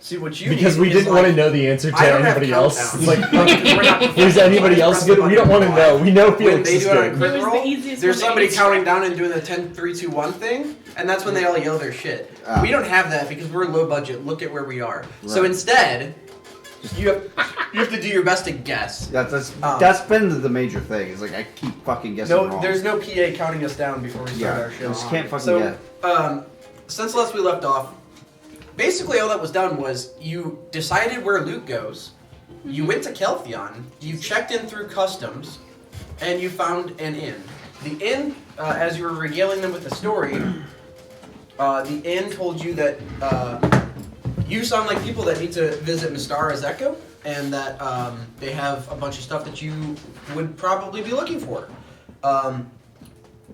See what you because need we didn't want to know the answer to anybody else. It's like, is anybody else good? We don't want to know. We know Felix is good. It was the easiest There's one to somebody answer. counting down and doing the 10, 3, 2, 1 thing, and that's when they all yell their shit. We don't have that because we're low budget. Look at where we are. Right. So instead, you have to do your best to guess. That's been the major thing. Is like I keep fucking guessing wrong. There's no PA counting us down before we start our show. You just can't fucking get. Since last we left off, basically all that was done was you decided where loot goes, you went to Keltheon, you checked in through customs, and you found an inn. The inn, as you were regaling them with the story, the inn told you that you sound like people that need to visit Mystara's Echo, and that they have a bunch of stuff that you would probably be looking for.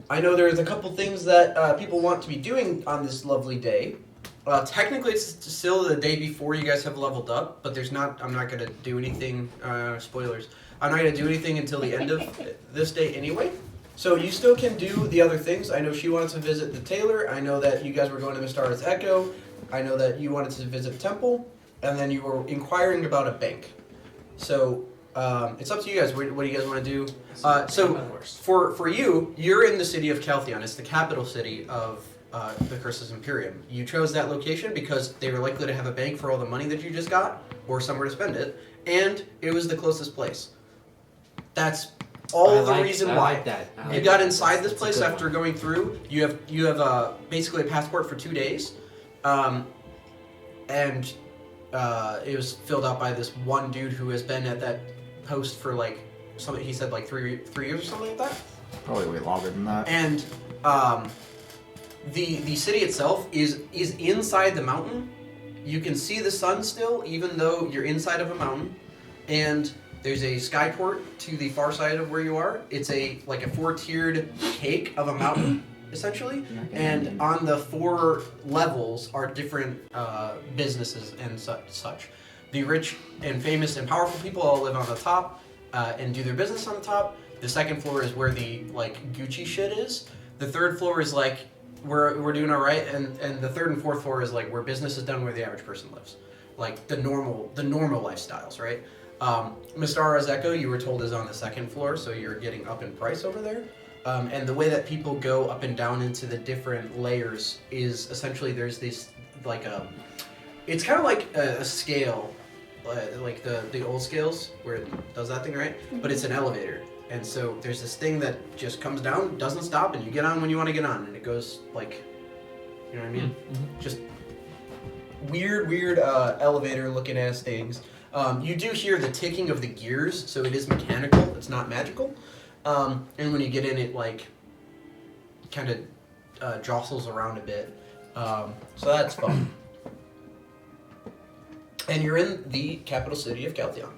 I know there's a couple things that people want to be doing on this lovely day. Technically, it's still the day before you guys have leveled up, but I'm not going to do anything, spoilers. I'm not going to do anything until the end of this day anyway. So you still can do the other things. I know she wanted to visit the tailor. I know that you guys were going to Mystara's Echo. I know that you wanted to visit the temple. And then you were inquiring about a bank. So it's up to you guys. What do you guys want to do? So for you, you're in the city of Keltheon. It's the capital city of the Curses Imperium. You chose that location because they were likely to have a bank for all the money that you just got, or somewhere to spend it, and it was the closest place. That's all the reason why. Like that. You got inside this place after going through. You have basically a passport for 2 days, and it was filled out by this one dude who has been at that post for like something. He said like three years or something like that. Probably way longer than that. And the city itself is inside the mountain. You can see the sun still, even though you're inside of a mountain. And there's a skyport to the far side of where you are. It's like a 4-tiered cake of a mountain, essentially. And on the 4 levels are different businesses and such. The rich and famous and powerful people all live on the top and do their business on the top. The second floor is where the like Gucci shit is. The third floor is like we're doing all right, and the third and fourth floor is like where business is done, where the average person lives, like the normal lifestyles, right? Mystara's Echo, you were told, is on the second floor, so you're getting up in price over there. And the way that people go up and down into the different layers is essentially there's this like it's kind of like a scale, like the old scales where it does that thing, right? But it's an elevator. And so there's this thing that just comes down, doesn't stop, and you get on when you want to get on, and it goes like, you know what I mean? Mm-hmm. Just weird elevator-looking ass things. You do hear the ticking of the gears, so it is mechanical. It's not magical. And when you get in, it like kind of jostles around a bit. So that's fun. And you're in the capital city of Keltheon.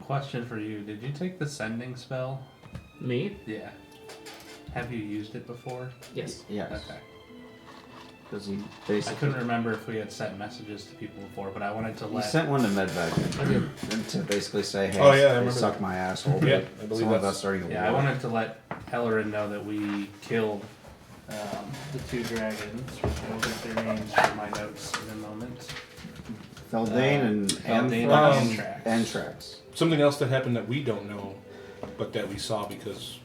Question for you. Did you take the sending spell? Me? Yeah. Have you used it before? Yes. Yes. Okay. Does he basically... I couldn't remember if we had sent messages to people before, but I wanted to let... He sent one to Medbag. I did. And to basically say, hey, oh, yeah, they suck my asshole. Yeah, I believe that's starting to I wanted to let Ellerin know that we killed the 2 dragons, which I will get their names from my notes in a moment. Feldane and Anthrax. Something else that happened that we don't know, but that we saw because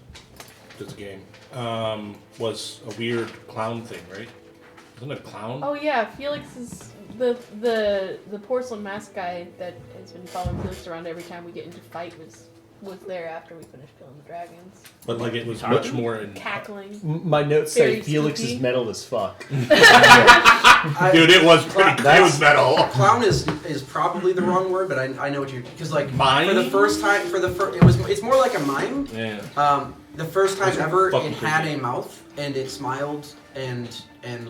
it's a game, was a weird clown thing, right? Isn't it a clown? Oh yeah, Felix is the porcelain mask guy that has been following Felix around every time we get into fight was there after we finished killing the dragons. But like it was much more cackling. My notes say Very Felix spooky. is metal as fuck. Dude, it was pretty. It was metal. Clown is probably the wrong word, but I know what you're, because like mime? for the first time it's more like a mime. Yeah. The first time ever fucking it had creepy. a mouth and it smiled and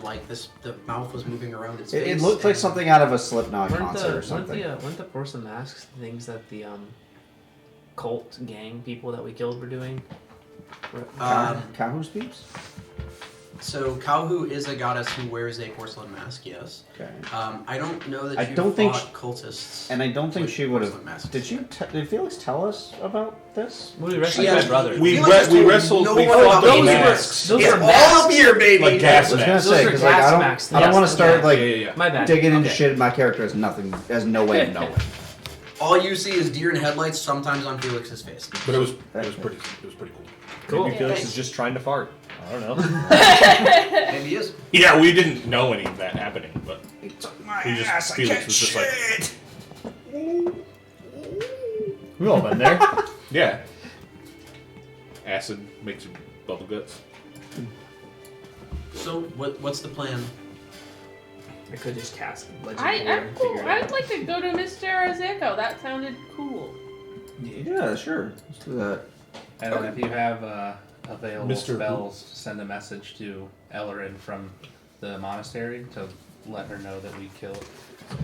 like the mouth was moving around its face. It looked like something out of a Slipknot concert or something. Weren't the porcelain masks things that the cult gang people that we killed were doing? Kahoo's peeps? So Kauhu is a goddess who wears a porcelain mask. Yes. Okay. I don't know that I you don't think fought cultists. And I don't think with she would porcelain have. masks. Did Felix tell us about this? Well, we rescued Yeah, my brother. We Felix just told wrestled. no We one fought about the those masks. Those It's are all masks. up here, baby. Like gas I was gonna masks. say Those are because like, gas I don't, masks. I don't Yes, want to start okay. like Yeah. My bad. digging into Okay. shit. My character has nothing, has no way of knowing. All you see is deer in headlights sometimes on Felix's face. But it was pretty cool. Cool. Maybe Felix thanks. is just trying to fart. I don't know. Maybe he is. Yeah, we didn't know any of that happening, but Felix was just like, We've all been there. yeah. Acid makes your bubble guts. So what's the plan? I could just cast Legend I'm and cool. figure it I'd out. like to go to Mr. Arzeko. That sounded cool. Yeah, sure. Let's do that. And then if you have available Mr. Who? spells, send a message to Ellerin from the monastery to let her know that we killed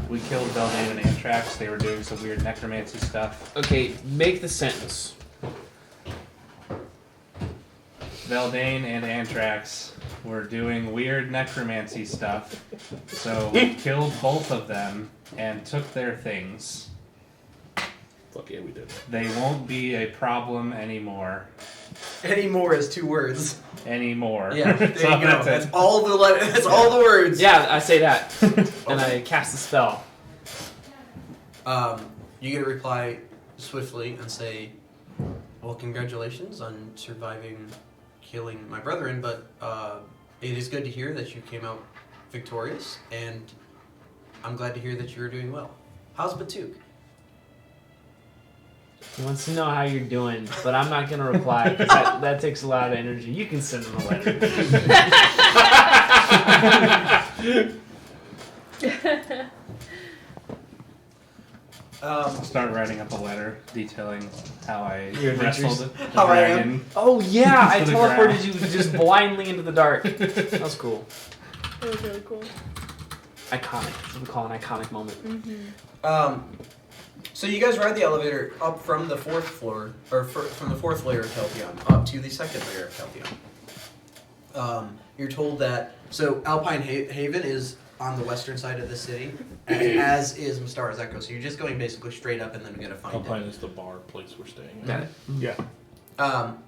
Beldane and Antrax. They were doing some weird necromancy stuff. Okay, make the sentence. Beldane and Antrax were doing weird necromancy stuff, so we killed both of them and took their things. Fuck yeah, we did. They won't be a problem anymore. Any more is 2 words. Anymore. Yeah, there So you go. that's That's it. all the that's all the words. Yeah, I say that. And I cast the spell. You get a reply swiftly and say, "Well, congratulations on surviving killing my brethren, but it is good to hear that you came out victorious, and I'm glad to hear that you're doing well. How's Batuk?" He wants to know how you're doing, but I'm not going to reply because that takes a lot of energy. You can send him a letter. Start writing up a letter detailing how I Your wrestled adventures. the How I am. dragon. Oh, yeah, I To the teleported ground. you just blindly into the dark. That was cool. That was really cool. Iconic. That's what we call an iconic moment. So you guys ride the elevator up from the 4th floor, or from the 4th layer of Kelpion up to the 2nd layer of Kelpion. You're told that Alpine Haven is on the western side of the city, as is Mastara's Echo. So you're just going basically straight up, and then we're gonna find Alpine it. is the bar place we're staying at. Got it? Yeah.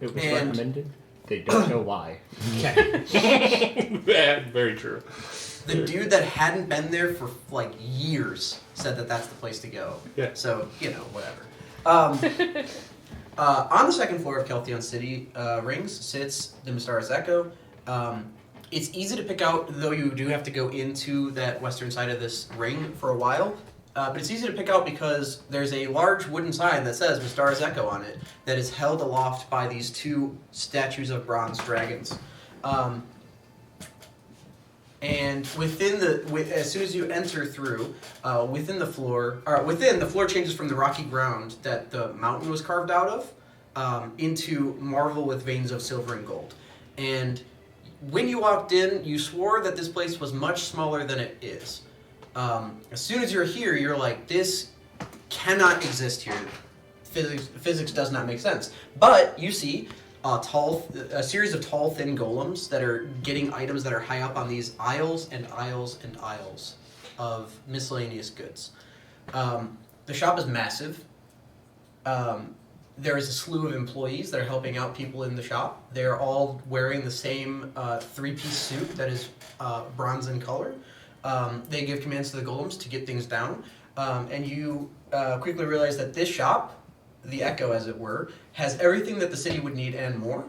It was And recommended. They don't know why. Yeah, very true. the dude that hadn't been there for like years said that that's the place to go. Yeah. So whatever. On the 2nd floor of Keltheon City Rings sits the Mastara's Echo. It's easy to pick out, though you do have to go into that western side of this ring for a while. But it's easy to pick out because there's a large wooden sign that says Mastara's Echo on it that is held aloft by these 2 statues of bronze dragons. And as soon as you enter through, within the floor changes from the rocky ground that the mountain was carved out of into marble with veins of silver and gold. And when you walked in, you swore that this place was much smaller than it is. As soon as you're here, you're like, this cannot exist here. Physics does not make sense. But you see a series of tall, thin golems that are getting items that are high up on these aisles and aisles and aisles of miscellaneous goods. The shop is massive. There is a slew of employees that are helping out people in the shop. They're all wearing the same 3-piece suit that is bronze in color. They give commands to the golems to get things down. And you quickly realize that this shop, the Echo as it were, has everything that the city would need and more.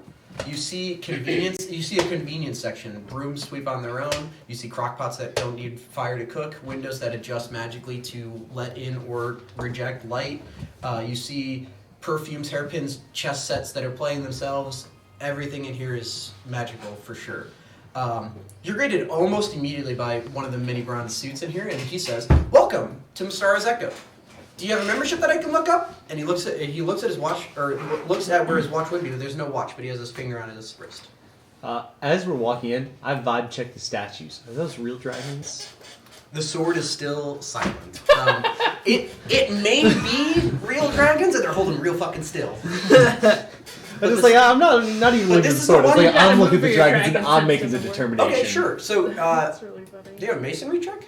You see convenience. You see a convenience section. Brooms sweep on their own. You see crockpots that don't need fire to cook. Windows that adjust magically to let in or reject light. You see perfumes, hairpins, chess sets that are playing themselves. Everything in here is magical for sure. You're greeted almost immediately by one of the mini bronze suits in here, and he says, "Welcome to Mastara's Echo. Do you have a membership that I can look up?" And he looks at his watch, or looks at where his watch would be. There's no watch, but he has his finger on his wrist. As we're walking in, I vibe check the statues. Are those real dragons? The sword is still silent. It may be real dragons, and they're holding real fucking still. I'm just like, I'm not even But looking at this the is sword. the It's one like, you gotta I'm looking at move the your dragons and dragon I'm sense making the doesn't work. determination. Okay, sure. So, That's really funny. do you have a masonry check?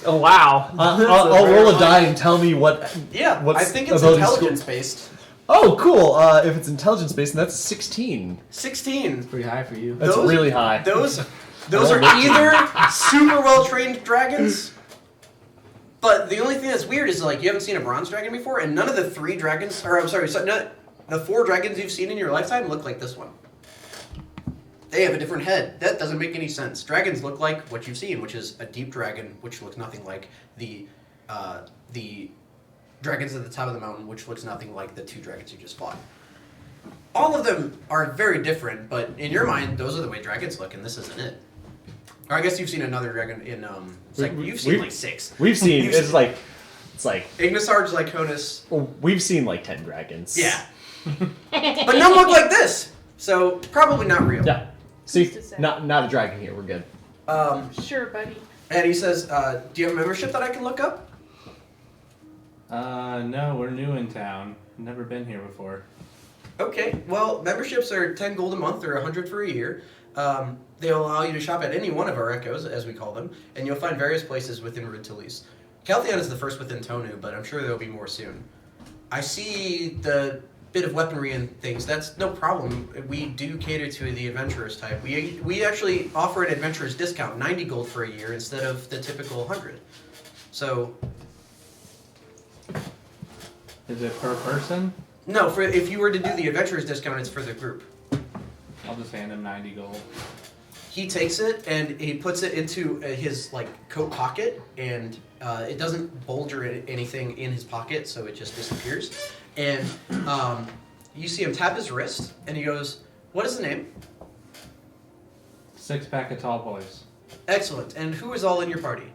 Oh wow! I'll roll a die and tell me what. Yeah, What's I think it's ability intelligence based. Oh, cool. If it's intelligence based, then that's 16. 16. Pretty high for you. That's really high. Those are either super well trained dragons, but the only thing that's weird is like you haven't seen a bronze dragon before, and none of the 3 dragons, or I'm sorry, the 4 dragons you've seen in your lifetime look like this one. They have a different head. That doesn't make any sense. Dragons look like what you've seen, which is a deep dragon, which looks nothing like the dragons at the top of the mountain, which looks nothing like the 2 dragons you just fought. All of them are very different, but in your mind, those are the way dragons look, and this isn't it. Or I guess you've seen another dragon in you've seen like 6. We've seen it's like Ignisarge, Lyconis. we've seen like 10 dragons. Yeah. But none look like this. So probably not real. Yeah. See, Who's to say? not a dragon here. We're good. Sure, buddy. And he says, do you have a membership that I can look up? No, we're new in town. Never been here before. Okay, well, memberships are 10 gold a month or 100 for a year. They'll allow you to shop at any one of our echoes, as we call them, and you'll find various places within Rud Teljes. Caltheon is the first within Tonu, but I'm sure there'll be more soon. I see the bit of weaponry and things. That's no problem. We do cater to the adventurers type. We actually offer an adventurers discount, 90 gold for a year instead of the typical 100. So, Is it per person? no, if you were to do the adventurers discount, it's for the group. I'll just hand him 90 gold. He takes it and he puts it into his coat pocket, and it doesn't bulge or anything in his pocket, so it just disappears. And you see him tap his wrist, and he goes, "What is the name?" 6-pack of tall boys. Excellent. And who is all in your party?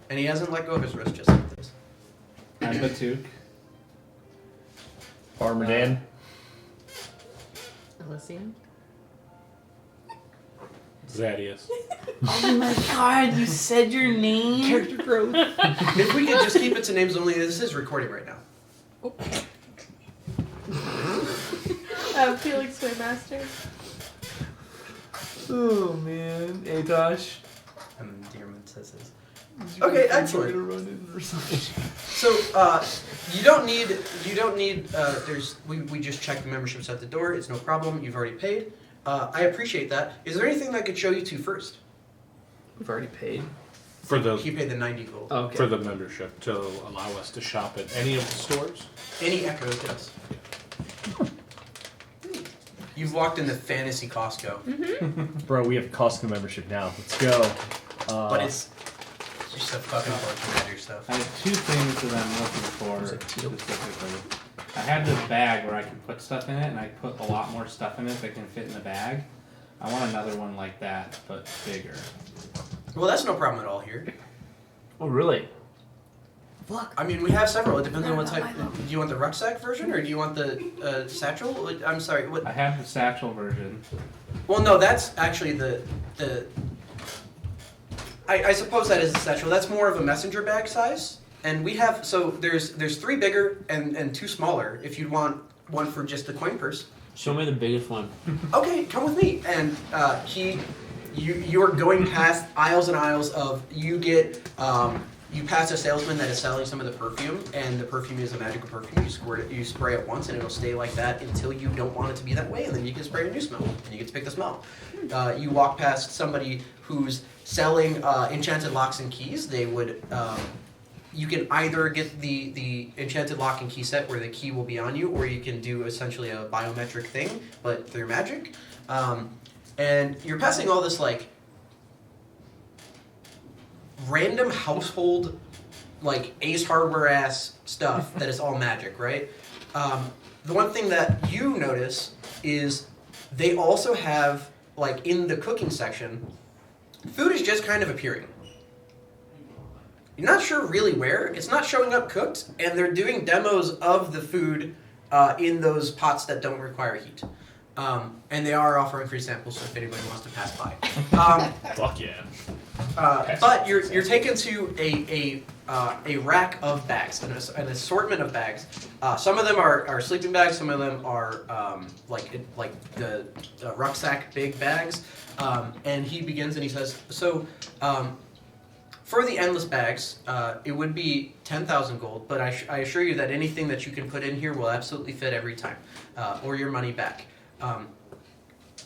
And he hasn't let go of his wrist just like this. I'm Batuk. Farmer Dan. Elysium. Zadius. Oh my god! You said your name. Character growth. If we could just keep it to names only, this is recording right now. Felix Swaymaster. Oh man, Atosh. And Dearman says this. Okay, excellent. So you don't need. We just check the memberships at the door. It's no problem. You've already paid. I appreciate that. Is there anything that I could show you to first? We've already paid. For the He paid the 90 gold. Okay. for the membership to allow us to shop at any of the stores. Any echoes, yes. You've walked into fantasy Costco, Bro, we have Costco membership now. Let's go. but it's just a fucking bunch of magic stuff. I have 2 things that I'm looking for specifically. I have this bag where I can put stuff in it, and I put a lot more stuff in it that can fit in the bag. I want another one like that, but bigger. Well, that's no problem at all here. Oh really? I mean, we have several. It depends on what type. Do you want the rucksack version, or do you want the satchel? I'm sorry. What? I have the satchel version. Well, no, that's actually the. I suppose that is the satchel. That's more of a messenger bag size, and we have there's 3 bigger and 2 smaller. If you want one for just the coin purse. Show me the biggest one. Okay, come with me. And you're going past aisles and aisles of you pass a salesman that is selling some of the perfume, and the perfume is a magical perfume. You spray it once, and it'll stay like that until you don't want it to be that way, and then you can spray a new smell, and you get to pick the smell. You walk past somebody who's selling enchanted locks and keys. They would. You can either get the enchanted lock and key set where the key will be on you, or you can do essentially a biometric thing, but through magic. And you're passing all this random household, Ace Hardware ass stuff that is all magic, right? The one thing that you notice is they also have, in the cooking section, food is just kind of appearing. You're not sure really where. It's not showing up cooked, and they're doing demos of the food in those pots that don't require heat. And they are offering free samples, so if anybody wants to pass by. Fuck yeah. But you're taken to a a rack of bags, an assortment of bags. Some of them are sleeping bags. Some of them are like the rucksack big bags. And he begins and he says, so for the endless bags, it would be 10,000 gold, but I assure you that anything that you can put in here will absolutely fit every time, or your money back.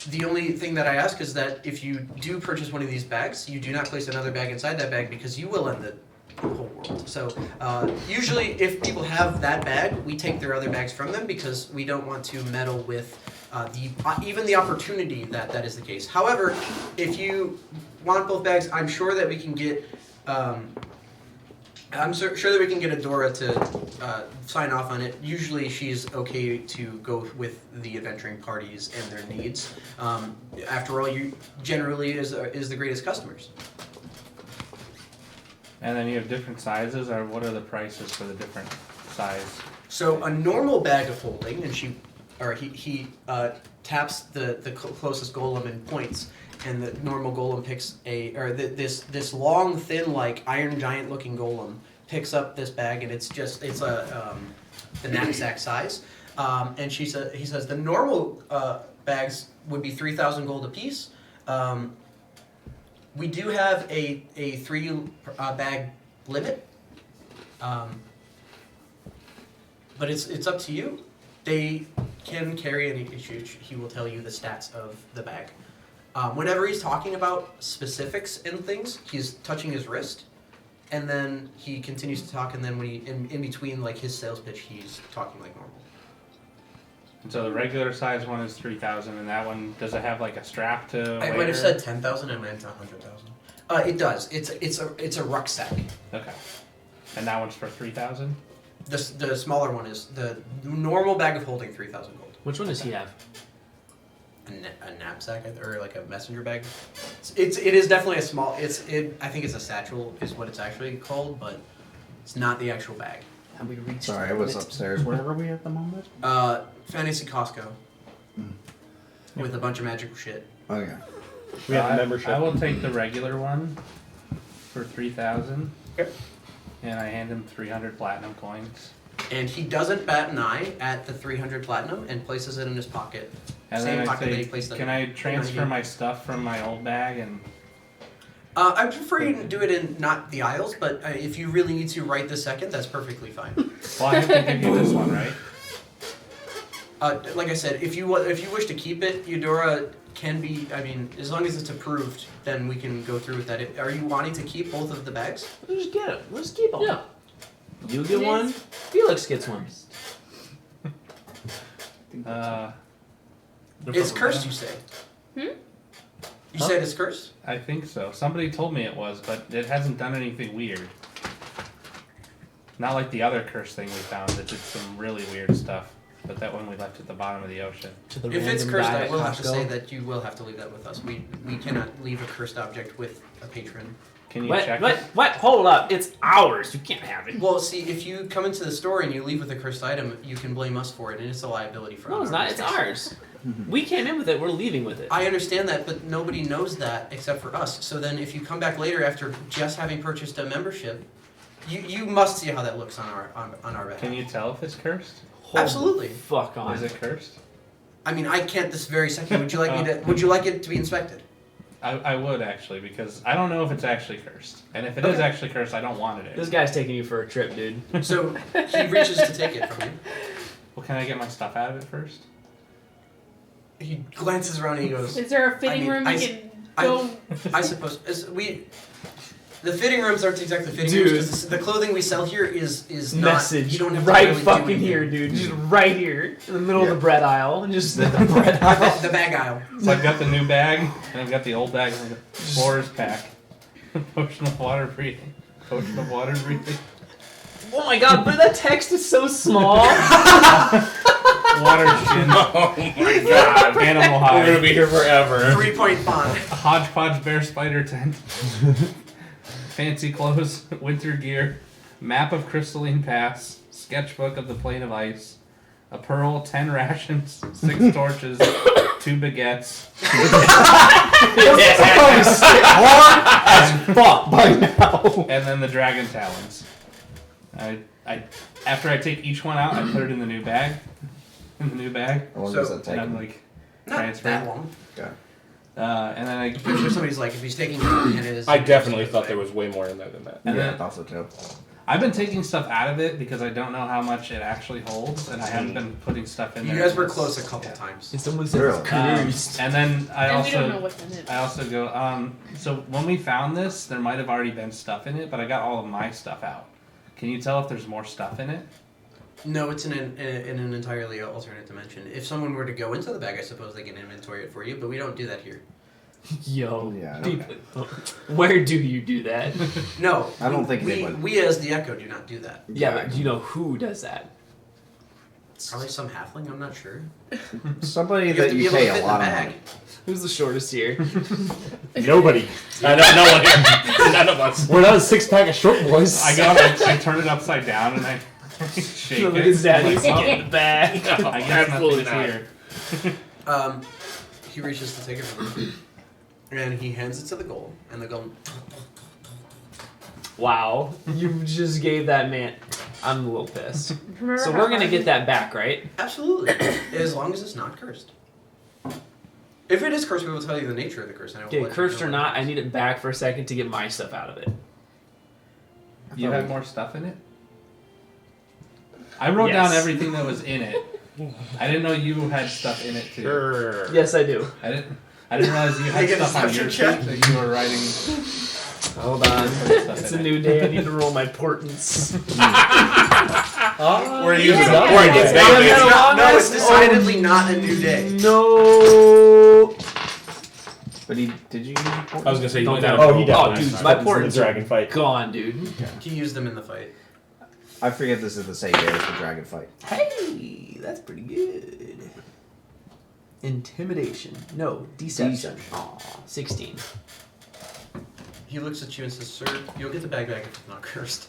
The only thing that I ask is that if you do purchase one of these bags, you do not place another bag inside that bag because you will end the whole world. So usually if people have that bag, we take their other bags from them because we don't want to meddle with even the opportunity that is the case. However, if you want both bags, I'm sure that we can get sure that we can get Adora to sign off on it. Usually she's okay to go with the adventuring parties and their needs. After all, you generally is the greatest customers. And then you have different sizes, or what are the prices for the different size? So a normal bag of holding, and he taps the closest golem and points, and the normal golem picks this long, thin, like iron giant looking golem picks up this bag, and it's the knapsack size. And he says the normal bags would be 3,000 gold apiece. We do have a 3 bag limit, but it's up to you. They can carry any issue. He will tell you the stats of the bag. Whenever he's talking about specifics and things, he's touching his wrist, and then he continues to talk. And then when in between like his sales pitch, he's talking like normal. And so the regular size one is 3,000, and that one, does it have like a strap to? I might have said 10,000. I meant 100,000. It does. It's a rucksack. Okay. And that one's for 3,000. The smaller one is the normal bag of holding 3,000 gold. Which one does he have? A knapsack or like a messenger bag. It is definitely a small. I think it's a satchel is what it's actually called, but it's not the actual bag. Have we reached? Sorry, I was upstairs. Where are we at the moment? Fantasy Costco. With a bunch of magical shit. Oh yeah. We have a membership. I will take the regular one for 3,000. Okay. And I hand him 300 platinum coins. And he doesn't bat an eye at the 300 platinum and places it in his pocket. And Same then I pocket say, that he placed can I transfer my stuff from my old bag? And I prefer you to do it in not the aisles, but if you really need to right this second, that's perfectly fine. Well, I have to give you this one, right? Like I said, if you wish to keep it, Eudora can be. I mean, as long as it's approved, then we can go through with that. Are you wanting to keep both of the bags? Let's just get it. Let's keep them. Yeah. You get one. Felix gets one. It's cursed, you say? You said it's cursed? I think so. Somebody told me it was, but it hasn't done anything weird. Not like the other curse thing we found that did some really weird stuff. But that one we left at the bottom of the ocean. To the If it's random cursed, guy I at will have to Costco. say that you will have to leave that with us. We cannot leave a cursed object with a patron. Can you What? check What? it? What? Hold up! It's ours. You can't have it. Well, see, if you come into the store and you leave with a cursed item, you can blame us for it, and it's a liability for No, it's not. It's ours. We came in with it. We're leaving with it. I understand that, but nobody knows that except for us. So then if you come back later after just having purchased a membership, you must see how that looks on our behalf. Can you tell if it's cursed? Absolutely. Fuck on. Is it cursed? I mean, I can't this very second. Would you like me to? Would you like it to be inspected? I would actually, because I don't know if it's actually cursed. And if it is actually cursed, I don't want it. This guy's taking you for a trip, dude. So he reaches to take it from you. Well, can I get my stuff out of it first? He glances around and he goes, Is there a fitting room you can go? I suppose the fitting rooms aren't exactly fitting rooms because the clothing we sell here is not. Message. You don't have right to really fucking do anything. here, dude. Just right here in the middle of the bread aisle, and just the bread aisle. The bag aisle. So I've got the new bag, and I've got the old bag, and the Explorer's pack. Potion of water breathing. Potion of water breathing. Oh my god, but that text is so small. Water shin. Oh my god. Animal We're hide. gonna be here forever. 3-point font. A hodgepodge bear spider tent. Fancy clothes, winter gear, map of crystalline paths, sketchbook of the plane of ice, a pearl, 10 rations, 6 torches, 2 baguettes. Hard as fuck by now. And then the dragon talons. I after I take each one out, I put it in the new bag. In the new bag. How long So- does that take? And I'm like, Not transfer. that long. Okay. And then I I'm sure somebody's like, if he's taking it and it is. I definitely thought there was way more in there than that. And Yeah, then- I thought so too. I've been taking stuff out of it because I don't know how much it actually holds, and I haven't been putting stuff in You there. guys were close a couple times. And someone says Really? cursed. And then And we don't know what's in it. I also go, so when we found this, there might have already been stuff in it, but I got all of my stuff out. Can you tell if there's more stuff in it? No, it's in an entirely alternate dimension. If someone were to go into the bag, I suppose they can inventory it for you, but we don't do that here. Yo. Yeah, People- Where do you do that? No, I don't think they we, would. we as the Echo do not do that. Yeah, but do you know who does that? Probably some halfling, I'm not sure. Somebody You have that to be you able pay to a fit in lot the of bag. money. Who's the shortest here? Nobody. No one here. None of us. We're not a 6-pack of short boys. I turn it upside down and I shake Look it. at Daddy's in the bag. I guess Absolutely nothing's here. He reaches to take it from him, and he hands it to the golem, and the golem. Wow, you just gave that man. I'm a little pissed. Remember So how we're gonna hard- get that back, right? Absolutely, as long as it's not cursed. If it is cursed, we will tell you the nature of the curse. And I will Okay, let you cursed know or what not, it I is. need it back for a second to get my stuff out of it. You had more stuff in it? I wrote Yes. down everything that was in it. I didn't know you had stuff in it too. Sure. Yes, I do. I didn't realize you had Make it a stuff on your deception check. sheet that you were writing. Hold on. stuff It's in a it. new day. I need to roll my portents. We're using Yeah. the board. It's Thank not you. that long. No, it's decidedly not a new day. No. But did you use your port? I was gonna say you Don't went doubt down. it. Oh, he definitely. dude, my portents in the are dragon fight. Gone, dude. He used them in the fight. I forget this is the same day as the dragon fight. Hey, that's pretty good. Intimidation. No, deception. Aw, 16. He looks at you and says, "Sir, you'll get the bag back if it's not cursed."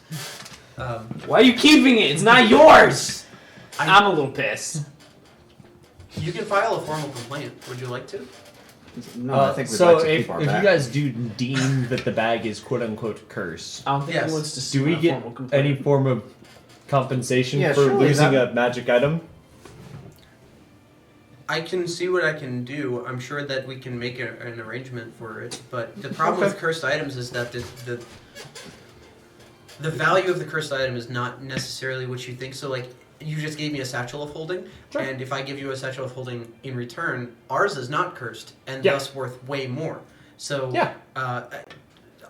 Why are you keeping it? It's not yours. I- I'm a little pissed. You can file a formal complaint. Would you like to? No, I think we'd so like to if keep our you back. guys do deem that the bag is quote unquote cursed, I don't think Yes. he wants to do sue we a get formal complaint. any form of compensation Yeah, for surely losing that- a magic item? I can see what I can do. I'm sure that we can make an arrangement for it. But the problem with cursed items is that the value of the cursed item is not necessarily what you think. So, like, you just gave me a satchel of holding, Sure. and if I give you a satchel of holding in return, ours is not cursed and Yeah. thus worth way more. So, Yeah.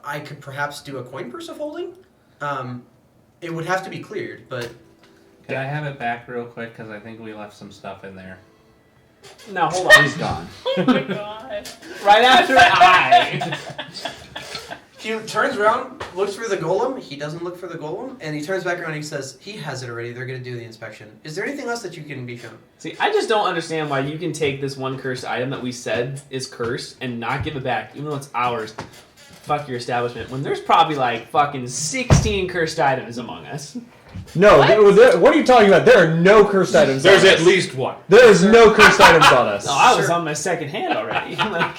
I could perhaps do a coin purse of holding. It would have to be cleared, but Can I have it back real quick? Because I think we left some stuff in there. Now hold on. He's gone. Oh my god. Right after I. he turns around, looks for the golem. He doesn't look for the golem, and he turns back around and he says, "He has it already. They're going to do the inspection. Is there anything else that you can be shown?" See, I just don't understand why you can take this one cursed item that we said is cursed and not give it back, even though it's ours. Fuck your establishment. When there's probably like fucking 16 cursed items among us. No, What? what are you talking about? There are no cursed items. There's on at us. least one. There is no cursed items on us. Oh, Oh, I I was Sure. on my second hand already. Like,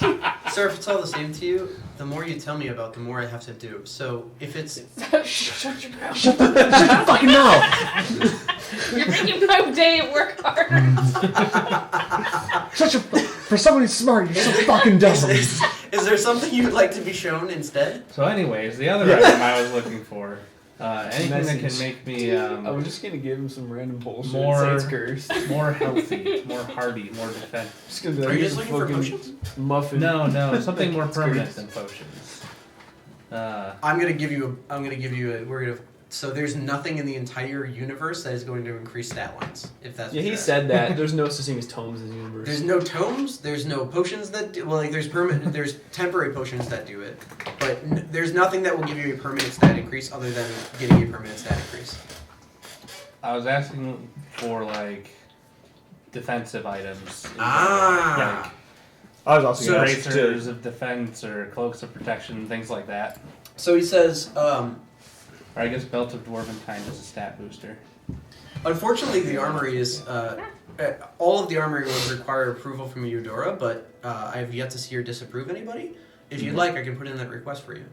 Sir, if it's all the same to you, the more you tell me about, the more I have to do. So if it's Shut your mouth. shut the fucking mouth. You're making my day at work harder. For somebody smart, you're so fucking dumb. is there something you'd like to be shown instead? So, anyways, the other Yeah. item I was looking for, anything that can Message. make me I'm just gonna give him some random bullshit. More- Say it's cursed. more healthy, more hardy, more defensive. Just gonna be Are like, you just "Here's a looking for fucking potions? muffin. No, something more It's permanent cursed. than potions. I'm gonna give you a. We're gonna. So there's nothing in the entire universe that is going to increase stat lines. If that's Yeah, what he you're said that. There's no such thing as tomes in the universe. There's no tomes. There's no potions that do, well, like there's permanent. There's temporary potions that do it, but there's nothing that will give you a permanent stat increase other than getting a permanent stat increase. I was asking for like defensive items. Ah. I was also So going to ask Bracers of defense or cloaks of protection, things like that. So he says, Or I guess belt of dwarven kind is a stat booster. unfortunately, the armory is all of the armory would require approval from Eudora, but I have yet to see her disapprove anybody. If you'd like, I can put in that request for you.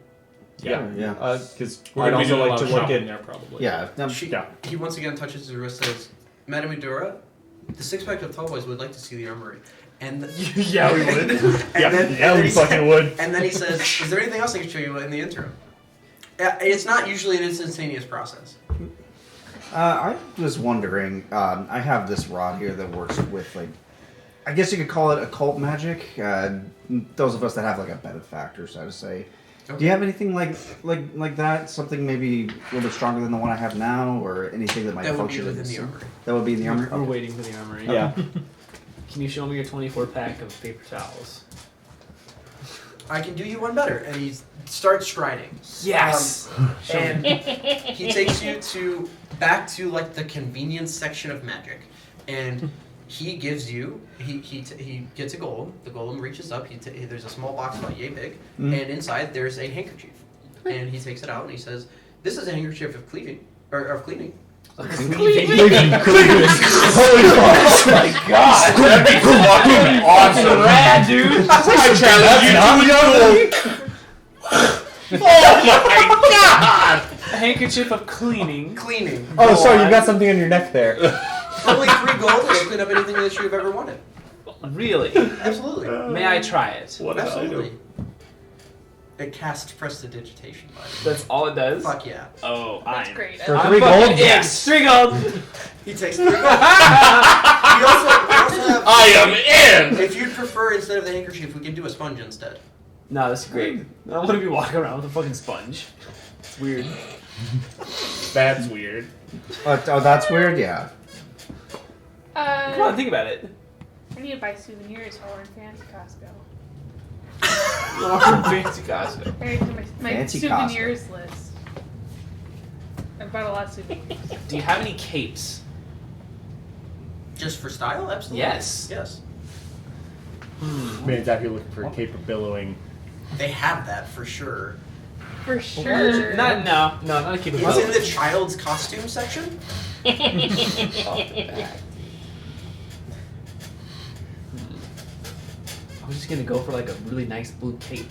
Yeah. Yeah. Because We're I'd gonna be also doing a like lot to of look shopping at. there probably. Yeah. Yeah. He once again touches his wrist, says, Madame Eudora, the six-pack of tall boys would like to see the armory. And Yeah, we would. and We fucking would. And then he says, is there anything else I can show you in the interim? It's not usually an instantaneous process. I was wondering. I have this rod here that works with like, I guess you could call it occult magic. Those of us that have like a benefactor, so to say. Okay. Do you have anything like that? Something maybe a little bit stronger than the one I have now, or anything that might That would be function within as the a- armory. That would be in the armory. We're Okay. waiting for the armory. Yeah. Can you show me your 24-pack of paper towels? I can do you one better. And he starts striding. Yes. And he takes you back to like the convenience section of magic, and he gives you he gets a golem. The golem reaches up. There's a small box about yay big, and inside there's a handkerchief, and he takes it out and he says, "This is a handkerchief of cleaning or of cleaning." Holy fuck! Oh my god! That'd be fucking awesome, Rad, dude. I challenge you to a duel. Oh my god! A handkerchief of cleaning. Cleaning. Oh, sorry, you got something on your neck there. Only 3 gold, and it'll clean up anything that you've ever wanted. Really? Absolutely. May I try it? What else I Absolutely. do? It casts prestidigitation. That's all it does? Fuck yeah. Oh, That's I'm... great. For I'm 3 fucking gold? in. Yes. 3 gold. He takes 3 gold. we also have. I am in! If you'd prefer, instead of the handkerchief, we can do a sponge instead. No, that's great. I don't want to be walking around with a fucking sponge. It's weird. That's weird. Oh, that's weird. Yeah. Come on, think about it. I need to buy souvenirs while we're in Fancy Costco. Fancy Costco. Right, my Fancy souvenirs list. I've bought a lot of souvenirs. Do you have any capes? Just for style? Absolutely. Yes. Yes. Man's out here looking for a cape of billowing. They have that for sure. For sure. Not a cape of It's in the child's costume section. I was just gonna go for like a really nice blue cape.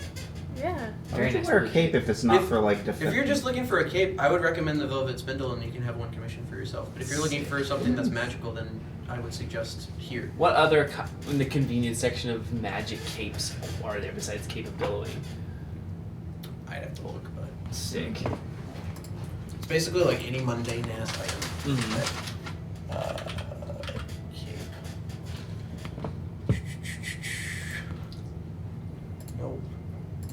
Yeah. Why Very would you nice wear a blue cape if it's not If- for like defense? If you're just looking for a cape, I would recommend the Velvet Spindle, and you can have one commissioned for yourself. But if you're looking for something that's magical, then I would suggest here. What other in the convenience section of magic capes are there besides cape of billowing? I'd have to look, but Sick. it's basically like any mundane ass item. Mhm. Cape. Nope.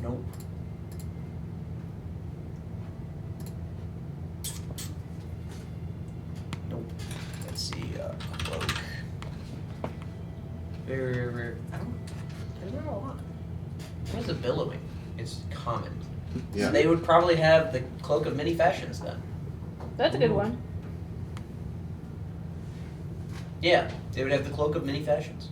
Nope. Nope. Let's see. Cloak. Very rare. I don't know a lot. What is a billowing? It's common. Yeah. So they would probably have the cloak of many fashions then. That's a good one. Yeah, they would have the cloak of many fashions.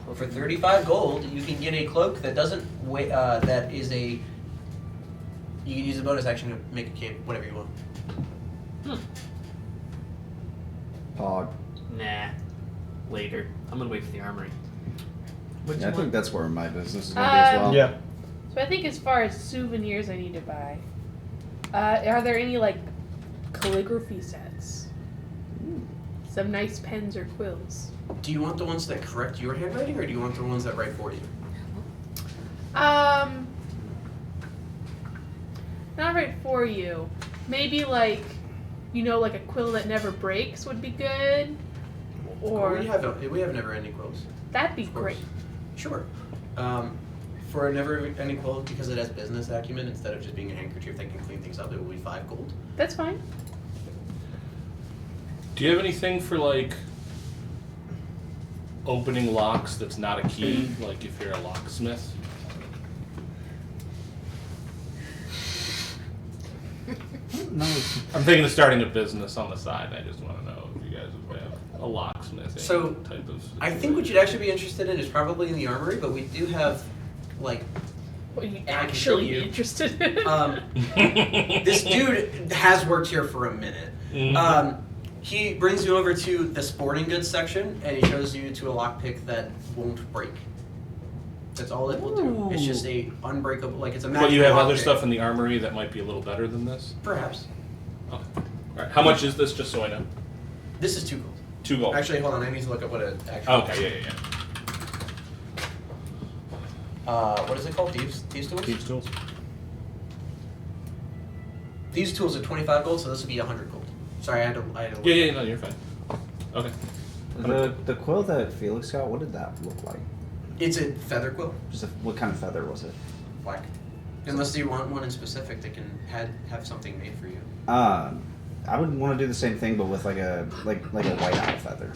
Well, for 35 gold, you can get a cloak that doesn't weigh. That is a. You can use a bonus action to make a cape, whatever you want. Pog. Nah. Later. I'm gonna wait for the armory. What Yeah, I you think want? that's where my business is going to be as well. Yeah. So I think as far as souvenirs I need to buy, are there any like calligraphy sets? Some nice pens or quills. Do you want the ones that correct your handwriting, or do you want the ones that write for you? Not right for you. Maybe like, like a quill that never breaks would be good. Or we have never-ending quills. that'd be Of course. great. Sure. For a never-ending quill, because it has business acumen, instead of just being a handkerchief that can clean things up, it will be 5 gold. That's fine. Do you have anything for like opening locks that's not a key? Like if you're a locksmith? No. I'm thinking of starting a business on the side. I just want to know if you guys would have a locksmith So, type of. I think what you'd actually be interested in is probably in the armory, but we do have, like, What you I can show actually you. be interested in. this dude has worked here for a minute. Mhm. He brings you over to the sporting goods section, and he shows you to a lockpick that won't break. That's all it will do. It's just a unbreakable, like it's a magic. But you have other object. stuff in the armory that might be a little better than this? Perhaps. Okay. Alright, how much is this, just so I know? This is 2 gold. 2 gold. Actually, hold on. I need to look up what it actually. Okay, yeah. What is it called? Thieves tools. Thieves tools. These tools are 25 gold, so this would be 100 gold. Sorry, I had to. Yeah, no, you're fine. Okay. The quill that Felix got, what did that look like? It's a feather quill, What kind of feather was it? black. Unless you want one in specific that can have something made for you. I would want to do the same thing, but with like a white owl feather.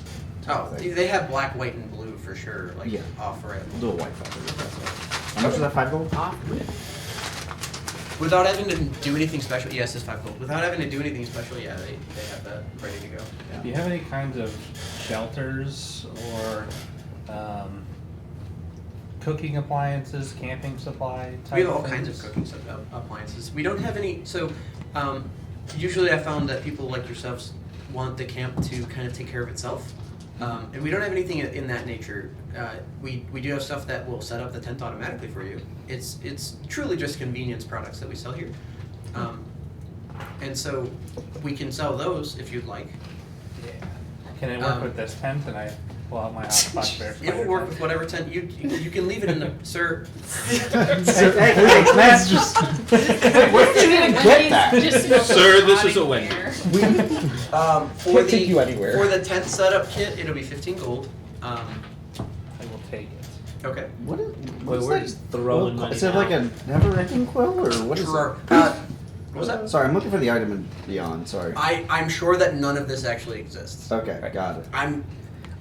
Oh, they have black, white, and blue for sure. Like Yeah. off red. We'll do a white feather. How much is that? 5 gold? Without having to do anything special, yes, it's 5 gold. Without having to do anything special, yeah, they have that ready to go. Do you have any kinds of shelters or cooking appliances, camping supply type We have all things? kinds of cooking appliances. We don't have any. So, usually I found that people like yourselves want the camp to kind of take care of itself. And we don't have anything in that nature. We do have stuff that will set up the tent automatically for you. It's truly just convenience products that we sell here. And so we can sell those if you'd like. Yeah. Can it work with this tent and I pull out my hot bear It will work with whatever tent you can leave it in the sir. Hey, man, just where did you even get that? Sir, this is a win. For Can't take you anywhere. For the tent setup kit, it'll be 15 gold. I will take it. Okay. What is? Wait, What's we're that? just throwing money Is it like down. a never-ending quill, or what is Sure. it? What was that? Sorry, I'm looking for the item in Beyond. Sorry. I'm sure that none of this actually exists. Okay, got it. I'm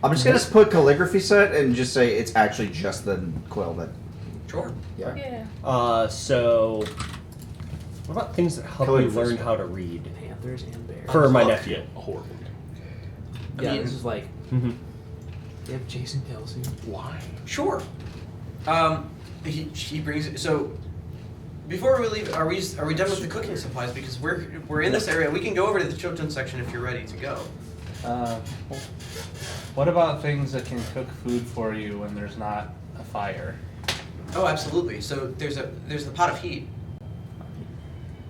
I'm just gonna put calligraphy set and just say it's actually just the quill that. sure. Yeah. Yeah. So, what about things that help you Calligraphy. learn how to read? Panthers and bears. For my Oh, nephew. A horrible game. Yeah, mean- this is like. Mm-hmm. They have Jason Kelsey. Why? Sure. He brings it. So before we leave, are we done with the cooking supplies? Because we're in this area. We can go over to the children's section if you're ready to go. What about things that can cook food for you when there's not a fire? Oh, absolutely. So there's the pot of heat,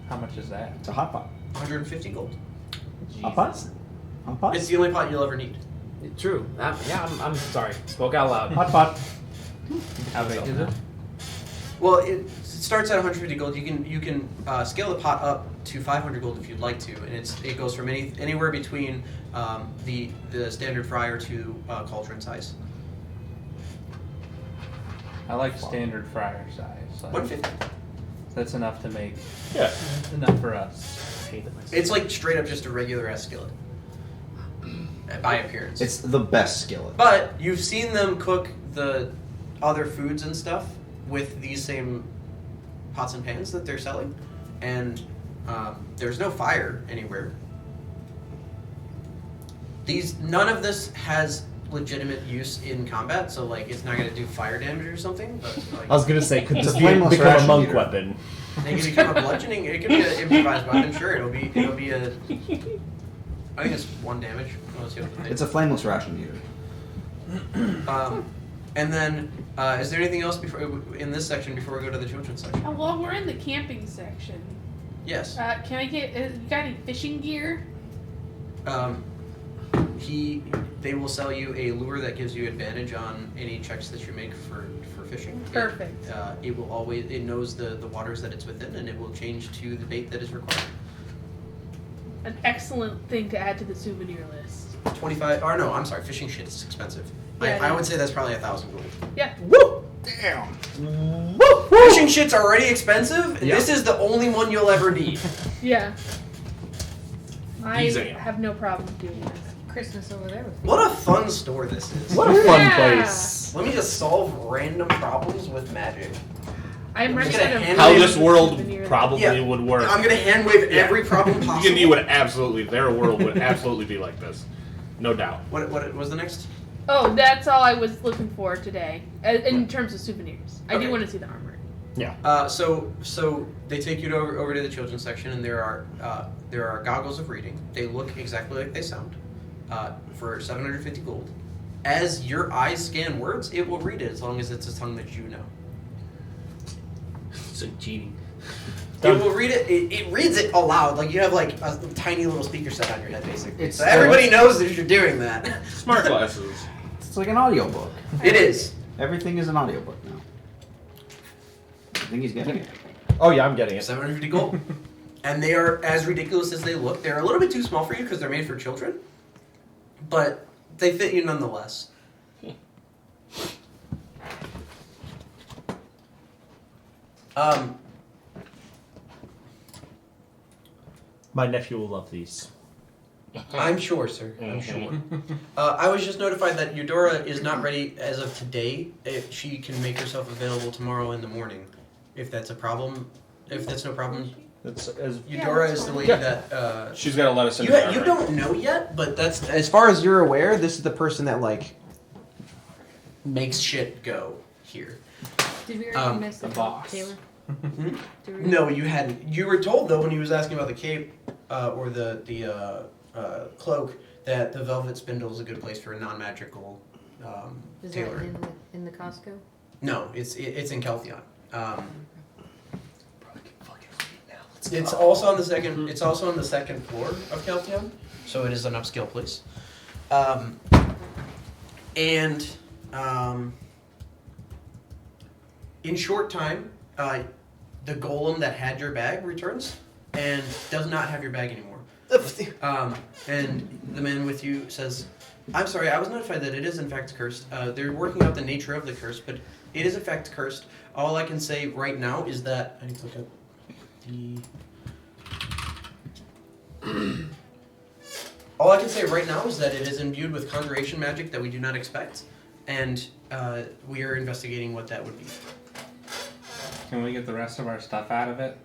How much is that? It's a hot pot. 150 gold. Hot pot? Hot pot? It's the only pot you'll ever need. True. I'm sorry. Spoke out loud. Hot pot. How big is it? Well, it starts at 150 gold. You can scale the pot up to 500 gold if you'd like to, and it goes from anywhere between the standard fryer to cauldron size. I like standard fryer size. 150. That's enough to make. Yeah. Enough for us. I hate it myself. It's like straight up just a regular ass skillet by appearance. It's the best skillet. But you've seen them cook the other foods and stuff with these same pots and pans that they're selling, and there's no fire anywhere. None of this has legitimate use in combat, so like it's not gonna do fire damage or something. But like, I was gonna say, could It's this a flameless become a ration monk meter. weapon? it can become a bludgeoning. It can be an improvised weapon. Sure, it'll be a. I think it's 1 damage. Let's see what it It's a flameless ration meter. And then, is there anything else in this section before we go to the children's section? Oh, well, we're in the camping section. Yes. Can I get? You got any fishing gear? They will sell you a lure that gives you advantage on any checks that you make for fishing. Perfect. It knows the waters that it's within, and it will change to the bait that is required. An excellent thing to add to the souvenir list. 25. Or no, I'm sorry. Fishing shit is expensive. Yeah, I would say that's probably 1,000 gold. Yeah. Woo! Damn. Fishing shit's already expensive. Yeah. This is the only one you'll ever need. Yeah. I Easy. have no problem doing this. Christmas over there with What a fun store this is. What a fun Yeah. place. Let me just solve random problems with magic. I'm I'm ready just to gonna hand How wave this world souvenir list. probably Yeah. would work. I'm gonna hand wave every problem possible. You would absolutely, their world would absolutely be like this. No doubt. What was the next? Oh, that's all I was looking for today, in terms of souvenirs. I Okay. do want to see the armor. So they take you over to the children's section, and there are goggles of reading. They look exactly like they sound, for 750 gold. As your eyes scan words, it will read it as long as it's a tongue that you know. So cheating. It will read it. It reads it aloud. Like you have like a tiny little speaker set on your head, basically. It's So everybody knows that you're doing that. Smart glasses. It's like an audiobook. It is. Everything is an audiobook now. I think he's getting it. Oh yeah, I'm getting it. 750 gold. And they are as ridiculous as they look. They're a little bit too small for you because they're made for children, but they fit you nonetheless. My nephew will love these. I'm sure, sir. I'm sure. I was just notified that Eudora is not ready as of today. If she can make herself available tomorrow in the morning, if that's a problem. If that's no problem. That's as Eudora is the lady that. She's got to let us in. You don't know yet, but that's as far as you're aware. This is the person that like makes shit go here. Did we already miss the the boss. Taylor? Hmm? Did we- No, you hadn't. You were told though when he was asking about the cape or the cloak that the velvet spindle is a good place for a non-magical Is tailor. that in the Costco? No, it's in Keltheon. It's also on the second. It's also on the second floor of Keltheon, so it is an upscale place. In short time, the golem that had your bag returns and does not have your bag anymore. And the man with you says, "I'm sorry, I was notified that it is in fact cursed. They're working out the nature of the curse, but it is in fact cursed. All I can say right now is that I need to look up the. All I can say right now is that it is imbued with conjuration magic that we do not expect, and we are investigating what that would be. Can we get the rest of our stuff out of it?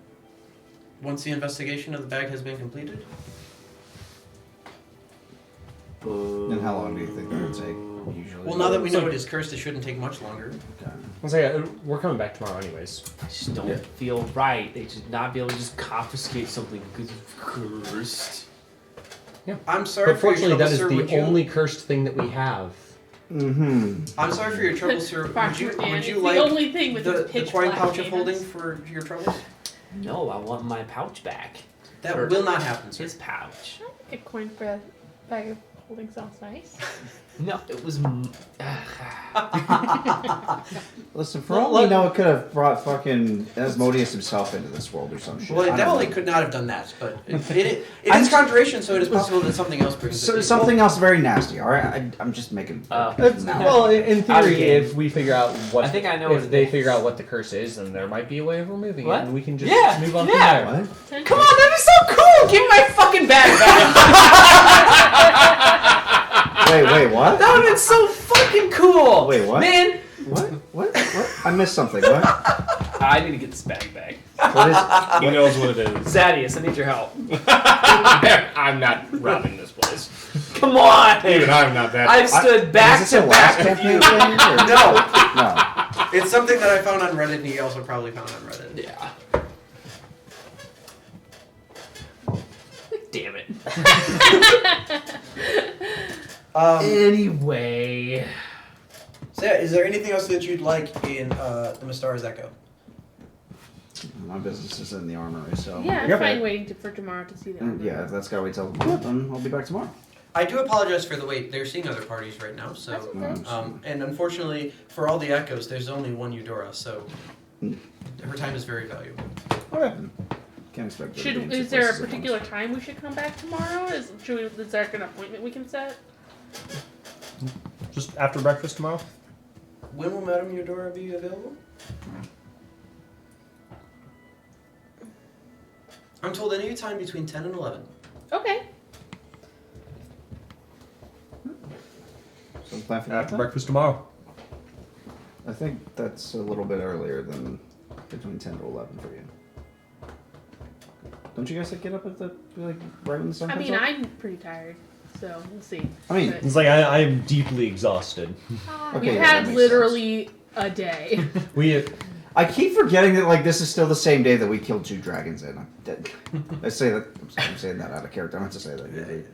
Once the investigation of the bag has been completed, And how long do you think that would take? Usually. well, now that we know it is cursed, it shouldn't take much longer. Okay. I'll say we're coming back tomorrow anyways. I just don't feel right. They should not be able to just confiscate something because it's cursed. I'm sorry But for your fortunately, trouble, that is sir. the Would you- only cursed thing that we have. Mm-hmm. I'm sorry for your trouble, sir. Would you It's like the only thing with the pitch coin black pouch of hands. holding for your troubles? No, I want my pouch back. That Or will not happen, sir. his pouch. I think a coin for a bag of holding sounds nice. No, it was. Listen, for all we know, it could have brought fucking Asmodeus himself into this world or some shit. Well, I it don't definitely know. could not have done that, but it is conjuration, so it is possible that something else brings So, it. something else very nasty. All right, I'm just making. It's, now. well, in Out of theory, game. if we figure out what I think I know what if it they is. figure out what the curse is, then there might be a way of removing What? it, and we can just Yeah, move on yeah. from there. What? Come on, that'd be so cool! Give me my fucking bag back! Wait, what? That would've been so fucking cool! Wait, what? Man! What? I missed something. What? I need to get this bag back. What is? He knows what it is. Zadius, I need your help. I'm not robbing this place. Come on! Even I'm not that. I've stood back is this to a last back with campaign you. thing? Or? No, No. it's something that I found on Reddit, and he also probably found on Reddit. Yeah. Damn it. Anyway. So yeah, is there anything else that you'd like in the Mystara's Echo? My business is in the armory, so. Yeah, I'm Yep. fine waiting for tomorrow to see them. Yeah, if that's gotta wait till then I'll be back tomorrow. I do apologize for the wait. They're seeing other parties right now, so. That's okay. And unfortunately, for all the echoes, there's only one Eudora, so her time is very valuable. Okay. Can't expect. there to be in two Is there a places at particular once. time we should come back tomorrow? Is there an appointment we can set? Just after breakfast tomorrow. When will Madame Eudora be available? I'm told any time between 10 and 11. Okay. So plan for that After time? breakfast tomorrow. I think that's a little bit earlier than between 10 to 11 for you. Don't you guys like, get up at the like right when the sun I comes mean, up? I'm pretty tired, so we'll see. I mean, But It's like I am deeply exhausted. Okay, we've yeah, had that makes literally a day. We I keep forgetting that like this is still the same day that we killed 2 dragons in. I'm dead. I say that I'm saying that out of character. I meant to say that.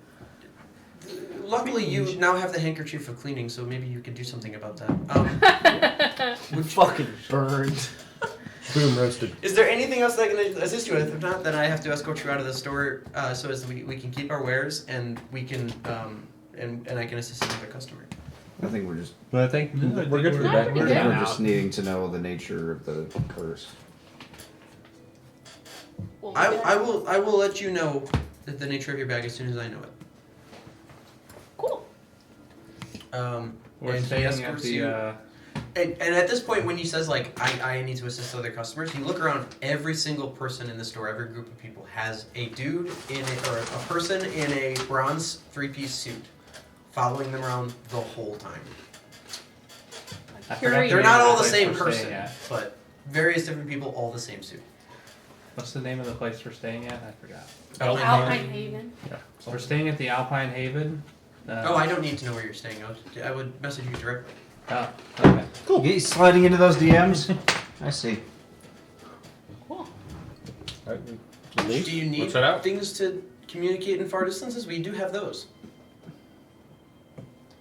Luckily, you now have the handkerchief of cleaning, so maybe you could do something about that. We fucking burned. Boom roasted. Is there anything else that I can assist you with? If not, then I have to escort you out of the store so as we can keep our wares and we can and I can assist another customer. I think we're just But I think No, I we're think good for we're- that. Pretty we're good. just needing to know the nature of the curse. We'll I leave it. will let you know the nature of your bag as soon as I know it. Cool. We're And he staying at escorts the. you. And at this point, when he says like I need to assist other customers, you look around. Every single person in the store, every group of people has a dude or a person in a bronze 3-piece suit, following them around the whole time. I forgot Curious. They're not all the place same we're staying person, at. but various different people, all the same suit. What's the name of the place we're staying at? I forgot. Alpine Haven. So we're staying at the Alpine Haven. Oh, I don't need to know where you're staying. I would message you directly. Oh, okay. Cool. He's sliding into those DMs. I see. Cool. Alright, we leave? Do you need Let's head out. things to communicate in far distances? We do have those.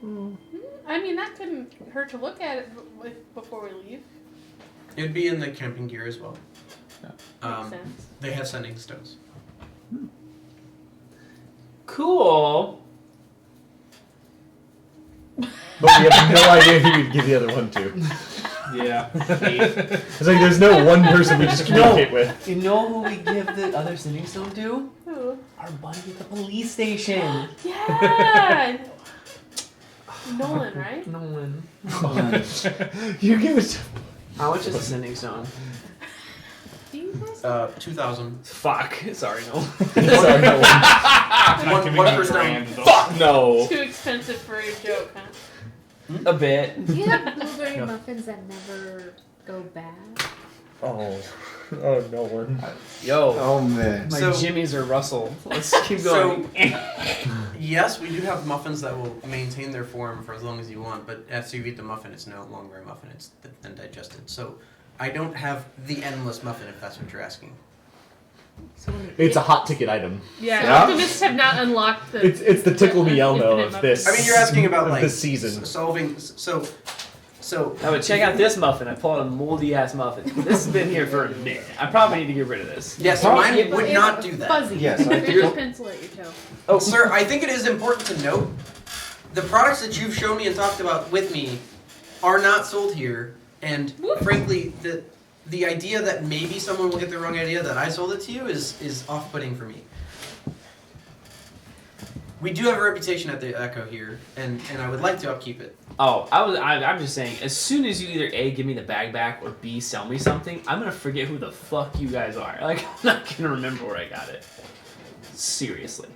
I mean, that couldn't hurt to look at it before we leave. It would be in the camping gear as well. Makes sense. They have sending stones. Cool. But we have no idea who you'd give the other one to. Yeah. It's like there's no one person we just communicate with. You know who we give the other sending stone to? Who? Our buddy at the police station. Yeah. Nolan, right? Nolan. You give it. How much is a sending stone? Do you guys? 2,000. Fuck. Sorry, no. Sorry, no. One person down. Fuck no. Too expensive for a joke, huh? A bit. Do you have blueberry muffins that never go bad? Oh no one. Yo. Oh man. My So- Jimmy's or Russell. Let's keep So- going. Yes, we do have muffins that will maintain their form for as long as you want, but after you eat the muffin, it's no longer a muffin, it's then digested. So I don't have the endless muffin if that's what you're asking. So when It's a hot ticket item. Yeah, Yeah. optimists have not unlocked the. It's the tickle me Elmo infinite of this. I mean, you're asking about of like this season. solving. So Now, but check out this muffin. I pulled out a moldy ass muffin. This has been here for a minute. I probably need to get rid of this. yes, Probably- mine would not do that. Fuzzy. Yes, I There's a pencil at your toe. Oh, sir, I think it is important to note the products that you've shown me and talked about with me are not sold here, and Whoop. frankly, the idea that maybe someone will get the wrong idea that I sold it to you is off-putting for me. We do have a reputation at the Echo here, and I would like to upkeep it. Oh, I'm just saying, as soon as you either A, give me the bag back, or B, sell me something, I'm gonna forget who the fuck you guys are. Like, I'm not gonna remember where I got it. Seriously.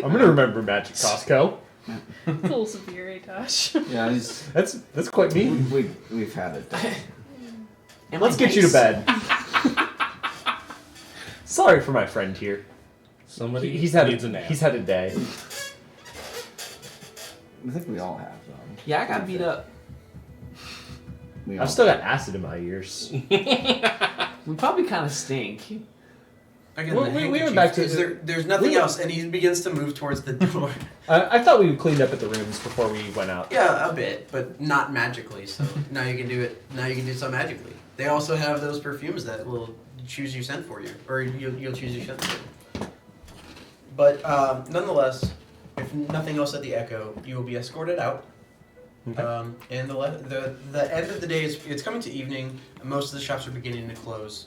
I'm gonna remember Magic Costco. It's a little severe, eh, Tosh? Yeah, he's, That's quite mean. we've had it. Am Let's I get you to nice? bed. Sorry for my friend here. Somebody He's had needs a nap. He's had a day. I think we all have though. Yeah, I got beat up. We all I've still got acid in my ears. We probably kind of stink. Again, Well, the we handkerchief, went back to is the- there's nothing we- else, and he begins to move towards the door. I thought we cleaned up at the rooms before we went out. Yeah, a bit, but not magically. So now you can do it. Now you can do so magically. They also have those perfumes that will choose your scent for you, or you'll choose your scent for you. But nonetheless, if nothing else at the Echo, you will be escorted out. Okay. And the end of the day is it's coming to evening. Most of the shops are beginning to close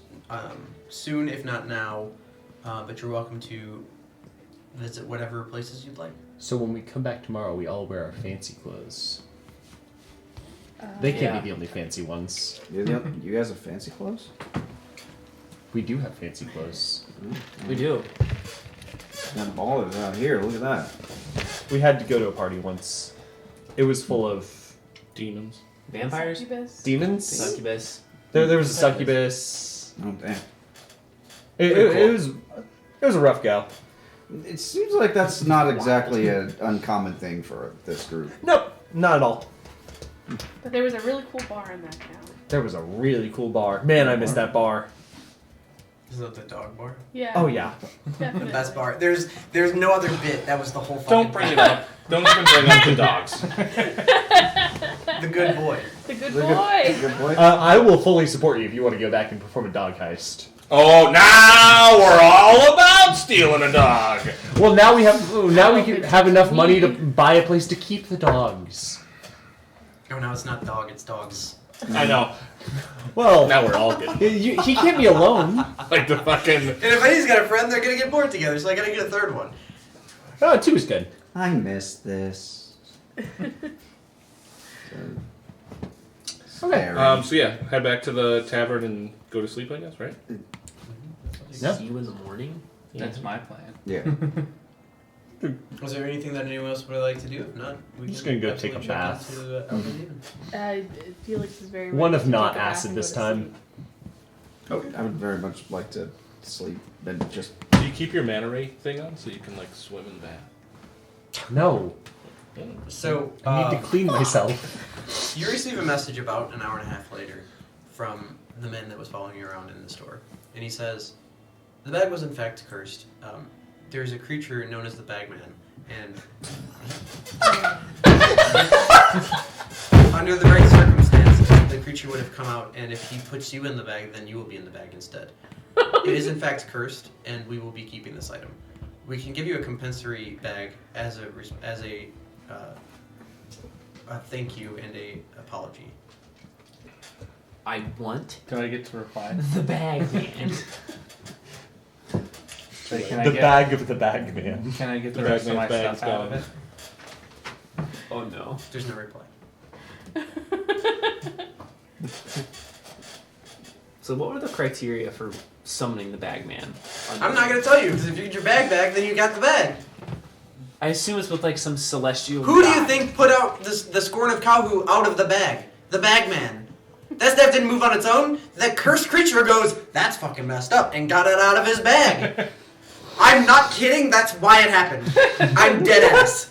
soon, if not now. But you're welcome to visit whatever places you'd like. So when we come back tomorrow, we all wear our fancy clothes. They can't Yeah. be the only fancy ones. You guys have fancy clothes? We do have fancy clothes. We do. Got ballers out here. Look at that. We had to go to a party once. It was full of Demons. Vampires? Succubus. demons. Succubus. There was a succubus. Oh damn. It was a rough go. It seems like that's not exactly an uncommon thing for this group. Nope, not at all. But there was a really cool bar in that town. There was a really cool bar. Man, I missed that bar. Is that the dog bar? Yeah. Oh yeah. Definitely. The best bar. There's no other bit. That was the whole. Don't bring it up. Don't even bring up the dogs. The good boy. The good Look boy. at- Good boy. I will fully support you if you want to go back and perform a dog heist. Oh, now we're all about stealing a dog. Well, now we can have enough money to buy a place to keep the dogs. Oh, no, it's not dog, it's dogs. I know. Well, Now we're all good. he can't be alone. Like the fucking. And if Eddie's got a friend, they're gonna get bored together, so I gotta get a third one. Oh, 2 is good. I miss this. Okay. So yeah, head back to the tavern and go to sleep, I guess, right? Yeah. See you in the morning. That's my plan. Yeah. Was there anything that anyone else would like to do? If not, we I'm just can gonna go take a absolutely jump bath. into, Alpine Haven. Felix is very One ready of to not take a bath acid and go this to time. sleep. Oh, I would very much like to sleep and just. Do you keep your mana ray thing on so you can like swim in the bath? No, So, I need to clean myself. you receive a message about an hour and a half later from the man that was following you around in the store. And he says, the bag was in fact cursed. There's a creature known as the Bagman. And under the right circumstances, the creature would have come out, and if he puts you in the bag, then you will be in the bag instead. It is in fact cursed, and we will be keeping this item. We can give you a compensatory bag as a thank you and a apology. I want Do I get to reply? the bag, man. So can I The get, bag of the bag man. Can I get the The rest of my bagman's stuff out of bag's it? Oh no. There's no reply. So what were the criteria for summoning the bag man? I'm not gonna tell you, because if you get your bag back, then you got the bag. I assume it's with like some celestial. Who do you god. think put out the scorn of Kauhu out of the bag? The Bagman. That stuff didn't move on its own. That cursed creature goes, that's fucking messed up, and got it out of his bag. I'm not kidding, that's why it happened. I'm dead ass.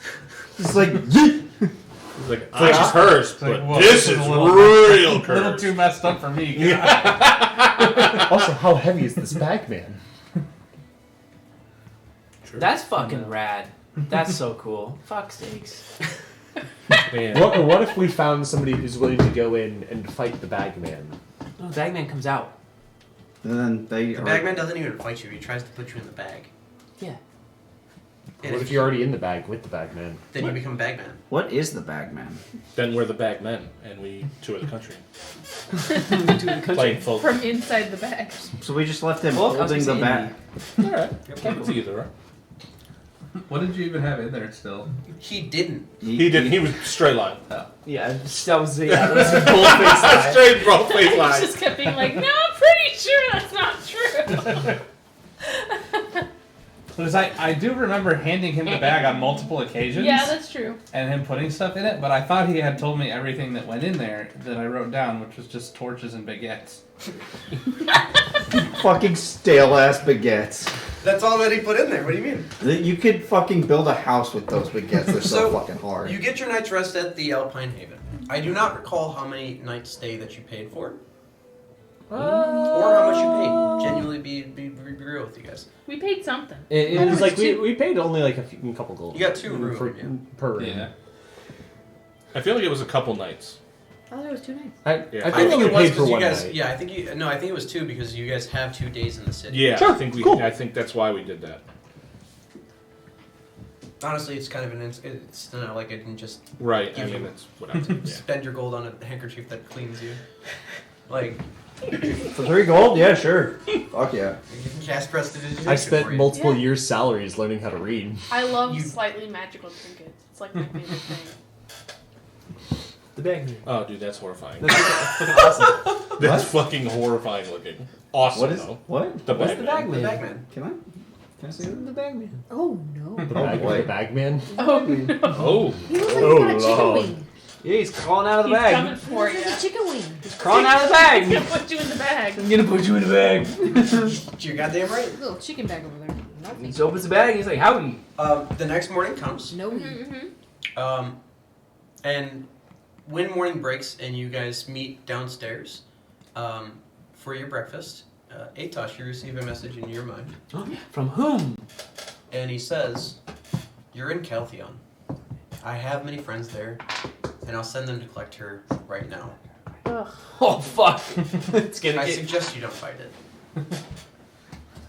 It's like, yeet! It's like, I cursed, like, but whoa, this is a little real A little cursed. too messed up for me. Also, how heavy is this bag man? That's fucking rad. That's so cool. Fuck sakes. Man. What if we found somebody who's willing to go in and fight the bag man? No, the bag man comes out. And then they. The Bagman doesn't even fight you, he tries to put you in the bag. Yeah. And What if you're already in the bag with the bag man? Then you become Bagman. What is the Bagman? Then we're the bagmen, and we tour the country. To the country. Playing folk. From inside the bag. So we just left him Well, I was holding the gonna say bag. Alright. It's either. What did you even have in there still? He didn't. He didn't. He was straight line. Yeah, that was that was a bold face lie. Straight bro face He line. just kept being like, no, I'm pretty sure that's not true. Because I do remember handing him the bag on multiple occasions. Yeah, that's true. And him putting stuff in it, but I thought he had told me everything that went in there that I wrote down, which was just torches and baguettes. Fucking stale ass baguettes. That's all that he put in there, what do you mean? You could fucking build a house with those baguettes. They're so So, fucking hard. You get your night's rest at the Alpine Haven. I do not recall how many nights stay that you paid for. Or how much you paid. Genuinely be real with you guys. We paid something. It Oh, was it's like two. we paid only like a couple gold. You got 2 rooms. for, Yeah. per room. Yeah. I feel like it was a couple nights. I thought it was 2 nights. I Yeah. think I think we it was paid for because you one guys. night. Yeah, I think you. No, I think it was 2 because you guys have 2 days in the city. Yeah, Sure, I think we. cool. I think that's why we did that. Honestly, it's kind of an. It's not like I didn't just Right. I Give mean, you- that's what I did. Yeah. spend your gold on a handkerchief that cleans you. Like For 3 gold? Yeah, sure. Fuck yeah. cast prestidigitation. I for spent you. multiple Yeah. years' salaries learning how to read. I love You- slightly magical trinkets. It's like my favorite thing. The bag man. Oh, dude, that's horrifying. That's fucking awesome. That's fucking horrifying looking. Awesome What is though. what? The What's bag the man. bag The man? Bagman. Can I see it? The bag man. Oh no. The bag, boy. the bag man. Oh no. Oh. He looks like Oh, he got a chicken Lord. wing. Yeah, he's crawling out of the He's bag. coming for He you. looks like a chicken wing. He's crawling out of the He's gonna bag. put you in the bag. I'm gonna put you in the bag. You're goddamn right. Little chicken bag over there. Not He just opens the bag and he's like, howdy. The next morning comes. No wing. Mm-hmm. And when morning breaks and you guys meet downstairs for your breakfast, Atosh, you receive a message in your mind, From whom? and he says, "You're in Caltheon. I have many friends there. and I'll send them to collect her right now. Ugh. Oh fuck! It's gonna I get. suggest you don't fight it.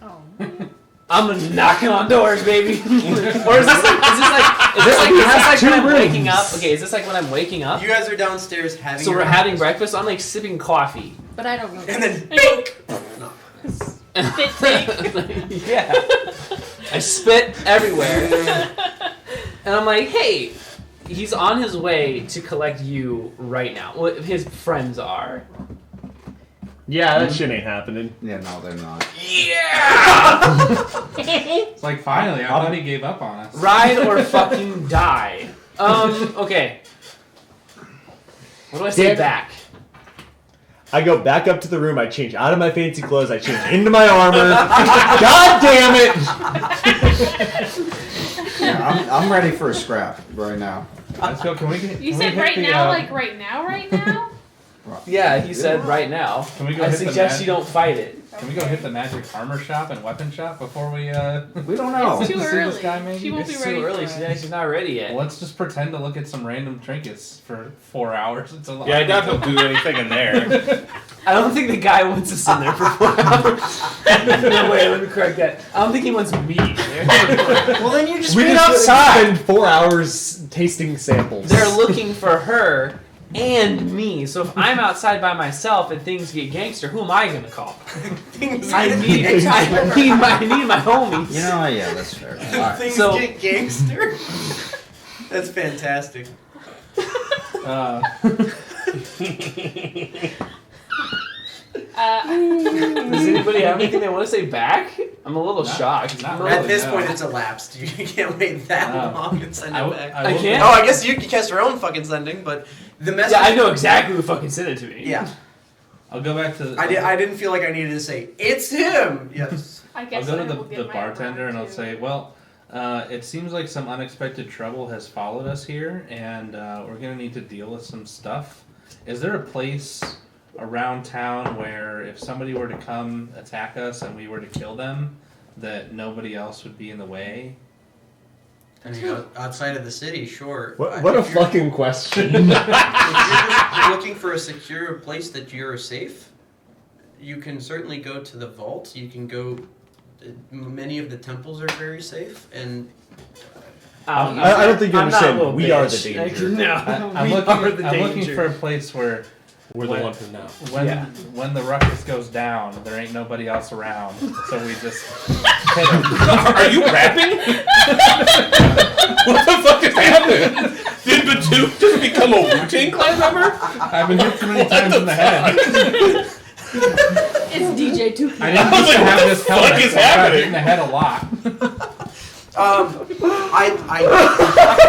Oh man. I'm knocking on doors, baby. Or is this like when I'm waking up? Okay, is this like when I'm waking up? You guys are downstairs having. So your we're having breakfast. I'm like sipping coffee. But I don't know. And then bink. No. Spit take. Yeah. I spit everywhere. And I'm like, hey, he's on his way to collect you right now. Well, his friends are. Yeah, that shit ain't happening. Yeah, no, they're not. Yeah! It's like, finally, I thought he gave up on us. Ride or fucking die. Okay. What do I say Damn. back? I go back up to the room, I change out of my fancy clothes, I change into my armor. God damn it! Yeah, I'm ready for a scrap right now. Let's go. Can we get? You can said we hit right the, now, like right now, right now? Yeah, he said right now. Can we go I hit the suggest mag- you don't fight it. Can we go hit the magic armor shop and weapon shop before we? We don't know. It's too See this early. guy, maybe? She won't It's be ready. too early. For it. She's not ready yet. Let's just pretend to look at some random trinkets for 4 hours. It's a lot. Yeah, I doubt he'll do anything in there. I don't think the guy wants us in there for 4 hours. No, wait, let me correct that. I don't think he wants me in there. Well, then you just We wait just outside. spend 4 hours tasting samples. They're looking for her and me. So if I'm outside by myself and things get gangster, who am I gonna call? I need my homies. You know, yeah, that's fair. All right. Things So- get gangster. That's fantastic. Does anybody have anything they want to say back? I'm a little shocked. not I'm a At little- this no. point, it's elapsed. You can't wait that No. long and send I it will- back. I will- can't? Oh, I guess you can cast your own fucking sending, but the message. Yeah, I know exactly who fucking sent it to me. Yeah, I'll go back to. I didn't feel like I needed to say it's him. Yes. I I'll guess go I to will get the my bartender and I'll too. say, well, it seems like some unexpected trouble has followed us here, and we're gonna need to deal with some stuff. Is there a place around town where if somebody were to come attack us and we were to kill them, that nobody else would be in the way? I mean, outside of the city, sure. What a If you're- fucking question. If you're just looking for a secure place that you're safe, you can certainly go to the vault. You can go. Many of the temples are very safe, and I don't think you I'm not a understand. little We are the bitch. danger. No, I'm we looking. are the I'm looking danger. for a place where We're the ones who know. when Yeah. when the ruckus goes down, there ain't nobody else around, so we just hit 'em. Are you rapping? What the fuck is happening? Did Batu just become a Wu-Tang Clan member? I've been hit too many times in the head. It's DJ 2K. I didn't I was used to like, have what this the fuck helmet, is so I got happening? hit in the head a lot. I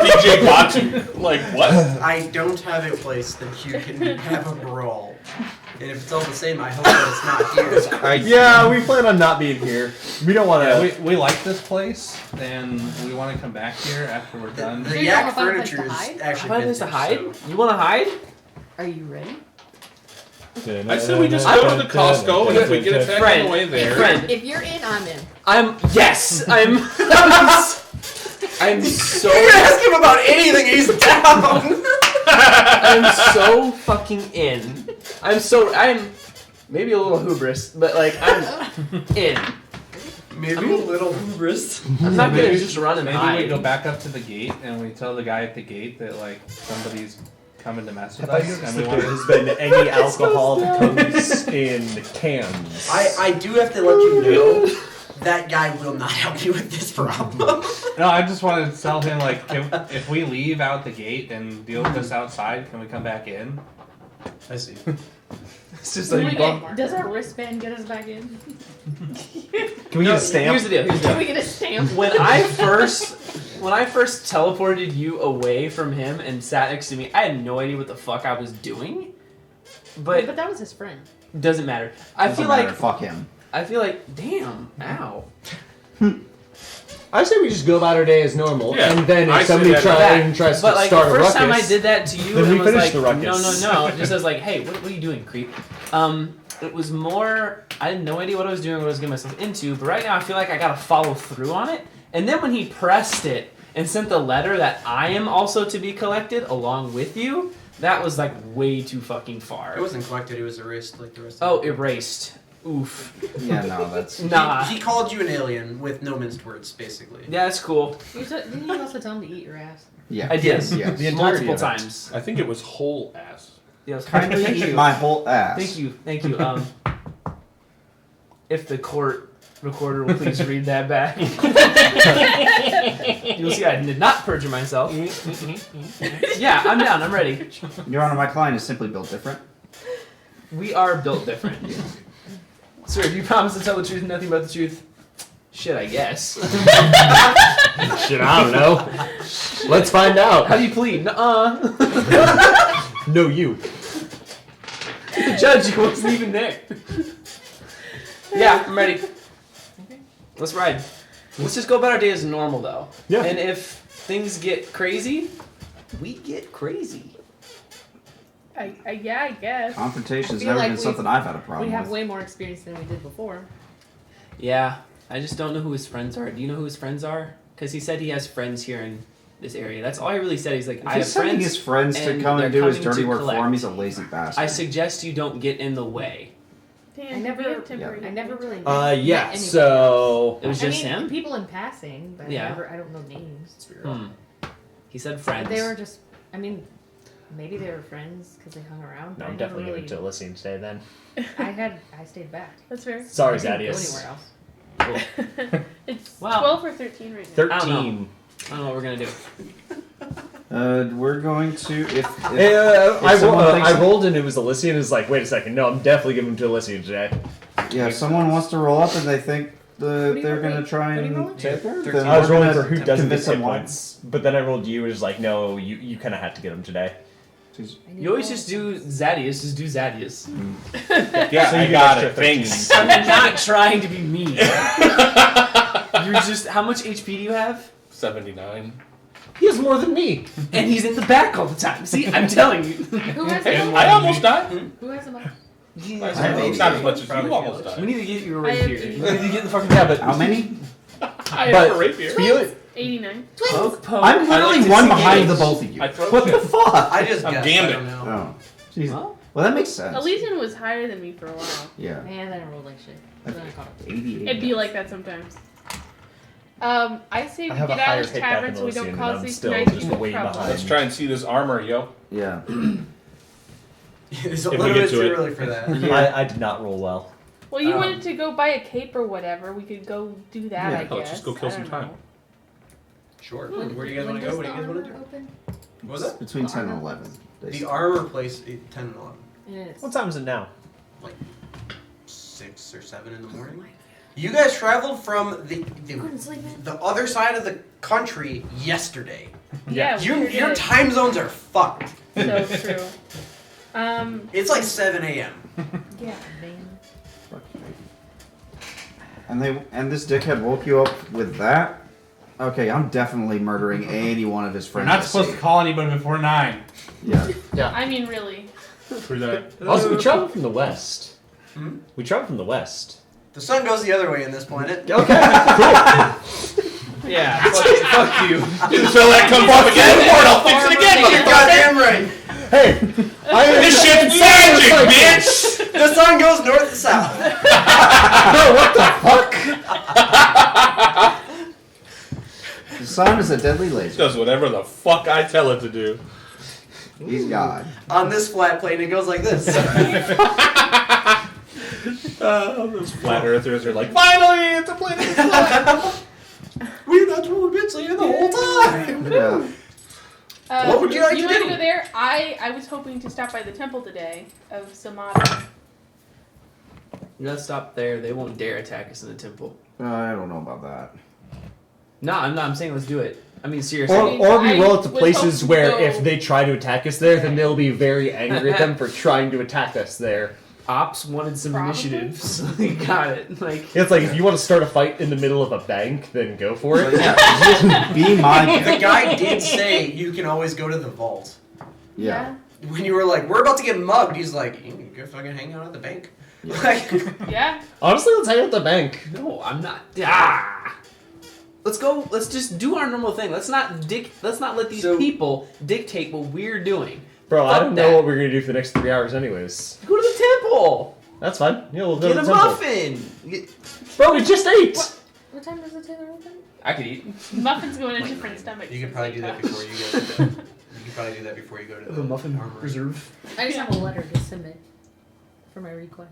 DJ Batu. Like, what? I don't have a place that you can have a brawl. And if it's all the same, I hope that it's not here. Yeah, we plan on not being here. We don't want Yeah, to. we like this place, and we want to come back here after we're done. The So you don't yak have a place furniture to is hide? actually Find a place to vintage, hide? so- You want to hide? Are you ready? I said we just go to the Costco, and if we get attacked on the way there... Friend, If you're in, I'm in. I'm so You can ask him about anything, he's down! I'm so fucking in. I'm maybe a little hubris, but like I'm in. Maybe a little hubris. I'm not gonna Maybe- just run and Maybe hide. we go back up to the gate and we tell the guy at the gate that like somebody's coming to mess with Have I us, noticed and we that want there to. has been any alcohol that comes in cans? I do have to let you know that guy will not help you with this problem. No, I just wanted to tell him like if we leave out the gate and deal with this outside, can we come back in? I see. It's just Can like we get, does our wristband get us back in? Can we get a stamp? Here's the deal. Can we get a stamp? When I first teleported you away from him and sat next to me, I had no idea what the fuck I was doing. But But that was his friend. doesn't matter. I Doesn't feel matter, like fuck him. damn, ow. I say we just go about our day as normal, Yeah, and then I if say somebody that. tries But to like start the a first ruckus, time I did that to you, then we it was finish like, the ruckus. no. It just says like, hey, what are you doing, creep? It was more. I had no idea what I was doing, what I was getting myself into. But right now, I feel like I gotta follow through on it. And then when he pressed it, and sent the letter that I am also to be collected along with you, that was like way too fucking far. It wasn't collected, it was erased like the rest Oh, of it. erased. Oof. Yeah, no, that's. Nah. He called you an alien with no minced words, basically. Yeah, that's cool. Didn't you also tell him to eat your ass? Yeah. I did. Yes. The entirety Multiple of it. times. I think it was whole ass. Yes. Kindly Thank eat you. my whole ass. Thank you. Thank you. If the court recorder will please read that back. You'll see I did not perjure myself. Yeah, I'm down. I'm ready. Your Honor, my client is simply built different. We are built different. Sir, do you promise to tell the truth and nothing but the truth? Shit, I guess. Shit, I don't know. Let's find out. How do you plead? Nuh-uh. No, you. The judge wasn't even there. Yeah, I'm ready. Let's ride. Let's just go about our day as normal, though. Yeah. And if things get crazy, we get crazy. Yeah, I guess. Confrontation's I feel never like been something I've had a problem We have with. way more experience than we did before. Yeah, I just don't know who his friends are. Do you know who his friends are? Because he said he has friends here in this area. That's all he really said. He's like, If I have he's sending friends. his friends to and come and they're do his coming dirty to work for him, collect. he's a lazy bastard. I suggest you don't get in the way. Dan, I do we never- have temporary I never things? really met Yeah, anybody else. so. It was I just mean, him? people in passing, but Yeah. I don't know names. He said But friends. they were just, I mean, maybe they were friends because they hung around. No, but I'm I definitely never going to listening today then. I stayed back. That's fair. Sorry, I didn't go Zadius. anywhere else. It's Wow. 12 or 13 right now. 13. I don't know what we're going to do. We're going to if I someone thinks- rolled and it was Elysian. It was like, wait a second. No, I'm definitely giving him to Elysian today. yeah, if someone wants to roll up and they think do you they're roll? gonna try What do you roll? and take her, Yeah, then I was we're rolling gonna for who doesn't get convince hit them why. points, but then I rolled you. It was like, no, you kind of had to get him today. You always just do Zadius. Just do Zadius. Yeah, So I you got get it. extra Thanks. I'm not trying to be mean. You're just. How much HP do you have? 79. He has more than me. And he's in the back all the time. See, I'm telling you. Who has And them? I almost died. Who has them? Not have as much as you almost We died. need to get you a I have rapier. eight. You need to get in the fucking Yeah, but How many? I but have a rapier. feel it. 89. poke, poke. I'm literally like to one see behind games. the both of you. I throw What the shit. fuck? I just I'm guessed. I gambit. don't know. Oh, jeez. Well, Well, that makes sense. Elysian was higher than me for a while. Yeah. Man, then I rolled like shit. Then I caught up. 88. It'd be like that sometimes. I say we I have get a out higher of this hit back tavern in so we don't Elysian, cause and I'm these still nice just people way trouble. behind. Let's try and see this armor, yo. Yeah. It's a If we little get bit to too it. early for that. I did not roll well. Well, you wanted to go buy a cape or whatever. We could go do that, Yeah. I guess. Let's just go kill I some don't time. know. Sure. Where do you guys want to go? What do you guys want to do? Open? What was that? Between 10 and 11. The armor place, 10 and 11. And it's What time is it now? 6 or 7 in the morning. You guys traveled from couldn't sleep in. the other side of the country yesterday. Yeah, we Your sure did. time zones are fucked. So true. It's like 7 a.m. Yeah, man. And this dickhead woke you up with that? Okay, I'm definitely murdering any one of his We're friends. not I supposed see. to call anybody before 9. Yeah. I mean, really. For that. Also, we traveled from the west. Hmm? We traveled from the west. The sun goes the other way in this planet. Okay, yeah. Fuck you. Didn't feel that comes up again. Lord, I'll fix it again, You're motherfucker. goddamn right. Hey, This shit's magic, bitch. The sun goes north to south. The sun is a deadly laser. Does whatever the fuck I tell it to do. He's God. On this flat plane, it goes like this. Those flat earthers are like, finally, it's a planet. That's what we've been saying the whole time. Yeah. What would you like to wanna do? go there? I was hoping to stop by the temple today of Samada. Let's stop there. They won't dare attack us in the temple. I don't know about that. No, I'm saying let's do it. I mean, seriously. Or, mean, or we I roll it to was places hoping where to go- if they try to attack us there, then they'll be very angry at them for trying to attack us there. Ops wanted some Probably. initiative, so we got it. Like, It's like if you want to start a fight in the middle of a bank, then go for So, it. yeah, just be my The guy did say you can always go to the vault. Yeah. When you were like, we're about to get mugged, he's like, you can go fucking hang out at the bank. Like, Yeah. Honestly, let's hang out at the bank. no, I'm not. Ah! Let's go. Let's just do our normal thing. Let's not let these So- people dictate what we're doing. Bro, I Fuck don't that. know what we're gonna do for the next 3 hours, anyways. Go to the temple. That's fine. Yeah, we'll go Get to a the temple. muffin. Bro, we just ate. What time does the tailor open? I could eat. Muffins go in a different stomach. You could since probably they do that touch. before you go. To the, you could probably do that before you go to the The muffin armory. reserve. I just have a letter to submit for my request.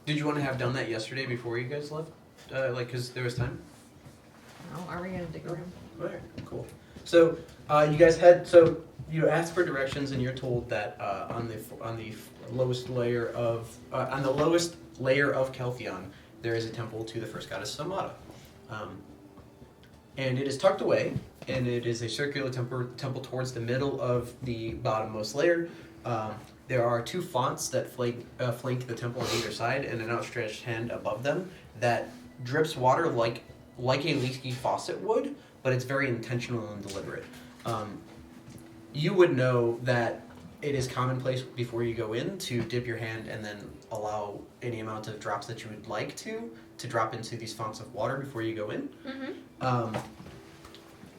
Did you want to have done that yesterday before you guys left? Because there was time. Oh, are we gonna dig around? Alright, cool. So you guys had you asked for directions and you're told that on the lowest layer of Keltheon there is a temple to the first goddess Samara, and it is tucked away, and it is a circular temple towards the middle of the bottommost layer. There are 2 fonts that flank the temple on either side, and an outstretched hand above them that drips water like a leaky faucet would, but it's very intentional and deliberate. You would know that it is commonplace before you go in to dip your hand and then allow any amount of drops that you would like to drop into these fonts of water before you go in. Mm-hmm.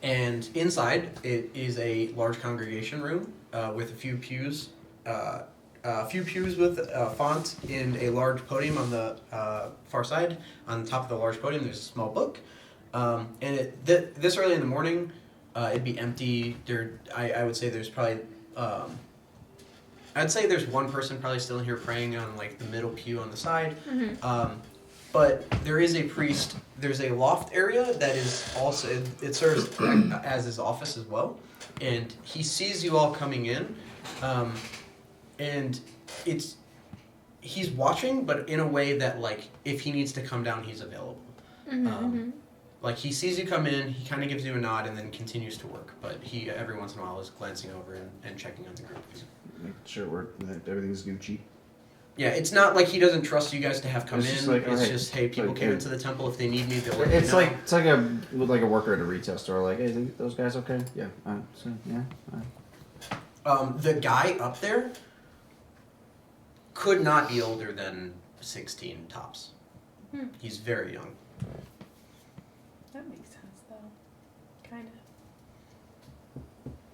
And inside, it is a large congregation room with a few pews with a font in a large podium on the far side. On the top of the large podium, there's a small book. And this early in the morning, it'd be empty. I would say there's probably, I'd say there's one person probably still in here praying on like the middle pew on the side. Mm-hmm. But there is a priest. There's a loft area that is also it serves as his office as well, and he sees you all coming in, and he's watching, but in a way that like if he needs to come down, he's available. Mm-hmm. Like he sees you come in, he kind of gives you a nod, and then continues to work. But he every once in a while is glancing over and checking on the group. Make sure everything's Gucci. Yeah, it's not like he doesn't trust you guys to have come It's in. just like, it's alright, just hey, people like, came yeah. into the temple. If they need me, they'll let me It's know. like a worker at a retail store. Like, hey, those guys okay? Yeah. So yeah. The guy up there could not be older than 16 tops. Hmm. He's very young. That makes sense, though. Kind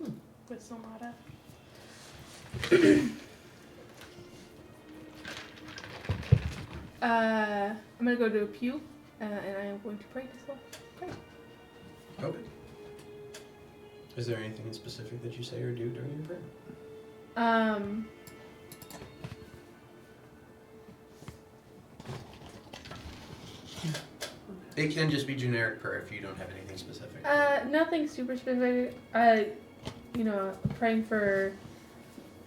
of. With Sonata. I'm gonna go to a pew, and I am going to pray this one. Pray. Okay. Is there anything in specific that you say or do during your prayer? It can just be generic prayer if you don't have anything specific. Nothing super specific. Praying for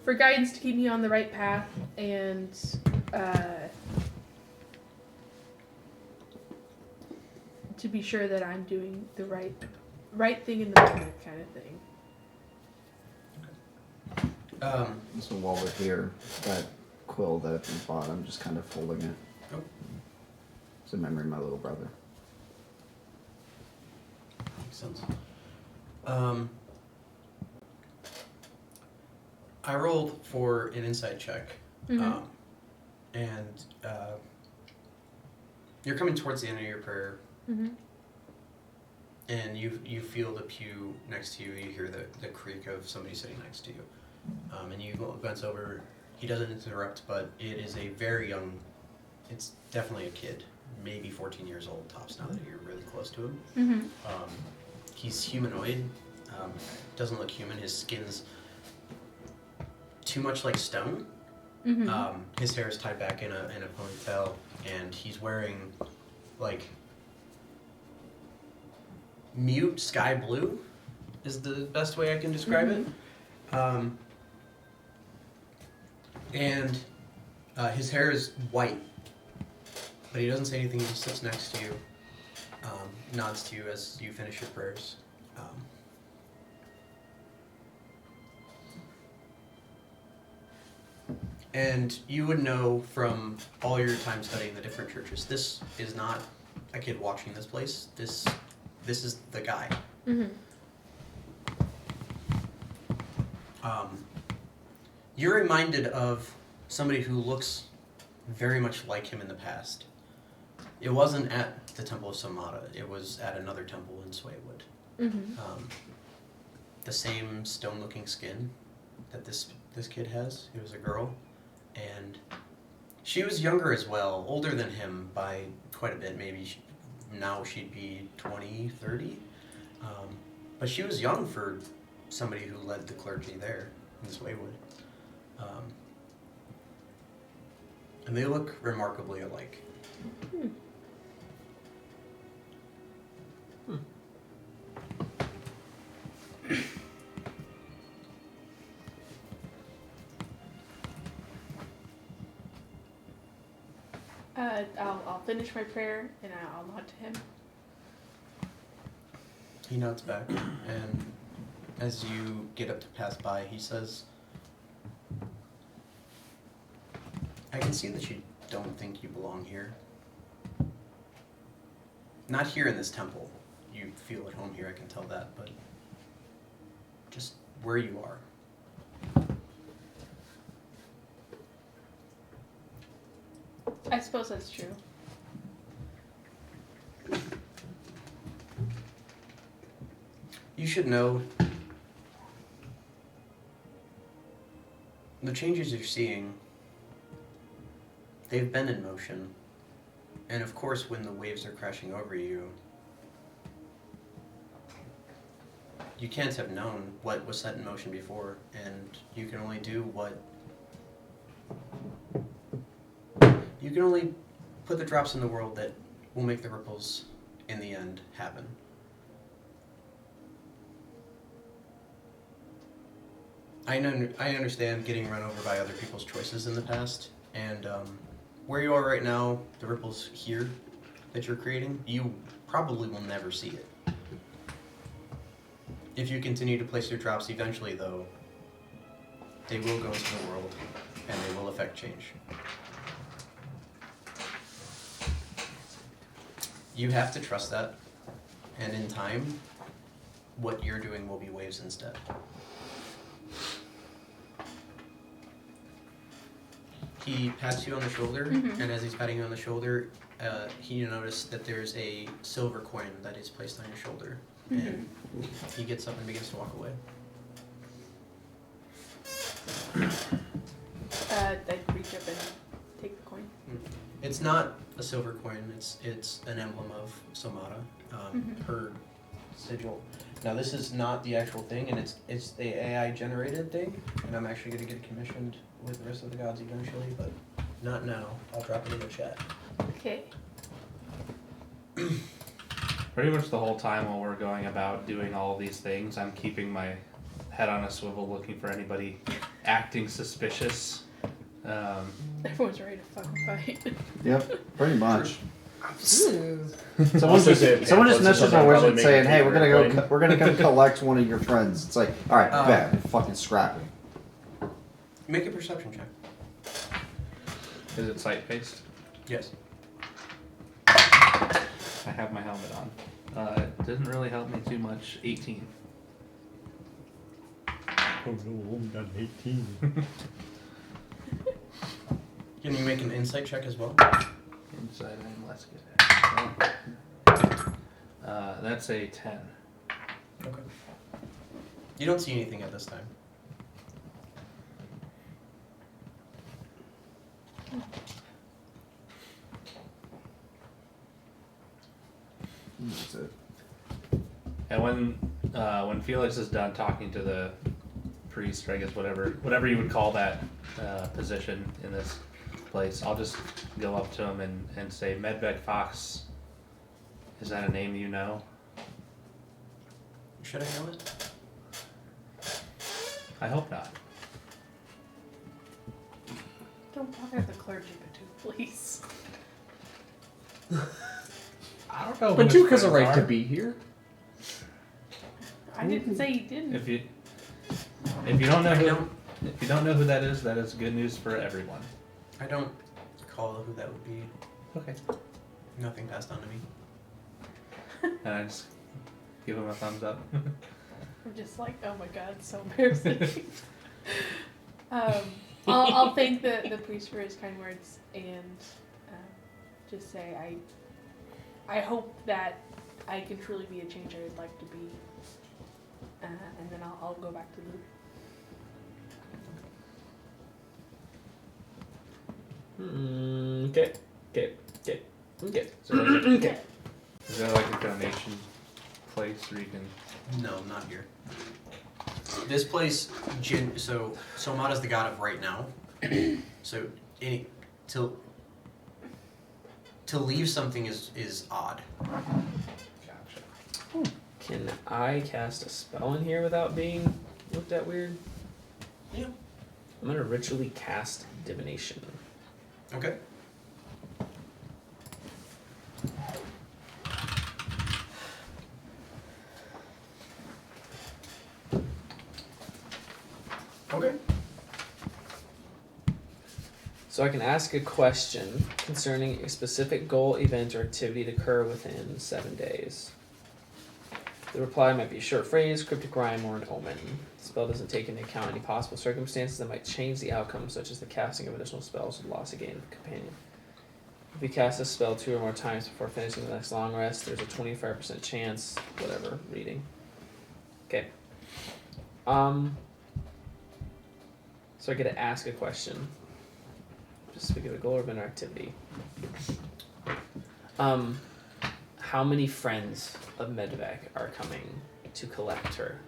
guidance to keep me on the right path and to be sure that I'm doing the right thing in the moment, kind of thing. So while we're here, that quill that we bought, I'm just kind of folding it. Oh. It's in memory of my little brother. Makes sense. I rolled for an insight check, Mhm. and you're coming towards the end of your prayer, Mm-hmm. and you feel the pew next to you. You hear the creak of somebody sitting next to you, and you glance over. He doesn't interrupt, but it is a very young. It's definitely a kid, maybe 14 years old tops. Now that you're really close to him. Mm-hmm. He's humanoid. Doesn't look human. His skin's too much like stone. Mm-hmm. His hair is tied back in a ponytail, and he's wearing like mute sky blue is the best way I can describe it. And his hair is white, but he doesn't say anything. He just sits next to you, nods to you as you finish your prayers. And you would know from all your time studying the different churches, this is not a kid watching this place. This is the guy. Mm-hmm. You're reminded of somebody who looks very much like him in the past. It wasn't at the Temple of Samata. It was at another temple in Swaywood. Mm-hmm. The same stone-looking skin that this kid has. It was a girl, and she was younger as well, older than him by quite a bit. Maybe now she'd be 20, 30. But she was young for somebody who led the clergy there in Swaywood. And they look remarkably alike. I'll finish my prayer and I'll nod to him. He nods back, and as you get up to pass by, he says, I can see that you don't think you belong here. Not here in this temple. You feel at home here, I can tell that, but just where you are. I suppose that's true. You should know the changes you're seeing, they've been in motion. And of course, when the waves are crashing over you, you can't have known what was set in motion before, and you can only do what... You can only put the drops in the world that will make the ripples, in the end, happen. I understand getting run over by other people's choices in the past, and where you are right now, the ripples here that you're creating, you probably will never see it. If you continue to place your drops, eventually, though, they will go into the world, and they will affect change. You have to trust that, and in time, what you're doing will be waves instead. He pats you on the shoulder, and as he's patting you on the shoulder, he noticed that there's a silver coin that is placed on your shoulder, and he gets up and begins to walk away. I'd reach up and take the coin. It's not a silver coin. It's an emblem of Samata, her sigil. Now this is not the actual thing, and it's the AI generated thing, and I'm actually going to get it commissioned with the rest of the gods eventually, but not now. I'll drop it in the chat. Okay. Pretty much the whole time while we're going about doing all these things, I'm keeping my head on a swivel looking for anybody acting suspicious. Everyone's ready to fucking fight. Yep, pretty much. Also Someone just say messaged pamphlets our or wizard something, saying, "Hey, probably we're gonna come collect one of your friends." It's like, all right, bet, fucking scrap it. Make a perception check. Is it sight-based? Yes. I have my helmet on. It didn't really help me too much. 18. Oh no, I'm done 18. Can you make an insight check as well? Inside and let's get it. That's a 10. Okay. You don't see anything at this time. That's it. And when Felix is done talking to the priest, or I guess whatever you would call that position in this place, I'll just go up to him and say, Medbeck Fox, is that a name you know? Should I know it? I hope not. Don't bother the clergy, please. I don't know. But Duke has a right to be here. I didn't say he didn't. If you don't know who that is good news for everyone. I don't recall who that would be. Okay. Nothing passed on to me. And I just give him a thumbs up. I'm just like, oh my god, it's so embarrassing. I'll thank the priest for his kind words, and just say I hope that I can truly be a change I'd like to be, and then I'll go back to Luke. Okay. Okay. Is that like a donation place where you can? No, not here. This place, so Somat is the god of right now. So to leave something is odd. Gotcha. Can I cast a spell in here without being looked at weird? Yeah. I'm gonna ritually cast divination. Okay. Okay. So I can ask a question concerning a specific goal, event, or activity to occur within 7 days. The reply might be a short phrase, cryptic rhyme, or an omen. The spell doesn't take into account any possible circumstances that might change the outcome, such as the casting of additional spells or loss of gain of a companion. If you cast a spell 2 or more times before finishing the next long rest, there's a 25% chance, whatever, reading. Okay. So I get to ask a question. Just speak of a goal or event or activity. How many friends of Medivec are coming to collect her?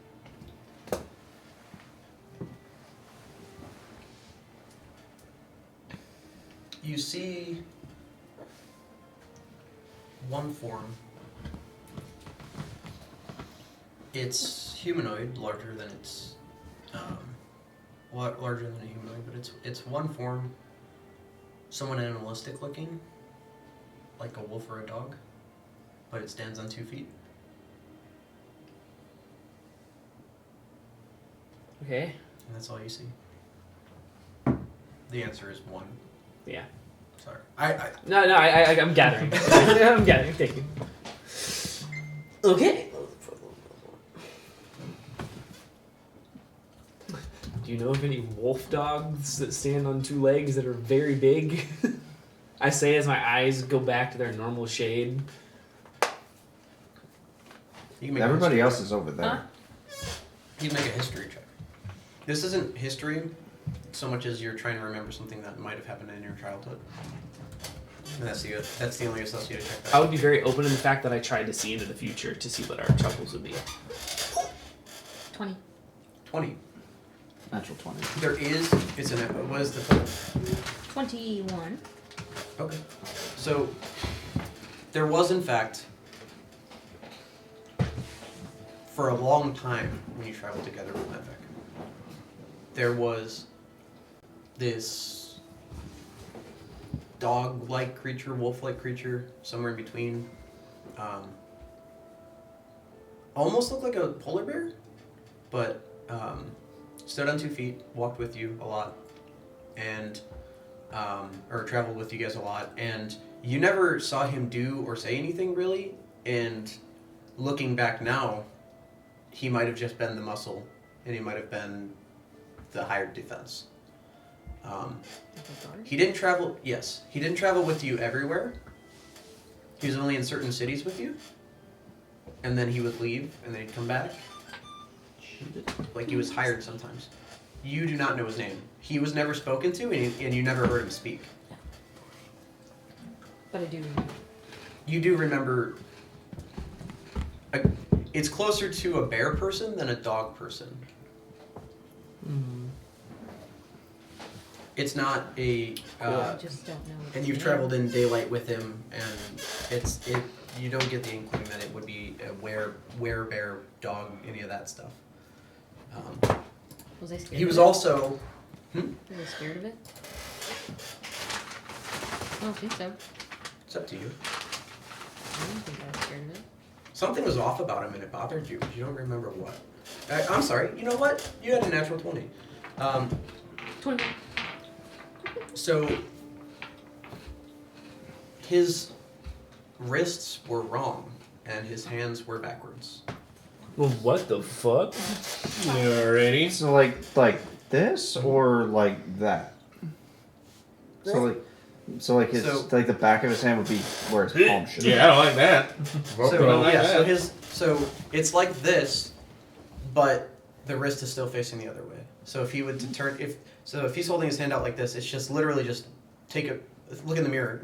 You see one form. It's humanoid, larger than its larger than a humanoid, but it's one form. Somewhat animalistic looking, like a wolf or a dog, but it stands on 2 feet. Okay. And that's all you see. The answer is 1. Yeah. Sorry. I'm gathering. I'm gathering. Thank you. Okay. Do you know of any wolf dogs that stand on 2 legs that are very big? I say as my eyes go back to their normal shade. You can make Everybody a else history is over there. Huh? check. You can make a history check. This isn't history so much as you're trying to remember something that might have happened in your childhood. And that's the only associated check. I would be very open to the fact that I tried to see into the future to see what our troubles would be. 20. 20. Natural 20. It's an, what is the total? 21. Okay. So, there was, in fact, for a long time when you traveled together with Medvec, there was this dog-like creature, wolf-like creature, somewhere in between. Almost looked like a polar bear, but stood on 2 feet, walked with you a lot, and or traveled with you guys a lot, and you never saw him do or say anything really. And looking back now, he might have just been the muscle, and he might have been the hired defense. He didn't travel. Yes, he didn't travel with you everywhere. He was only in certain cities with you, and then he would leave, and then he'd come back. Like he was hired sometimes. You do not know his name. He was never spoken to, and you never heard him speak. But I do remember. You do remember. It's closer to a bear person than a dog person. It's not a. I just don't know. And you've traveled in daylight with him, and you don't get the inkling that it would be a bear, dog, any of that stuff. Was I scared? He was of it? also. Was I scared of it? I don't think so. It's up to you. I don't think I was scared of it. Something was off about him and it bothered you, but you don't remember what. I'm sorry. You know what? You had a natural 20. 20. So his wrists were wrong and his hands were backwards. Well, what the fuck? Alrighty. So like this or like that? So like So like his like the back of his hand would be where his palm should be. Yeah, I don't like that. So I don't like yeah, that. so it's like this, but the wrist is still facing the other way. So if he would to turn if he's holding his hand out like this, it's just literally just look in the mirror.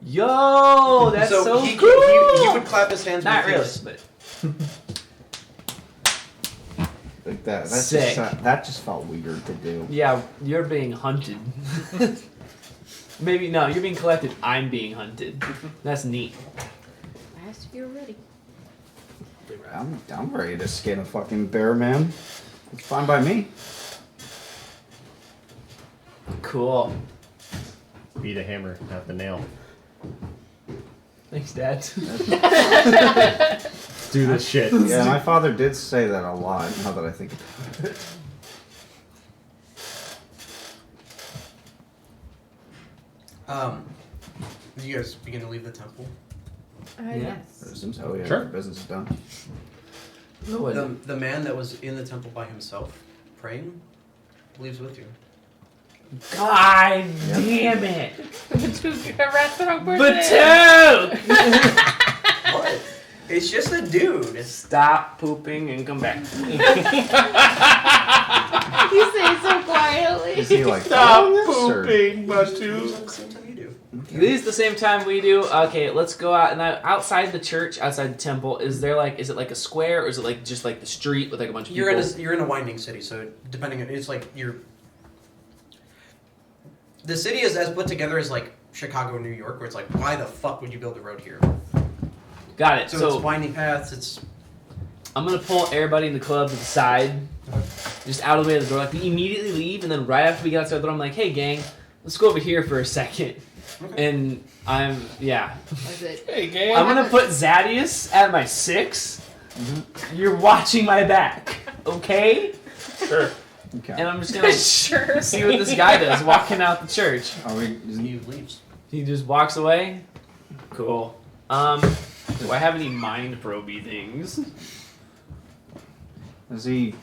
Yo, that's so he, cool. he would clap his hands. Not with really, his- but Like that. That's Sick. That just felt weird to do. yeah, you're being hunted. Maybe no, you're being collected. I'm being hunted. That's neat. I asked if you were ready. I'm ready to skin a fucking bear, man. It's fine by me. Cool. Be the hammer, not the nail. Thanks, Dad. Let's do this shit. Yeah, my father did say that a lot. Now that I think about it. Did you guys begin to leave the temple? Yes. I assume so. Yeah, Sure. the business is done. The man that was in the temple by himself, praying, leaves with you. God damn it! Harass the wrong person. Batoon! What? It's just a dude. Stop pooping and come back. You say it so quietly. Is he like Stop following this, or- pooping, At the same time you do. This is the same time we do. Okay, let's go out. And outside the church, outside the temple, is it like a square, or is it like just like the street with like a bunch of You're people? in a winding city, so depending on it's like the city is as put together as like Chicago, New York, where it's like, why the fuck would you build a road here? Got it. So it's winding paths. It's I'm gonna pull everybody in the club to the side, just out of the way of the door. Like we immediately leave, and then right after we get outside the door, I'm like, "Hey, gang, let's go over here for a second." okay. And Was it? Hey, gang. I'm gonna put Zadius at my 6. You're watching my back, okay? Sure. Okay. And I'm just gonna Sure. see what this guy does walking out the church. Are we? He leaves. He just walks away. Cool. Do I have any mind proby things? Does he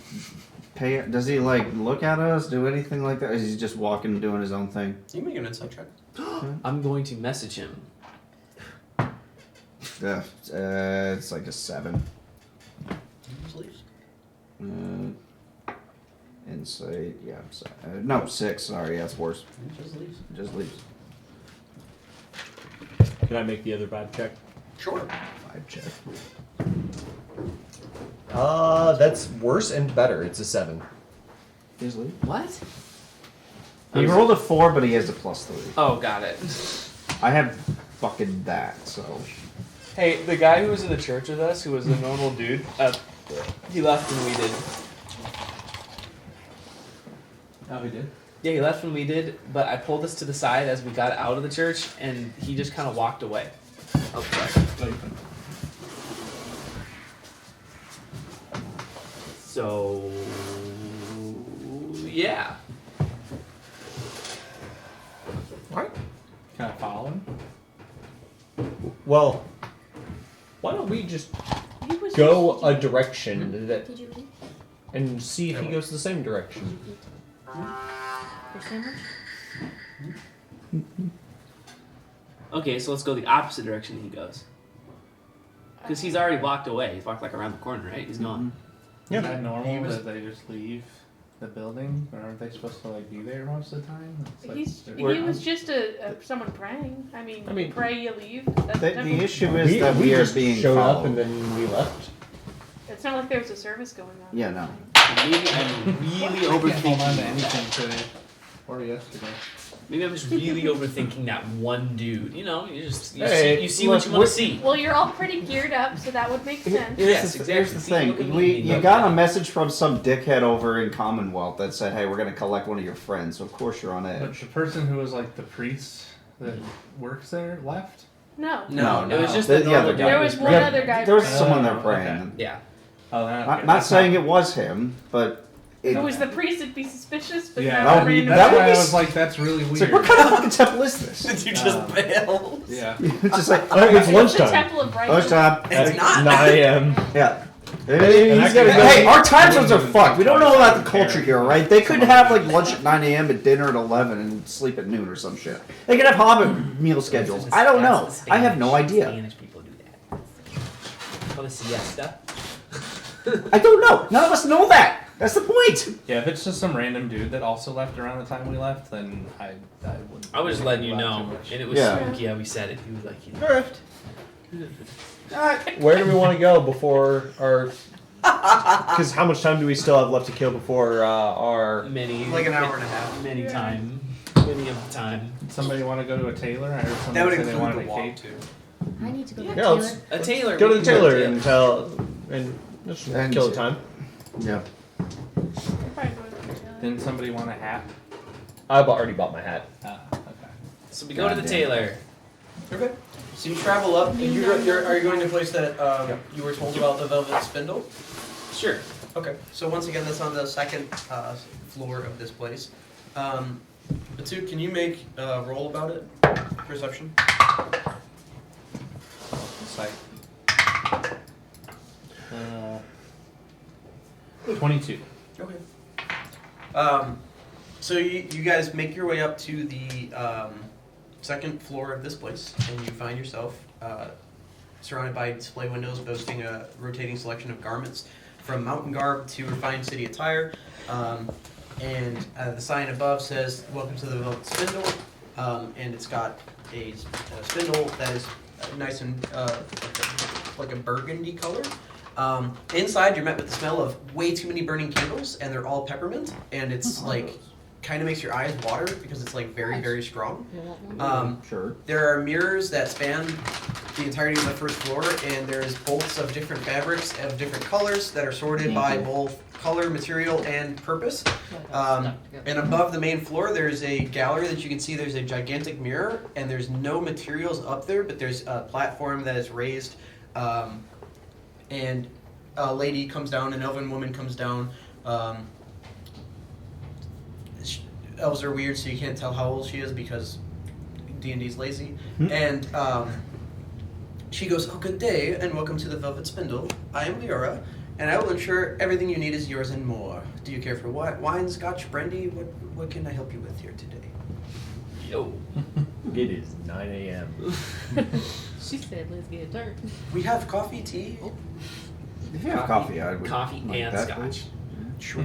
pay? Does he like look at us? Do anything like that? Or is he just walking, doing his own thing? You can make an insight check. I'm going to message him. Yeah. It's like a 7. He just leaves. Insight. Yeah. No, 6. Sorry, that's worse. He just leaves. Just leaves. Can I make the other vibe check? Sure. 5 check. That's worse and better. It's a 7. Just leave. What? He rolled a 4, but he has a +3. Oh, got it. I have fucking that, so. Hey, the guy who was in the church with us, who was a normal dude, he left when we did. Oh, he did? Yeah, he left when we did, but I pulled us to the side as we got out of the church, and he just kind of walked away. Oh, sorry. So, yeah. What? Can I follow him? Well, why don't we just He was go just- a direction that Did you leave? and see if he goes the same direction? Your sandwich? Okay, so let's go the opposite direction he goes. Because he's already walked away. He's walked like around the corner, right? He's gone. Yeah. Is that normal He was- that they just leave the building? Or aren't they supposed to like be there most of the time? It's like He they're- was just someone praying. I mean, pray you leave. That's The issue is that we we are just being showed followed. up and then we left. It's not like there was a service going on. Yeah, no. Maybe I'm really I can't hold on to overthinking. anything today. Or yesterday. Maybe I'm just really overthinking that one dude. You know, you see look, what you want to see. Well, you're all pretty geared up, so that would make sense. Yes, Here's exactly. the See, look at thing. me. You got a message from some dickhead over in Commonwealth that said, "Hey, we're gonna collect one of your friends." So of course you're on But edge. the person who was like the priest that works there left? No. No, It was just The the normal other guy. guy. There was one Yeah, other guy. There was praying. someone there Oh, praying. Yeah. Oh, that, Not, not saying it was him, but If it was the priest, it'd be suspicious, but Yeah, now that would random be- that's that would why be I was like, that's really it's weird. like, what kind of fucking temple is this? Did you just bail? Yeah. It's just like, Oh, it's the lunchtime. Temple of Brighton. lunchtime. It's not. 9 a.m. Yeah. Hey, our time zones are fucked. We don't know about the culture here, right? They could have like lunch at 9 a.m. and dinner at 11 and sleep at noon or some shit. They could have hobbit meal schedules. I don't know. I have no idea. Spanish people do that. Call it siesta. I don't know. None of us know that. That's the point. Yeah, if it's just some random dude that also left around the time we left, then I wouldn't. I was just letting you allow know, too much. and it was Yeah. spooky how we said it. He was like, he left. Where do we want to go before our? Because how much time do we still have left to kill before our? Many, Like an hour and a half. Many time, many of the time. Somebody want to go to a tailor? I heard That somebody would say they include wanted the a walk cake. too. I need to go back Yeah, to let's it. A tailor. go to we the can tailor to- and tell, and just And- kill the time. Yeah. Didn't somebody want a hat? I've already bought my hat. Okay. So we go to the Goddamn. tailor. Okay. So you travel up, and are you going to a place that you were told about the Velvet Spindle? Sure. Okay. So once again, that's on the second floor of this place. Batu, can you make a roll about it? Perception. Sight. 22. Okay. So you guys make your way up to the second floor of this place, and you find yourself surrounded by display windows boasting a rotating selection of garments from mountain garb to refined city attire. And the sign above says, "Welcome to the Velvet Spindle," and it's got a spindle that is nice and like a burgundy color. Inside, you're met with the smell of way too many burning candles, and they're all peppermint, and it's like kind of makes your eyes water because it's like very, very strong. Sure. There are mirrors that span the entirety of the first floor, and there's bolts of different fabrics of different colors that are sorted by both color, material, and purpose. And above the main floor, there's a gallery that you can see. There's a gigantic mirror, and there's no materials up there, but there's a platform that is raised, and a lady comes down, an elven woman comes down. Elves are weird, so you can't tell how old she is because D&D's lazy. And she goes, "Oh, good day, and welcome to the Velvet Spindle. I am Leora, and I will ensure everything you need is yours and more. Do you care for wine, scotch, brandy? What can I help you with here today?" Yo. It is 9 a.m. She said, "Let's get it dark." We have coffee, tea. If you have coffee, I would Coffee like and that, scotch. please. Sure.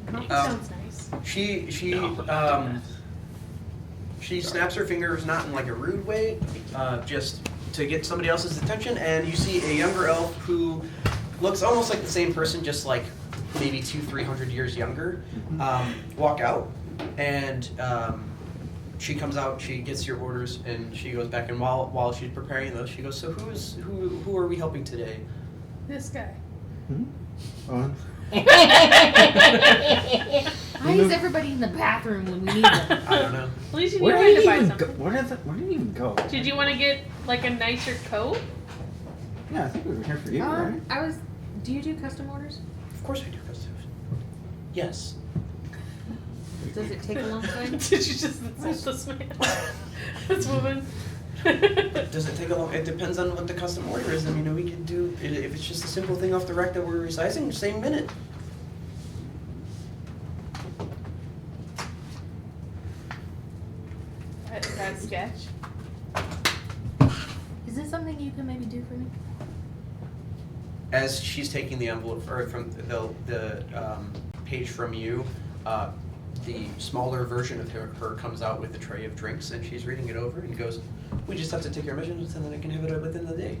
Coffee sounds nice. She snaps her fingers, not in like a rude way, just to get somebody else's attention, and you see a younger elf who looks almost like the same person, just like maybe 200-300 years younger, walk out, and she comes out, she gets your orders, and she goes back, and while she's preparing those, she goes, "So who are we helping today?" This guy. Oh, Why is everybody in the bathroom when we need them? I don't know. At least you where knew did to he buy even go? something. Where did he even go? Did you want to get like a nicer coat? Yeah, I think we were here for you, right? I was. Do you do custom orders? Of course I do, Gustav. Yes. Does it take a long time? Did you just insult this man? This woman? Does it take a long? It depends on what the custom order is. I mean, we can do if it's just a simple thing off the rack that we're resizing, same minute. That sketch. Is this something you can maybe do for me? As she's taking the envelope or from the page from you, the smaller version of her comes out with a tray of drinks, and she's reading it over and goes, "We just have to take your measurements, and then I can have it within the day."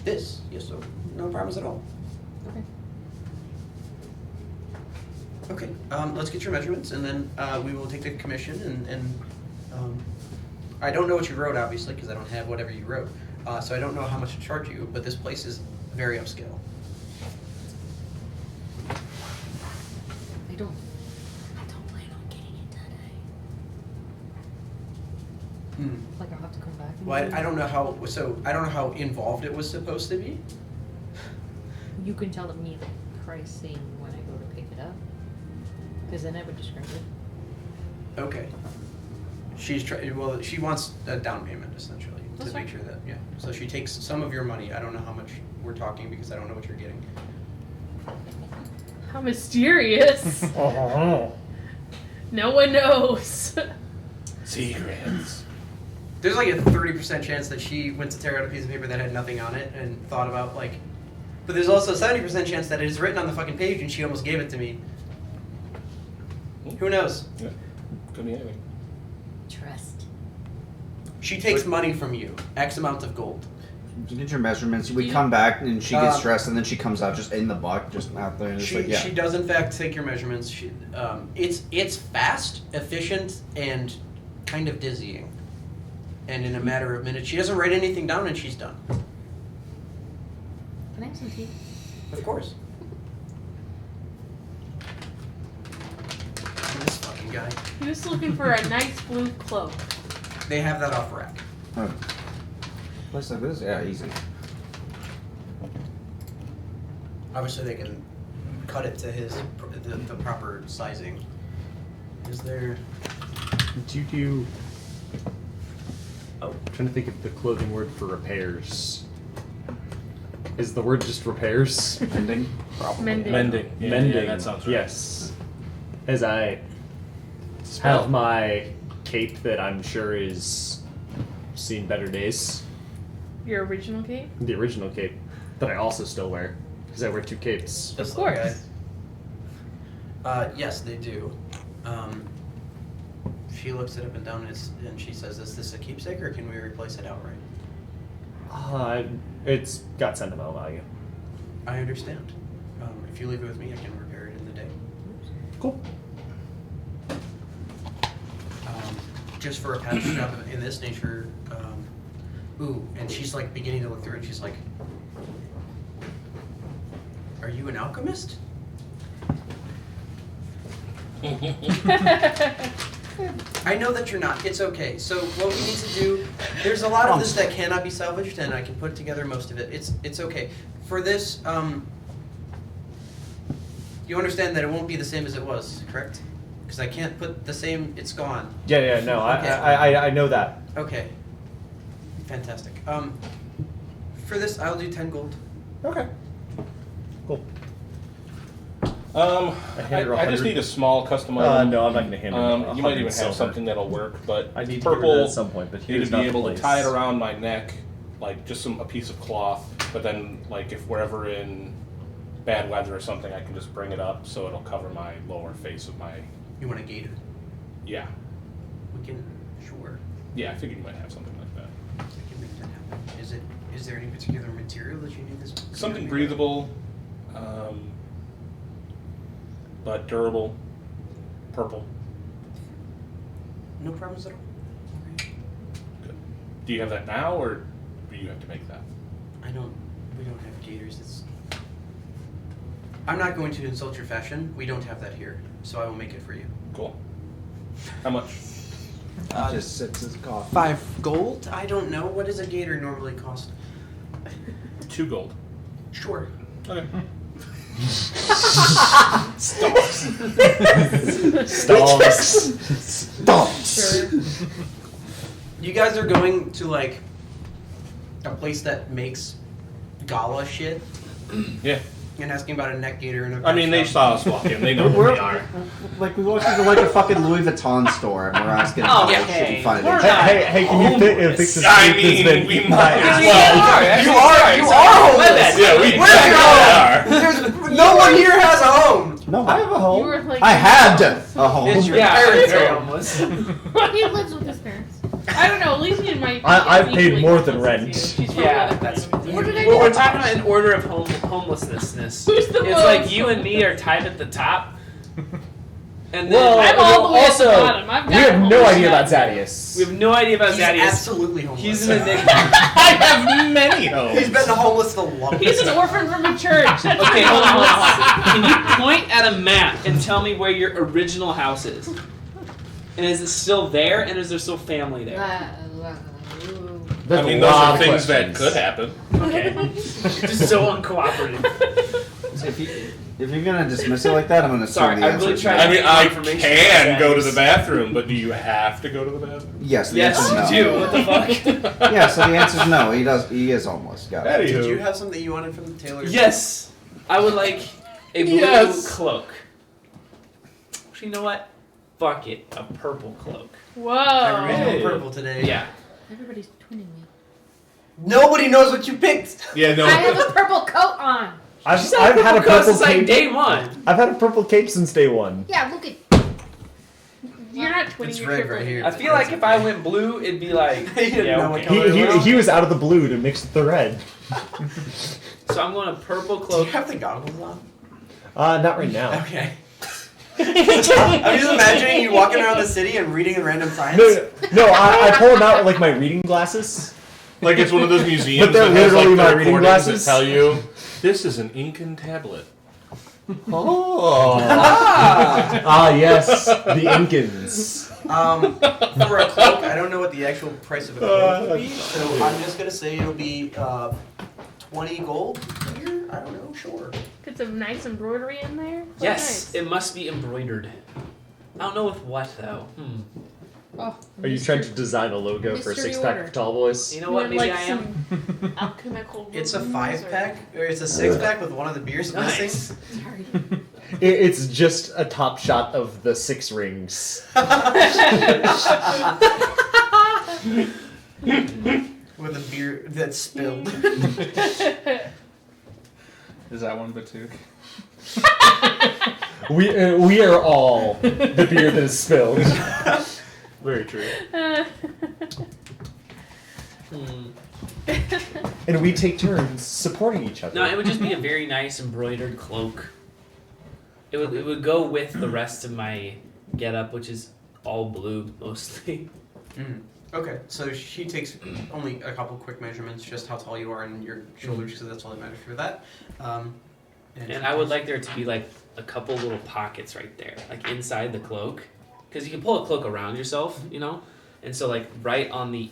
This, yes, so no problems at all. Okay. Okay, let's get your measurements, and then we will take the commission, and I don't know what you wrote, obviously, because I don't have whatever you wrote, so I don't know how much to charge you, but this place is very upscale. I don't plan on getting it today. Like I'll have to come back. And Well, do I it. don't know how involved it was supposed to be. You can tell me the pricing when I go to pick it up, because then I would describe it. Okay. She wants a down payment, essentially. That's make fine. sure that, yeah. So she takes some of your money. I don't know how much we're talking because I don't know what you're getting. How mysterious. No one knows. Secrets. There's like a 30% chance that she went to tear out a piece of paper that had nothing on it and thought about like, but there's also a 70% chance that it is written on the fucking page and she almost gave it to me. Who knows? Yeah. Could be anything. Trust. She takes money from you, X amount of gold. You get your measurements. We come back and she gets dressed, and then she comes out just in the buck, just out there. And it's like, yeah. She does in fact take your measurements. She, it's fast, efficient, and kind of dizzying. And in a matter of minutes, she doesn't write anything down, and she's done. Can I have some tea? Of course. This fucking guy. He was looking for a nice blue cloak. They have that off rack. Oh. Place like this? Yeah, easy. Obviously, they can cut it to the proper sizing. Is there? Do you do? Oh, I'm trying to think of the clothing word for repairs. Is the word just repairs? Mending? Mending. Mending. Yeah, Mending. Yeah, that sounds right. Yes. As I have my cape that I'm sure is seen better days. Your original cape? The original cape that I also still wear because I wear two capes. Of course. Yes, they do. She looks it up and down and she says, "Is this a keepsake or can we replace it outright?" It's got sentimental value. I understand. If you leave it with me, I can repair it in the day. Cool. Just for a patch job in this nature. Ooh, and she's like beginning to look through it. She's like, "Are you an alchemist?" I know that you're not. It's okay. So what we need to do, there's a lot of this that cannot be salvaged, and I can put together most of it. It's okay. For this, you understand that it won't be the same as it was, correct? Because I can't put the same. It's gone. Yeah, no, Okay. I know that. Okay. Fantastic. For this, I'll do 10 gold. Okay. Cool. I just need a small custom item. No, I'm not going to handle it. You might even have something that'll work, but I need to purple. get rid of it at some point, but Need here's to not be the able place. to tie it around my neck, like just a piece of cloth. But then, like if we're ever in bad weather or something, I can just bring it up so it'll cover my lower face of my. You want a gator? Yeah, We can. Sure. yeah. I figured you might have something like that. I can make that happen. Is there any particular material that you need this? Something breathable, but durable. Purple. No problems at all. Okay. Good. Do you have that now, or do you have to make that? We don't have gators. I'm not going to insult your fashion. We don't have that here, so I will make it for you. Cool. How much? Just sips his coffee. 5 gold? I don't know. What does a gator normally cost? 2 gold. Sure. Okay. Sure. You guys are going to like a place that makes gala shit Yeah. and asking about a neck gator and a I mean, they saw us walk in. They know who we are. Like, we walked into like a fucking Louis Vuitton store and we're asking Oh, about okay. shit and finding We're it. not- Hey, can you fix this? I this mean, been- we might as You well. are homeless. Yeah, we Where are definitely are. No one here has a home. No, I have a home. You were like, I had a home. It's your Yeah, parents' very home. homeless. He lives with his parents. I don't know. Elysian might. I've be paid equally more than homeless as rent. you. She's from Yeah, another that's. family. What did I We're do? talking about an order of homelessness. Who's the It's most? like you and me are tied at the top. And then Well, I'm all the way at the also, bottom. I've got we have no homeless idea about guys. Zadius. we have no idea about He's Zadius. absolutely homeless. He's an enigma. I have many homes. He's been homeless the longest. He's an orphan from a church. That's Okay, what hold on. he wants. Can you point at a map and tell me where your original house is? And is it still there? And is there still family there? There's I mean, a those lot are of things that questions. could happen. Okay. You're just so uncooperative. If you're gonna dismiss it like that, I'm gonna Sorry, assume the I answer really is tried no. I mean, I Information can go to says- the bathroom, but do you have to go to the bathroom? Yes, the Yes, answer you is no. do. What the fuck? Yeah, so the answer is no. He does. He is homeless. Got it. Did you have something you wanted from the tailor? Yes, I would like a blue Yes. cloak. Actually, you know what? Fuck it, a purple cloak. Whoa. Everybody's Hey. going purple today. Yeah. Everybody's twinning me. Nobody knows what you picked. Yeah, no. I have a purple coat on. I've She's had a purple since like cape. day one. I've had a purple cape since day one. Yeah, look at. You're not twinning It's your red triple. right here. I feel like if I went blue, it'd be like, You didn't yeah, know what okay. color it was. He was out of the blue to mix with the red. So I'm going a purple Do you cloak. have the goggles on? Not right now. Okay. I'm just imagining you walking around the city and reading random signs. No, I pull them out with like my reading glasses. Like it's one of those museums But they're that has like literally the my reading recordings that glasses. tell you this is an Incan tablet. Oh. Yes, the Incans. For a cloak, I don't know what the actual price of a cloak would be, so I'm just gonna say it'll be 20 gold here. I don't know, sure. Get some nice embroidery in there. So Yes, nice. it must be embroidered. I don't know with what though. Oh, Are you trying to design a logo for a mystery 6-pack order. of tall boys? You know what? And Maybe like I am. some alchemical. It's a runes 5-pack, or it's a 6-pack with one of the beers Nice. missing. Sorry. It's just a top shot of the 6 rings. With a beer that's spilled. Is that one Batuk? We are all the beer that is spilled. Very true. And we take turns supporting each other. No, it would just be a very nice embroidered cloak. It would go with the rest of my getup, which is all blue mostly. Okay, so she takes only a couple quick measurements, just how tall you are and your shoulders, because that's all that matters for that. And I would like there to be like a couple little pockets right there, like inside the cloak, because you can pull a cloak around yourself, you know, and so like right on the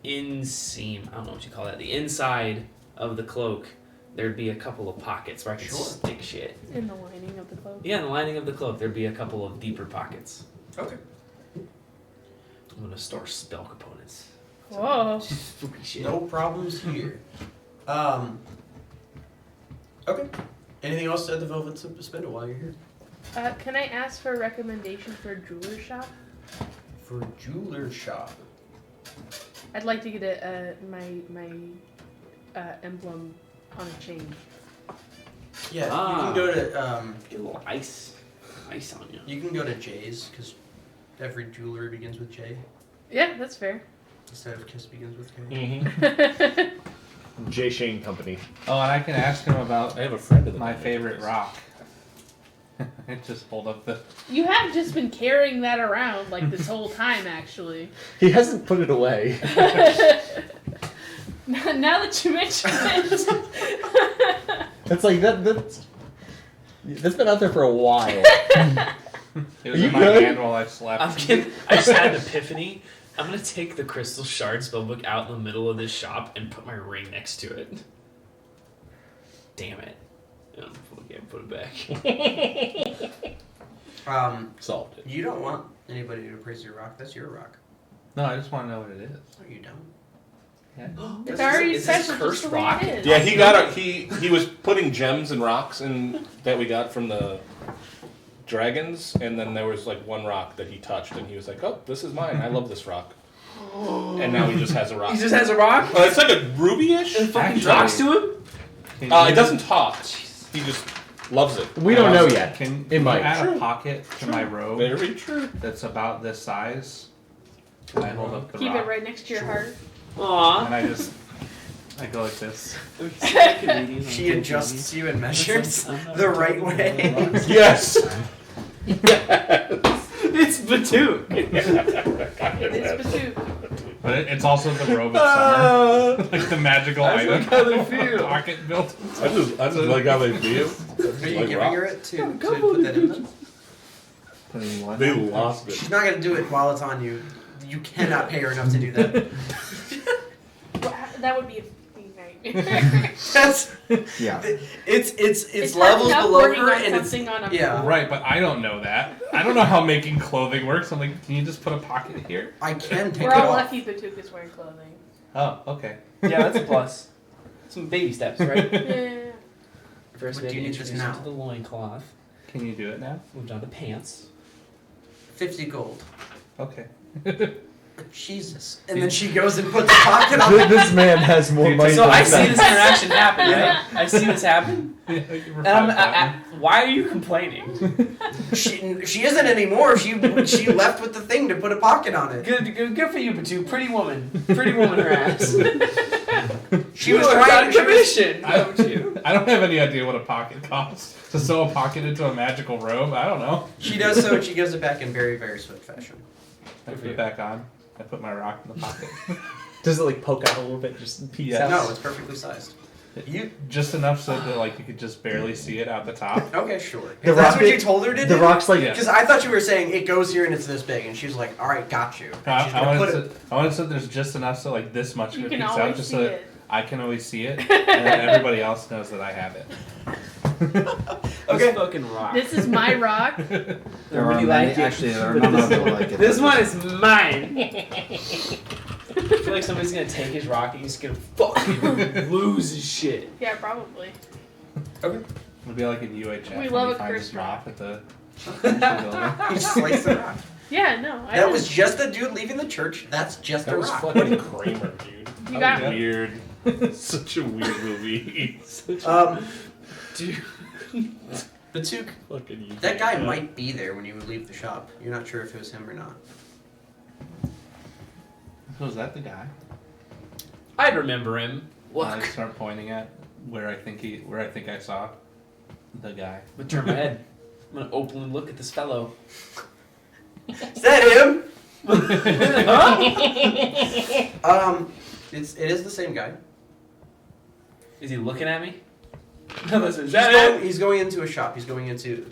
inseam, I don't know what you call that, the inside of the cloak, there'd be a couple of pockets where I could Sure. stick shit. in the lining of the cloak. Yeah, in the lining of the cloak, there'd be a couple of deeper pockets. Okay. I'm gonna store spell components. Whoa. Spooky shit. No problems here. Okay. Anything else at the Velvet Spindle while you're here? Can I ask for a recommendation for a jeweler shop? For jeweler shop. I'd like to get my emblem on a chain. Yeah, Ah. you can go to Get a little ice on you. you can go to J's because every jewelry begins with J Yeah, that's fair. instead of Kiss begins with K. Mm-hmm. J. Shane Company. Oh, and I can ask him about I have a friend of the my favorite rock. It just hold up the. You have just been carrying that around like this whole time, actually. He hasn't put it away. Now that you mention it. It's like that's been out there for a while. It was Are you in my good? hand while I slept. I just had an epiphany. I'm gonna take the Crystal Shard spellbook out in the middle of this shop and put my ring next to it. Damn it. Put it back. Solved it. You don't want anybody to praise your rock. That's your rock. No, I just want to know what it is. No, you don't. It's already Is this special cursed just the way rock? it is. Yeah, he was putting gems and rocks in that we got from the dragons, and then there was like one rock that he touched, and he was like, "Oh, this is mine. I love this rock." And now he just has a rock. He just has a rock? It's like a ruby-ish. And fucking Actually- talks to him? Can It doesn't talk. He just loves it. We don't know yet. Can It you might. add a pocket to my robe Very true. that's about this size? Can I hold up the Keep rock? it right next to your heart. Aww. And I go like this. She adjusts you and measures the right way. Yes. It's Batuk. It is Batu. But it's also the robe of summer. Like the magical That's item. like how they feel. Pocket built. I just like how they feel. Are you Like giving rock. her it to put that in them? Putting what? They lost it. She's not gonna do it while it's on you. You cannot pay her enough to do that. Well, that would be a night. That's Yeah. it's hard levels enough below working her, on and it's something on a yeah. Right, but I don't know that. I don't know how making clothing works. I'm like, can you just put a pocket here? I can take We're it all off. lucky Batuka's wearing clothing. Oh, okay. Yeah, that's a plus. Some baby steps, right? Yeah. First, What we do you had to need this introduce her now? to the loincloth. Can you do it now? Moved on to pants. 50 gold. Okay. Jesus. And then she goes and puts a pocket on it. This man has more money. So than I that. see this interaction happen, right? I see this happen, We're and fine, why are you complaining? She isn't anymore. She left with the thing to put a pocket on it. Good for you, Batu. Pretty woman her ass. She You was are trying on to commission, I- don't you? I don't have any idea what a pocket costs. To sew a pocket into a magical robe, I don't know. She does so, and she gives it back in very, very swift fashion. I put it back on. I put my rock in the pocket. Does it like poke out a little bit? Just peeks Yeah. out? No, it's perfectly sized. You Just enough so that like you could just barely see it out the top. okay? Sure. The If that's what rocket- you told her to The do. rock's like Yeah. Because I thought you were saying it goes here and it's this big, and she's like, "All right, got you." And she's I gonna put wanted it. to. I wanted so there's just enough so like this much of You it can peeks always out, just see so that it. I can always see it, and then everybody else knows that I have it. Okay. This fucking rock. This is my rock. There I are really many, like it. actually, there are but none this, of them like it. this one is mine. I feel like somebody's gonna take his rock and he's gonna fucking lose his shit. Yeah, probably. Okay. It'll be like in UHF We when love he a finds cursed his rock rock. at the. He just sliced the rock. Yeah, no. That was just a dude leaving the church. That's just That a was rock. fucking Kramer, dude. You got yeah. Weird. Such a weird movie. Dude. Batuk, Fucking you. that guy might be there when you leave the shop. You're not sure if it was him or not. So is that the guy? I remember him. I Look. start pointing at where I think I saw the guy. I'm gonna turn my head. I'm gonna openly look at this fellow. Is that him? Huh? It is the same guy. Is he looking at me? No, listen, is that him? He's going into a shop. He's going into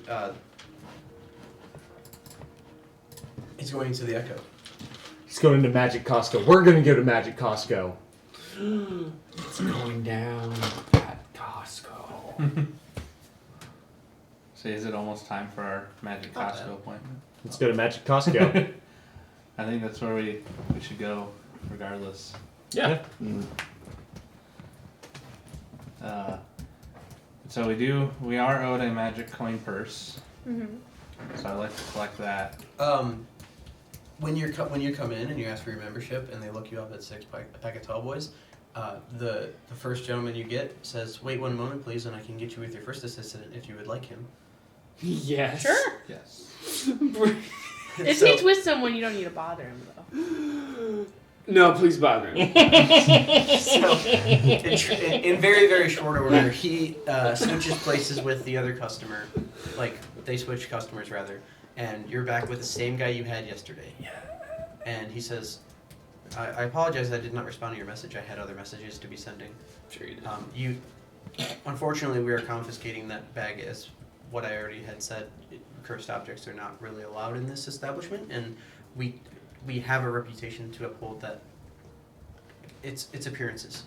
the Echo. he's going to Magic Costco. We're gonna go to Magic Costco. It's going down at Costco. So is it almost time for our Magic Not Costco appointment? Let's go to Magic Costco. I think that's where we should go, regardless. Yeah. Mm. So we are owed a magic coin purse. Mm-hmm. So I'd like to collect that. When you come in and you ask for your membership and they look you up at pack of tall boys, the first gentleman you get says, "Wait 1 moment, please, and I can get you with your first assistant if you would like him." Yes. Sure. Yes. If So- he's with someone, you don't need to bother him, though. No, please bother him. So, in very, very short order, he switches places with the other customer. Like, they switch customers, rather. And you're back with the same guy you had yesterday. Yeah. And he says, I apologize I did not respond to your message. I had other messages to be sending. Sure you did. Unfortunately, we are confiscating that bag as what I already had said. Cursed objects are not really allowed in this establishment, and we have a reputation to uphold that its appearances.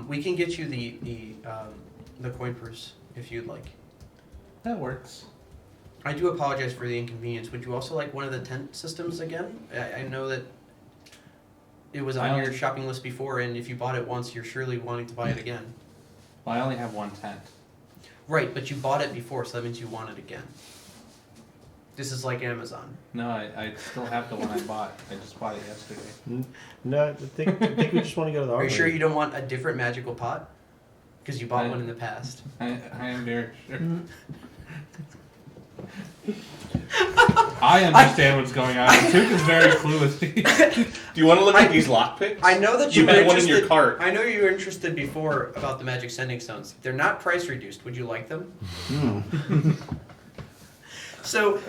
We can get you the coin purse if you'd like. That works. I do apologize for the inconvenience. Would you also like one of the tent systems again? I know that it was on your shopping list before, and if you bought it once, you're surely wanting to buy it again. Well, I only have one tent. Right, but you bought it before, so that means you want it again. This is like Amazon. No, I still have the one I bought. I just bought it yesterday. No, I think we just want to go to the Are you armory. sure you don't want a different magical pot? Because you bought I- one in the past. I am very sure. I understand what's going on. Tuke is very clueless. Do you want to look at these lockpicks? I know that You you were had one in interested. your cart. I know you were interested before about the magic sending stones. They're not price reduced. Would you like them? So,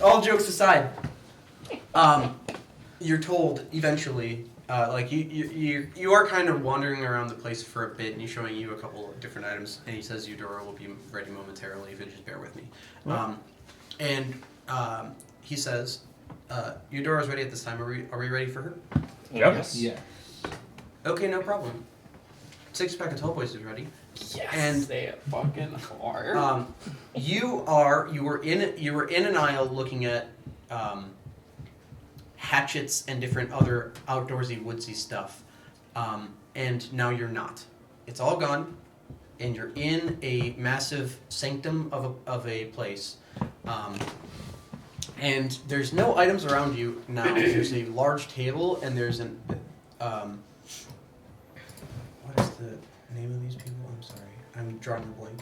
all jokes aside, you're told eventually, like you are kind of wandering around the place for a bit, and he's showing you a couple of different items, and he says Eudora will be ready momentarily. If you just bear with me, he says Eudora's ready at this time. Are we ready for her? Yep. Yeah. Okay, no problem. 6-pack of tall boys is ready. Yes, And- they fucking are. You were in an aisle looking at hatchets and different other outdoorsy woodsy stuff, and now you're not. It's all gone, and you're in a massive sanctum of a place, and there's no items around you now. There's a large table, and there's an what is the name of these people? I'm sorry, I'm drawing a blank.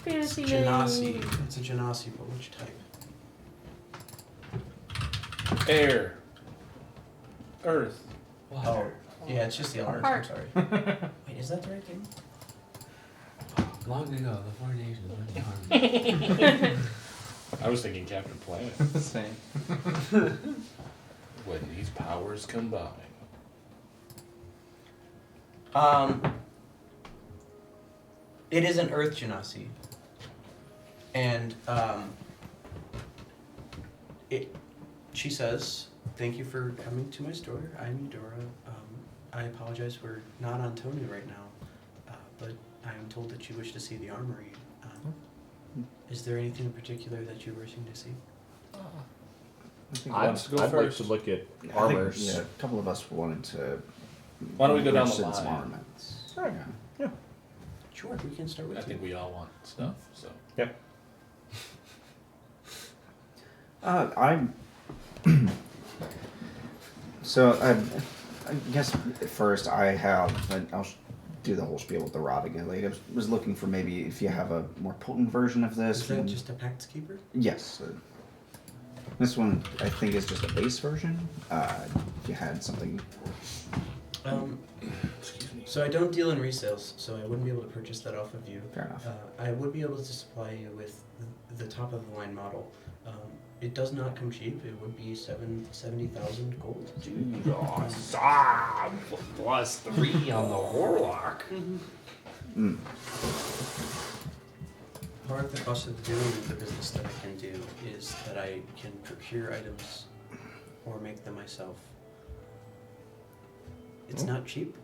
Fantasy Genasi. name. It's a genasi, but which type? Air. Earth. Oh, yeah, it's just the others. I'm Heart. sorry. Wait, is that the right thing? Long ago, the four nations went to harmony. I was thinking Captain Planet. Same. When these powers combine. It is an Earth genasi, and she says, "Thank you for coming to my store. I'm Eudora. I apologize we're not on Tony right now, but I am told that you wish to see the armory. Is there anything in particular that you're wishing to see?" I think I'd, Let's go I'd like first. to look at I think, armors. yeah, a couple of us wanted to. Why don't we go down the purchase some line? armaments. Alright. Yeah. Sure, we can start with I you. think we all want stuff, so. Yep. I'm. So I guess at first I'll do the whole spiel with the rod again. Like I was looking for maybe if you have a more potent version of this. Is that just a Pact Keeper? Yes. This one I think is just a base version. If you had something. Excuse me. So I don't deal in resales, so I wouldn't be able to purchase that off of you. Fair enough. I would be able to supply you with the top of the line model. It does not come cheap. It would be 70,000 gold. Plus 3 on the Warlock. Mm. Part of the cost of doing the business that I can do is that I can procure items or make them myself. It's not cheap,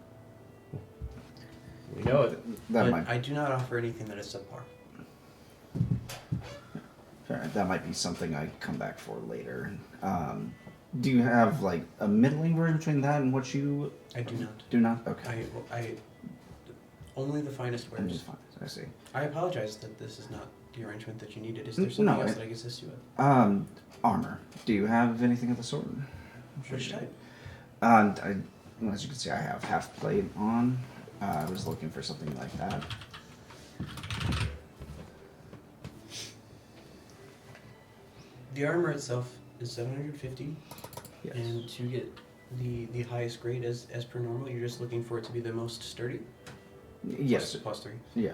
We know it. That but might I do not offer anything that is subpar. that might be something I come back for later. Do you have like a middling version between that and what you I do not. do not? Okay. I only the finest I'm wares. just fine. I see. I apologize that this is not the arrangement that you needed. Is there No, something else it- that I can assist you with? Armor. Do you have anything of the sort? Which type? Well, as you can see, I have half plate on. I was looking for something like that. The armor itself is 750, Yes. and to get the highest grade as per normal, you're just looking for it to be the most sturdy. Yes. Plus 3. Yeah.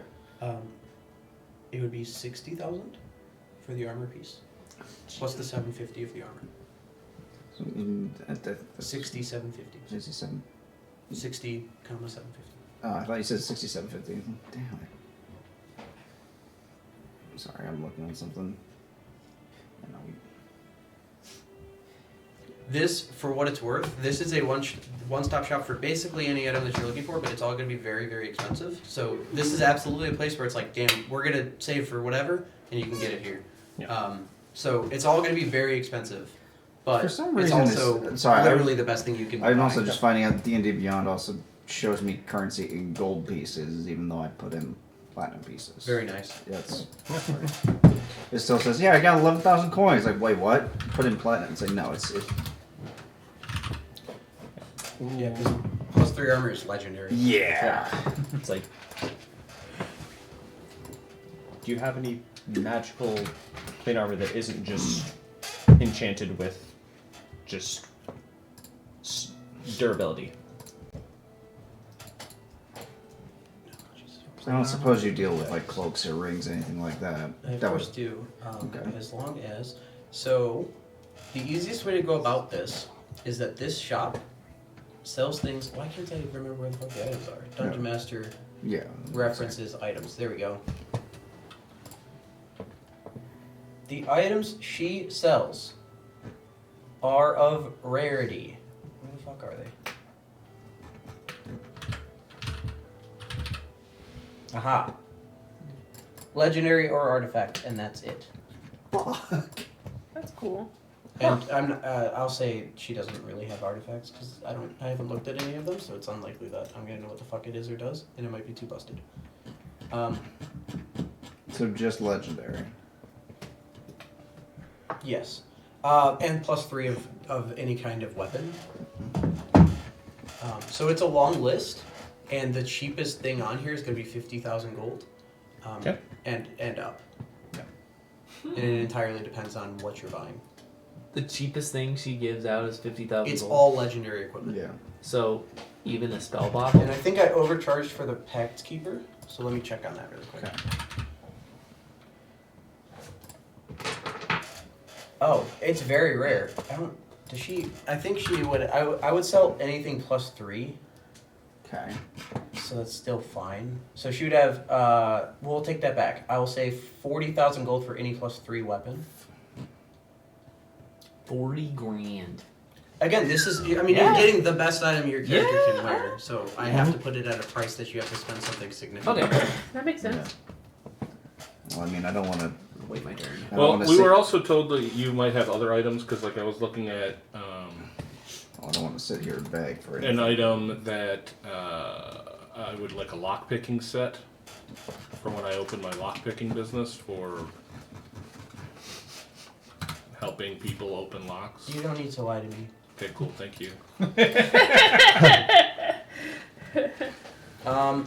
It would be 60,000 for the armor piece, plus the 750 of the armor. So, that's 750. 67. 60, comma 750. I thought you said 6750. Damn it. I'm sorry, I'm looking at something. I know This, for what it's worth, this is a one-stop shop for basically any item that you're looking for, but it's all going to be very, very expensive. So this is absolutely a place where it's like, damn, we're going to save for whatever, and you can get it here. Yeah. So it's all going to be very expensive, but For some it's reason, also literally the best thing you can I'm buy. also just finding out that D&D Beyond also shows me currency in gold pieces, even though I put in platinum pieces. Very nice. Yes. It still says, yeah, I got 11,000 coins. Like, wait, what? Put in platinum. It's like, no, it's Yeah, because plus 3 armor is legendary. yeah. It's like, do you have any magical plate armor that isn't just enchanted with just durability? I don't suppose you deal with like cloaks or rings, anything like that. I of That course was do, okay. as long as. So, the easiest way to go about this is that this shop sells things. Why can't I remember where the fuck the items are? Dungeon Master yeah. references items. There we go. The items she sells are of rarity. Where the fuck are they? Aha. Legendary or artifact, and that's it. That's cool. And I'll say she doesn't really have artifacts because I haven't looked at any of them, so it's unlikely that I'm gonna know what the fuck it is or does, and it might be too busted. So just legendary. Yes, and +3 of any kind of weapon. So it's a long list, and the cheapest thing on here is gonna be 50,000 gold, Okay. and up. And it entirely depends on what you're buying. The cheapest thing she gives out is 50,000 It's gold. all legendary equipment. Yeah. So even a spell bottle. And I think I overcharged for the Pact Keeper, so let me check on that really quick. Okay. Oh, it's very rare. I think she would. I would sell anything +3, Okay. so that's still fine. So she would have. We'll take that back. I will say 40,000 gold for any +3 weapon. 40 grand. Again, this is. I mean, Yeah. you're getting the best item your character Yeah. can wear. So I have to put it at a price that you have to spend something significant. Okay. That makes sense. Well, I mean, I don't want to. Wait my turn. Well, we were also told that you might have other items because, like, I was looking at I don't want to sit here and beg for an anything. item that I would like a lockpicking set for when I open my lockpicking business for helping people open locks. You don't need to lie to me. Okay, cool, thank you.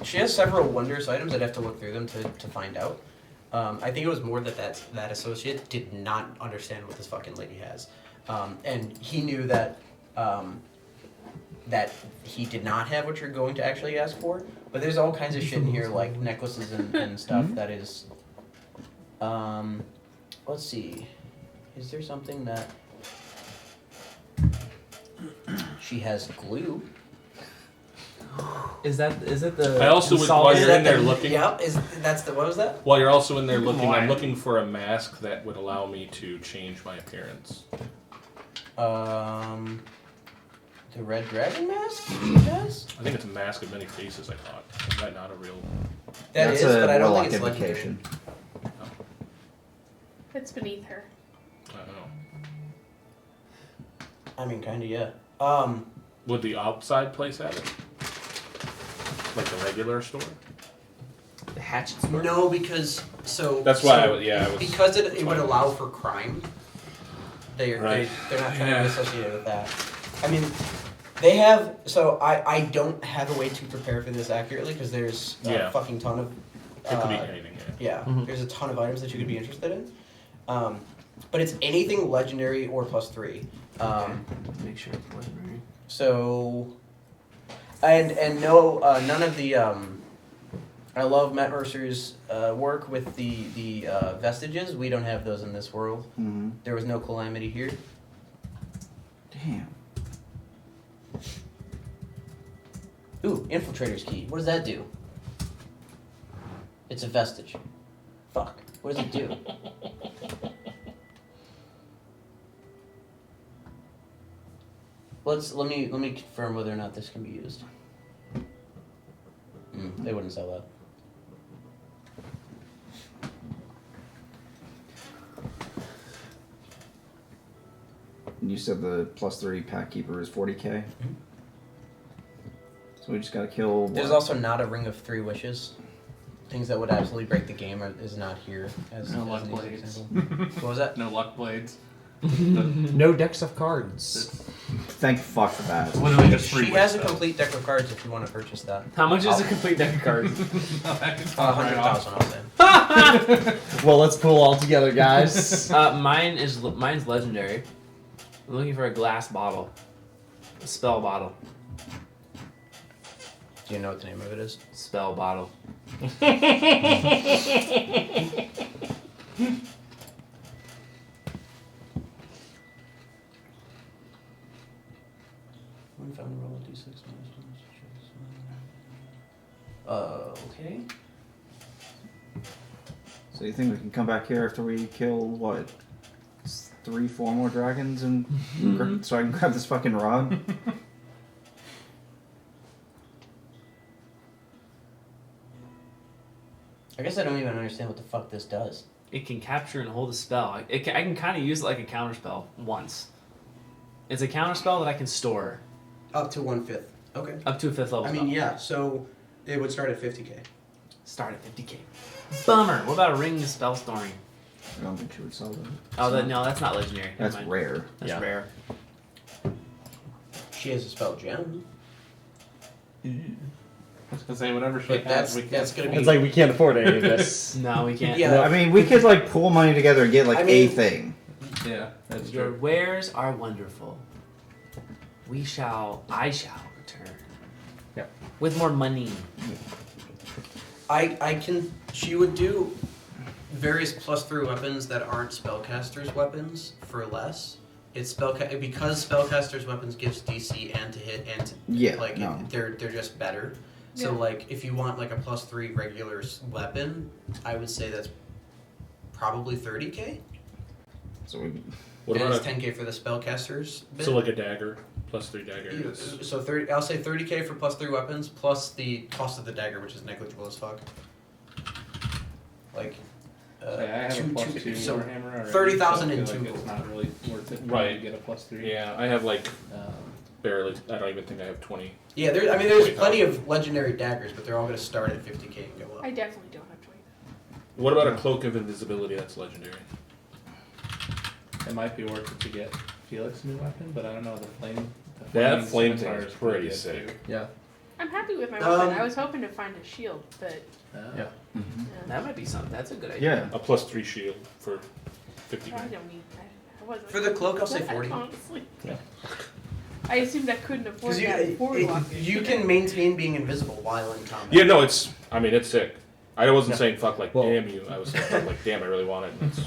She has several wondrous items. I'd have to look through them to find out. I think it was more that associate did not understand what this fucking lady has, and he knew that that he did not have what you're going to actually ask for. But there's all kinds of shit in here, like necklaces and stuff that is. Let's see. Is there something that she has glue? Is it the? I also the would, solid- while Is you're that in there the- looking, Yep. What was that? while you're also in there looking, Why? I'm looking for a mask that would allow me to change my appearance. The red dragon mask? She does? I think it's a mask of many faces. I thought is that not a real? That's That is, a but I don't warlock think it's legendary. invocation. It's beneath her. I don't know. I mean, kinda, yeah. Would the outside place have it? Like the regular store? The hatchet store? No, because That's why I was. because it would allow for crime. They're Right. they're not trying to Yeah. be associated with that. I mean, they have. So I don't have a way to prepare for this accurately because there's a Yeah. fucking ton of. It could be anything. Yeah. Yeah, there's a ton of items that you could be interested in. But it's anything legendary or +3. Make sure it's legendary. So, and no, none of the. I love Matt Mercer's work with the vestiges. We don't have those in this world. Mm-hmm. There was no calamity here. Damn. Ooh, infiltrator's key. What does that do? It's a vestige. Fuck. What does it do? Let me confirm whether or not this can be used. They wouldn't sell that. And you said the +3 pack keeper is 40k. So we just gotta kill. What? There's also not a ring of 3 wishes. Things that would absolutely break the game is not here. As No as luck an blades. example. What was that? No luck blades. No decks of cards. Thank fuck for that. Literally just three. She has a complete deck of cards if you want to purchase that. How much is a complete deck of cards? 100,000, I'll say. Well, let's pull all together, guys. Mine's legendary. I'm looking for a glass bottle, a spell bottle, Do you know what the name of it is? spell bottle. When found, roll a d6 okay. So you think we can come back here after we kill what? 3-4 more dragons and so I can grab this fucking rod. I guess I don't even understand what the fuck this does. It can capture and hold a spell. I can kind of use it like a counterspell once. It's a counterspell that I can store Up to 1/5. Okay. up to a 5th level I spell. mean, yeah. So it would start at 50k. Start at 50k. Bummer. What about Ring of Spell Storing? I don't think she would sell them. Oh, no, that's not legendary. Never That's mind. rare. That's Yeah. rare. She has a spell gem. I was gonna say whatever she That's has, we that's can't. gonna be. It's like we can't afford any of this. No, we can't. Yeah. I mean, we could like pool money together and get like I a mean- thing. Yeah, that's Your true. wares are wonderful. I shall return. Yep. With more money. I can. She would do various +3 weapons that aren't spellcasters' weapons for less. It's because spellcasters' weapons gives DC and to hit and to Yeah, no. they're just better. So Yeah. like if you want like a +3 regular weapon, I would say that's probably 30k. So we What and about it's 10k for the spellcasters. Bit. so like a dagger, +3 dagger? So 30. I'll say 30k for +3 weapons plus the cost of the dagger, which is negligible as fuck. Like. I have a +2 so Warhammer already, 30,000 so I in feel like two. it's not really worth it. Right. To get a +3. Yeah, I have like Um, barely. I don't even think I have 20. Yeah, there's plenty of legendary daggers, but they're all going to start at 50k and go up. I definitely don't have 20. What about a cloak of invisibility that's legendary? it might be worth it to get Felix a new weapon, but I don't know the flame. That flame scimitar thing is is pretty good, sick. too. Yeah. I'm happy with my weapon. Um, I was hoping to find a shield, but Yeah. That might be something. That's a good idea. yeah. A +3 shield for 50 I grand. don't need. I wasn't. For the cloak, I'll say that, 40. Honestly. Yeah. I assumed I couldn't afford Because that before walking. you can maintain being invisible while in combat. Yeah, no, it's. I mean, it's sick. I wasn't Yeah. saying fuck like Well- damn you. I was saying fuck like damn. I really want it. And it's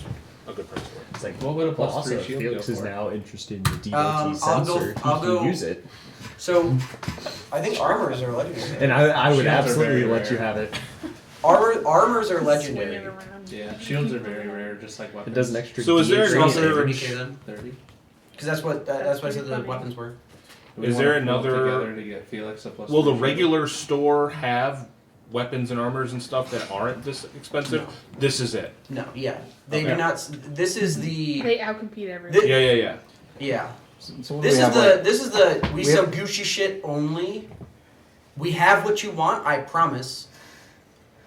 a good price for it. It's like, What would a well, +3 also, shield Felix go is for? now interested in the DOT I'll sensor. go- He can use it. So, I think armors are legendary. And I would Shields are absolutely very let you rare. have it. Armors are Swinging legendary. around. Yeah, shields are very rare, just like weapons. It does an extra So is there D8 an Also other- 30k then, 30. because that's what I said the funny. weapons were. Do we Is wanna there pull another- together to get Felix a +3 Will the shield? regular store have weapons and armors and stuff that aren't this expensive? No. This is it. No, yeah, they Okay. do not. This is the They outcompete everyone. Yeah, yeah, yeah. yeah. So what do This we is have, the like- this is the we we sell have- Gucci shit only. We have what you want, I promise.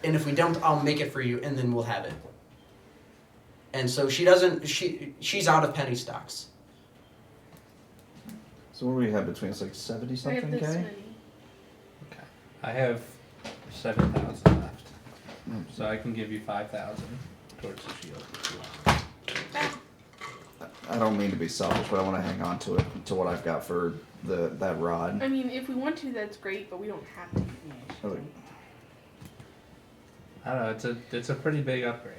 And if we don't, I'll make it for you, and then we'll have it. And so she doesn't. She's out of penny stocks. So what do we have between us? Like 70 I have something this k? many. I have 7,000 left, Mm. so I can give you 5,000 towards the shield. I don't mean to be selfish, but I want to hang on to it to what I've got for that rod. I mean, if we want to, that's great, but we don't have to. I was like, I don't know. It's a pretty big upgrade.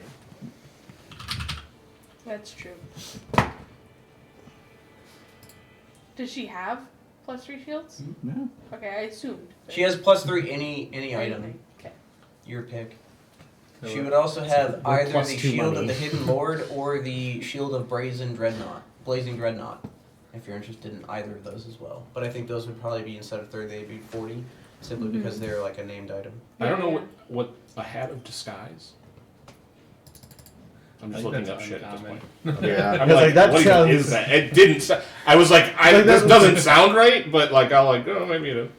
That's true. Does she have +3 shields? yeah. Okay, I assumed. She has +3 any item. Anything. Okay. Your pick. So She would also have We're either plus the two shield money. of the Hidden Lord or the shield of Blazing Dreadnought. If you're interested in either of those as well, but I think those would probably be instead of 30, they'd be 40, simply because they're like a named item. I don't know Yeah. what a hat of disguise. I'm just I think looking that's up shit at this uncommon. point. Yeah. I'm I was like, that what even sounds- is that? It didn't. I was like, Like, this that- doesn't sound right, but like, I'll like, oh, maybe it is.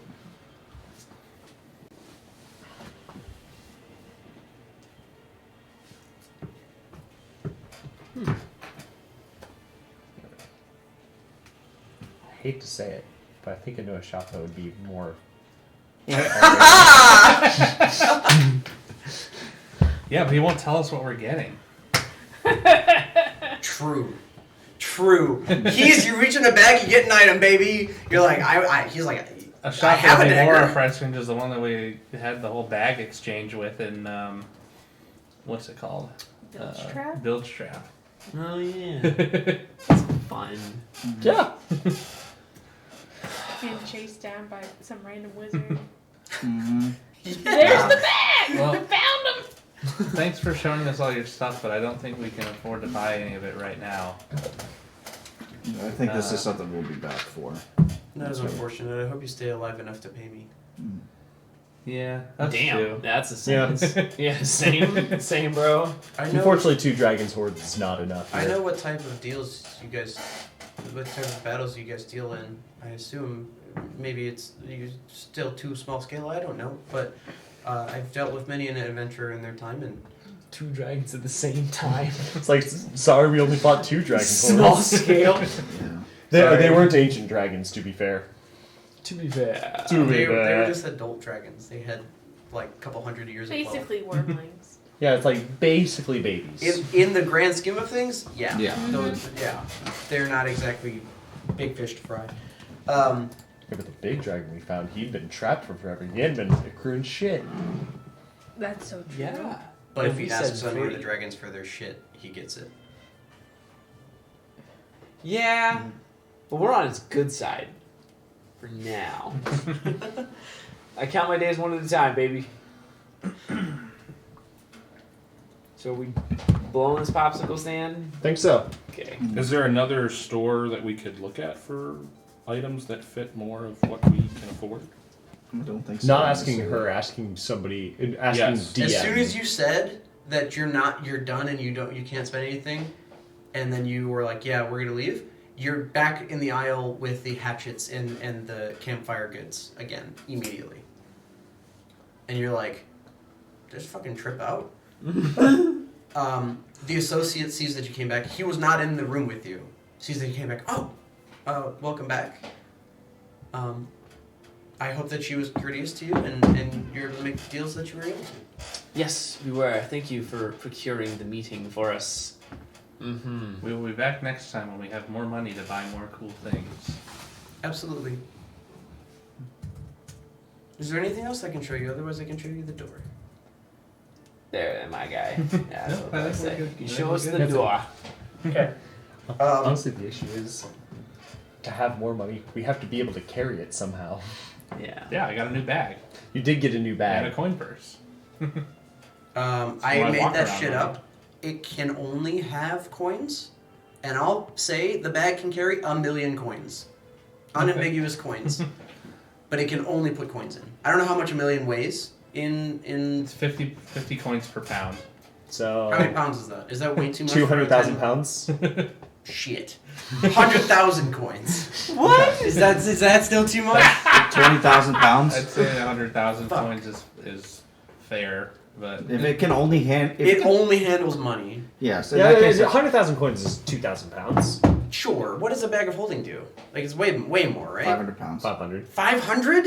I hate to say it, but I think I know a shop that would be more. Yeah, but he won't tell us what we're getting. True. You reach in the bag, you get an item, baby. You're like, he's like, A I shop have that a would be more dagger. refreshing is the one that we had the whole bag exchange with in what's it called? Bilge trap? Bilge trap. Oh yeah. It's fun. Yeah. Being chased down by some random wizard. Mm-hmm. There's the bag! Well- We found him! Thanks for showing us all your stuff, but I don't think we can afford to buy any of it right now. I think this is something we'll be back for. That is unfortunate. I hope you stay alive enough to pay me. Yeah, that's Damn, true. that's a sentence. Yeah, same, bro. I know. Unfortunately, 2 dragons horde is not enough. I here. know what type of deals you guys, what type of battles you guys deal in. I assume maybe it's you still too small scale. I don't know, but I've dealt with many an adventurer in their time, and 2 dragons at the same time. It's like, sorry, we only fought 2 dragon Small hordes. scale. Yeah. They weren't ancient dragons, to be fair. To be fair. they were just adult dragons. They had like a couple hundred years of Basically, wormlings. Yeah, it's like basically babies. In the grand scheme of things, yeah. Yeah. Those, yeah. They're not exactly big fish to fry. Yeah, but the big dragon we found, he'd been trapped for forever. He hadn't been accruing shit. That's so true. Yeah. But if he you asks said any of the 40. dragons for their shit, he gets it. Yeah. But we're on his good side. For now. I count my days one at a time, baby. So are we blowing this popsicle stand? Think so. Okay. Is there another store that we could look at for items that fit more of what we can afford? I don't think so. Not asking her, asking somebody, asking Yes. DM. As soon as you said that you're done and you can't spend anything, and then you were like, yeah, we're gonna leave, you're back in the aisle with the hatchets and the campfire goods again, immediately. And you're like, just fucking trip out. The associate sees that you came back. He was not in the room with you. Sees that you came back. Oh, welcome back. I hope that she was courteous to you and you're able to make the deals that you were able to. Yes, we were. Thank you for procuring the meeting for us. Mm-hmm. We will be back next time when we have more money to buy more cool things. Absolutely. Is there anything else I can show you? Otherwise, I can show you the door. There, my guy. Yeah, that's No, what I I think say. we're good. You I show think us we're the good. door. Okay. Um, Honestly, the issue is to have more money, we have to be able to carry it somehow. Yeah. Yeah, I got a new bag You did get a new and bag. a coin purse. I I made walk that around shit with up. It can only have coins, and I'll say the bag can carry 1,000,000 coins, unambiguous coins, but it can only put coins in. I don't know how much 1,000,000 weighs. In It's 50 coins per pound. So, how many pounds is that? Is that way too much? 200,000 pounds? Shit, 100,000 coins. What is that still too much? 20,000 pounds. I'd say 100,000 Fuck. coins is fair, but If it can only It only handles money. yes. In Yeah, that case, 100,000 coins is 2,000 pounds. Sure. What does a bag of holding do? Like it's way more, right? 500 pounds. 500. 500?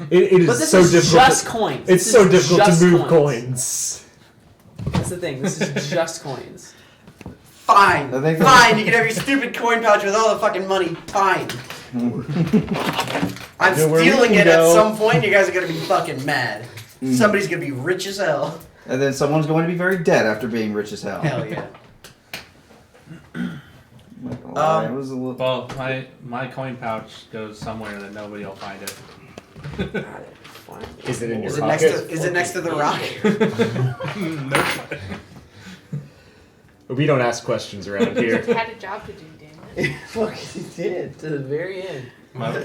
It is But this so is difficult. just coins. It's This so is difficult to just move coins. That's the thing. This is just coins. Fine. I think Fine. You can have your stupid coin pouch with all the fucking money. Fine. I'm know where we stealing can it at go. some point. You guys are gonna be fucking mad. Somebody's gonna be rich as hell. And then someone's going to be very dead after being rich as hell. Hell yeah. It was a little. well, my coin pouch goes somewhere that nobody will find it. Is it in your Is it pocket? next to the rock? We don't ask questions around He here. had a job to do, damn it. Fucking did to the very end.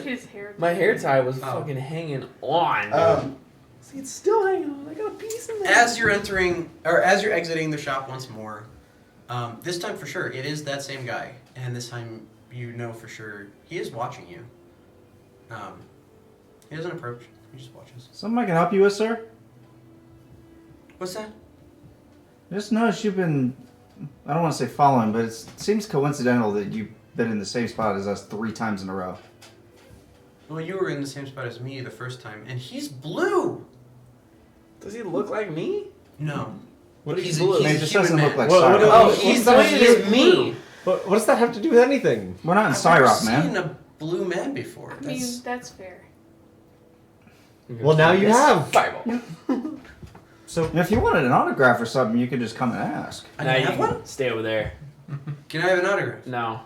His hair. My hair tie was Oh. fucking hanging on. See, it's still hanging on. I got a piece in there. As you're exiting the shop once more, this time for sure it is that same guy, and this time you know for sure he is watching you. He doesn't approach. He just watches. Something I can help you with, sir? What's that? Just noticed you've been. I don't want to say following, but it seems coincidental that you've been in the same spot as us 3 times in a row. Well, you were in the same spot as me the first time, and he's blue. Does he look like me? No. What is He's blue? Man, it He's just human doesn't look man. like Well, Cyrock. what- Oh, What's he's that pointed to do at me. What does that have to do with anything? We're not in I've never Cyrock, man. seen a blue man before. I mean, that's fair. Well, now you have. Fireball. So, And if you wanted an autograph or something, you could just come and ask. I Now can you have can one? stay over there. Can I have an autograph? No.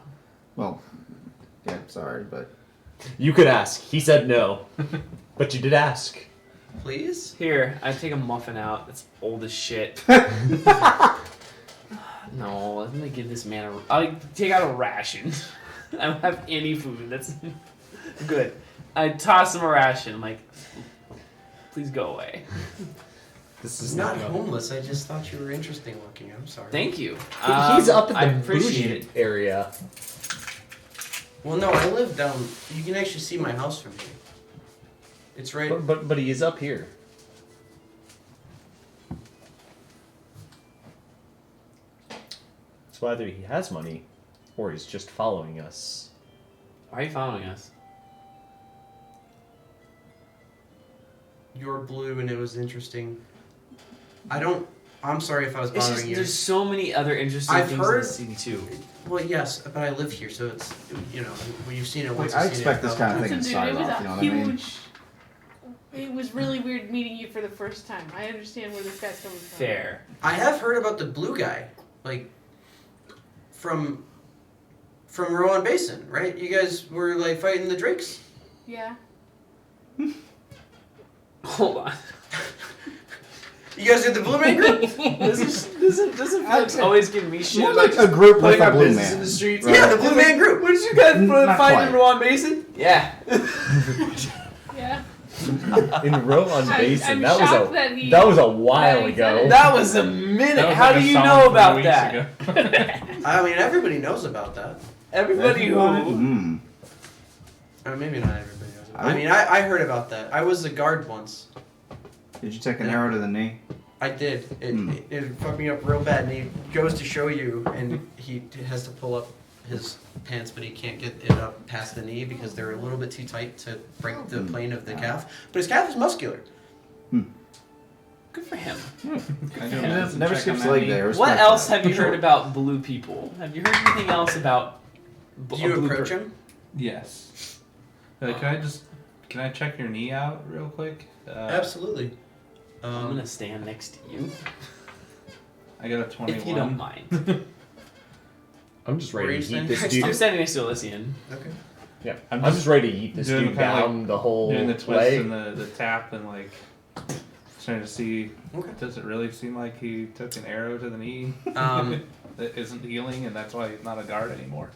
Well, yeah, sorry, but you could ask. He said no. But you did ask. Please? Here, I take a muffin out. It's old as shit. No, let me give this man I'll take out a ration. I don't have any food. That's good. I toss him a ration. I'm like, please go away. This He's is not not homeless. I just thought you were interesting looking. I'm sorry. Thank you. He's up in I the appreciate bougie it. area. Well, no, I live down. You can actually see my house from here. It's right. But he is up here. So either he has money, or he's just following us. Why are you following us? You're blue, and it was interesting. I'm sorry if I was It's bothering just you. there's so many other interesting I've things heard- in the city too. Well, yes, but I live here, so it's when you've seen it once. I you've seen expect it this kind of Listen, thing to dude, start it was off. You know a what I mean? huge. It was really weird meeting you for the first time. I understand where this guy's coming from. Fair. I have heard about the blue guy, like from Rowan Basin, right? You guys were like fighting the drakes. Yeah. Hold on. You guys did the Blue Man Group? Doesn't Felix always give me shit More about like a group with putting a our blue business man. in the streets? Right. Yeah, the Blue Man Group. What did you guys Not fight quite. in Rowan Basin? Yeah. Yeah. In Rowan Basin. I'm that shocked was that he- that was a while that he ago. said it. That was a minute. That was How like do a you solid know 3 about weeks that? ago. I mean, everybody knows about that. Everybody who. Mm. Maybe not everybody knows. I mean, I heard about that. I was a guard once. Did you take an arrow to the knee? I did. It fucked me up real bad. And he goes to show you, and he has to pull up his pants, but he can't get it up past the knee because they're a little bit too tight to break the plane of the calf. But his calf is muscular. Good for him. Can I do a Never medicine check on skips that leg knee? there. What Respect else that. have you heard about blue people? Have you heard anything else about Do a you blue approach per- him? Yes. Can I check your knee out real quick? Absolutely. I'm gonna stand next to you, I got a 21. if you don't mind. I'm just Where ready are to you eat this standing? I'm dude. standing next to Elysian. Okay. Yeah, I'm I'm just ready to eat this doing dude kinda down the whole Doing the twist leg. and the tap and like trying to see. Okay. Does it really seem like he took an arrow to the knee that isn't healing and that's why he's not a guard anymore?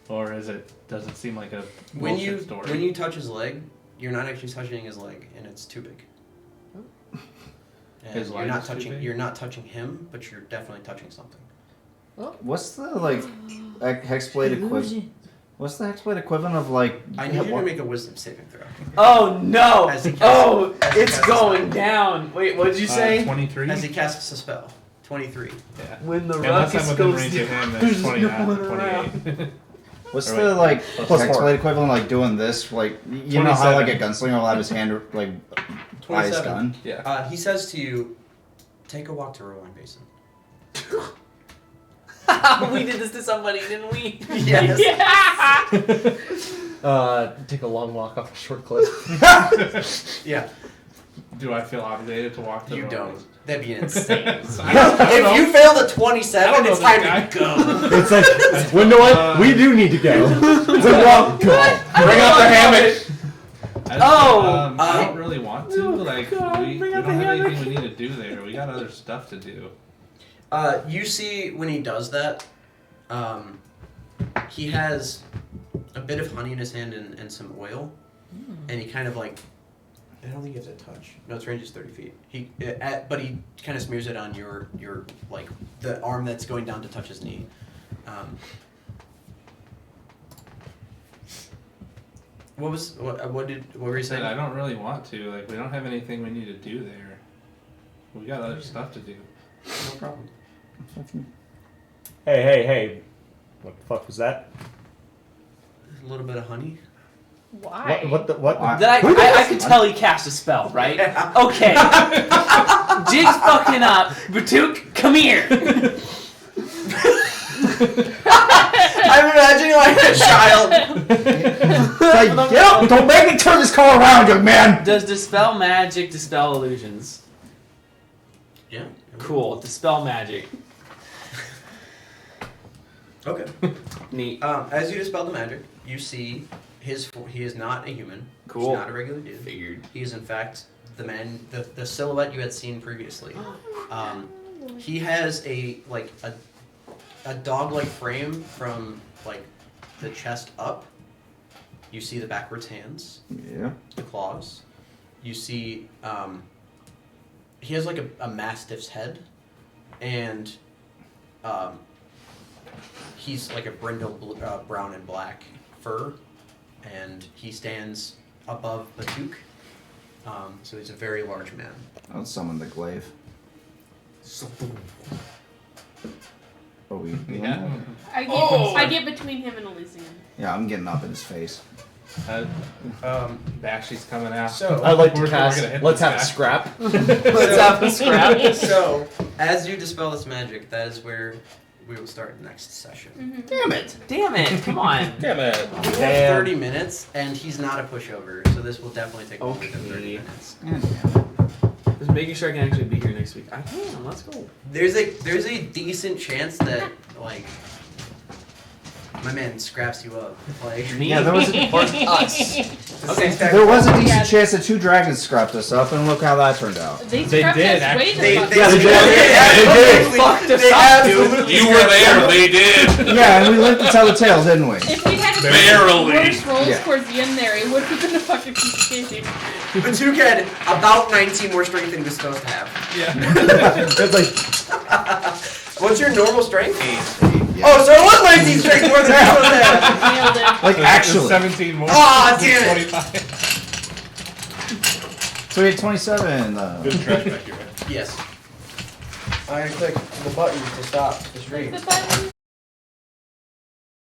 Or does it seem like a When bullshit story? you touch his leg, you're not actually touching his leg, and it's too big. And His you're leg not is too touching. big? You're not touching him, but you're definitely touching something. What's the hexblade equivalent? What's the hexblade equivalent of like? I need you to make a wisdom saving throw. Oh no! As he casts- Oh, as he it's casts going a down. Wait, what did you say? 23. As he casts a spell. 23. Yeah. When the Unless I'm ruckus within goes range of him, there's that's 20, no one around. 28. What's Or the wait, like plus hexblade four. equivalent like doing this? Like you know how like a 27. gunslinger will have his hand like by his 27. gun. Yeah. He says to you, take a walk to Rowan Basin. We did this to somebody, didn't we? Yes. Take a long walk off a short cliff. Yeah. Do I feel obligated to walk to You the don't. That'd be insane. I don't If know. you failed a I 27, don't know it's this time guy. to go. It's like, well, you know what? We do need to go. So walk, go. Bring out the hammock. I don't really want to. Like, God, we bring don't out the have hammock. anything we need to do there. We got other stuff to do. You see when he does that, he has a bit of honey in his hand and some oil, and he kind of like, I don't think he has a touch. No, its range is 30 feet. But he kind of smears it on your like the arm that's going down to touch his knee. What were you I said saying? I don't really want to. Like, we don't have anything we need to do there. We got other stuff to do. No problem. Hey. What the fuck was that? A little bit of honey. Why? What Why? I could tell he cast a spell, right? Okay. Jig's fucking up. Batuk, come here. I'm imagining like a child. Like, get up! Don't make me turn this car around, young man. Does dispel magic dispel illusions? Yeah. Cool. Dispel magic. Okay. Neat. As you dispel the magic, you see he is not a human. Cool. He's not a regular dude. Figured. He is in fact the man, the silhouette you had seen previously. He has a dog-like frame from like the chest up. You see the backwards hands, Yeah. the claws. You see he has like a mastiff's head, and he's like a brindle brown and black fur, and he stands above Batuk. So he's a very large man. I'll summon the glaive. Oh, we Yeah. I get between him and Elysium. Yeah, I'm getting up in his face. Bashy's coming out. So I'd like to We're cast. gonna hit Let's this have a guy. scrap. Let's have a scrap. So, as you dispel this magic, that is where we will start the next session. Damn it! Damn it! Come on. Damn it. We have 30 minutes, and he's not a pushover, so this will definitely take longer than 30 Okay. minutes. God damn it. Just making sure I can actually be here next week. I can. Let's go. There's a decent chance that like my man scraps you up. Like Me? Yeah, there was a, Or us. Okay. there was a decent chance that 2 dragons scrapped us up, and look how that turned out. They They scrapped did, us way the They- fuck they- up. Yeah, they did. Fucked us they up, absolutely You were there, they did. Yeah, and we lived to tell the tale, didn't we? If we had Barely. worse rolls Yeah. towards the end there, it would have been a fucking piece of cake. Batuk had about 19 more strength than he was supposed to have. Yeah. It's like, What's your normal strength? yeah. Oh, so it was 19 strength more than he was supposed to have. Nailed it. Like, actually. 17 more. Aw, damn it. 25. So we had 27. There's trash back here, man. Yes. I click the button to stop the stream. The button.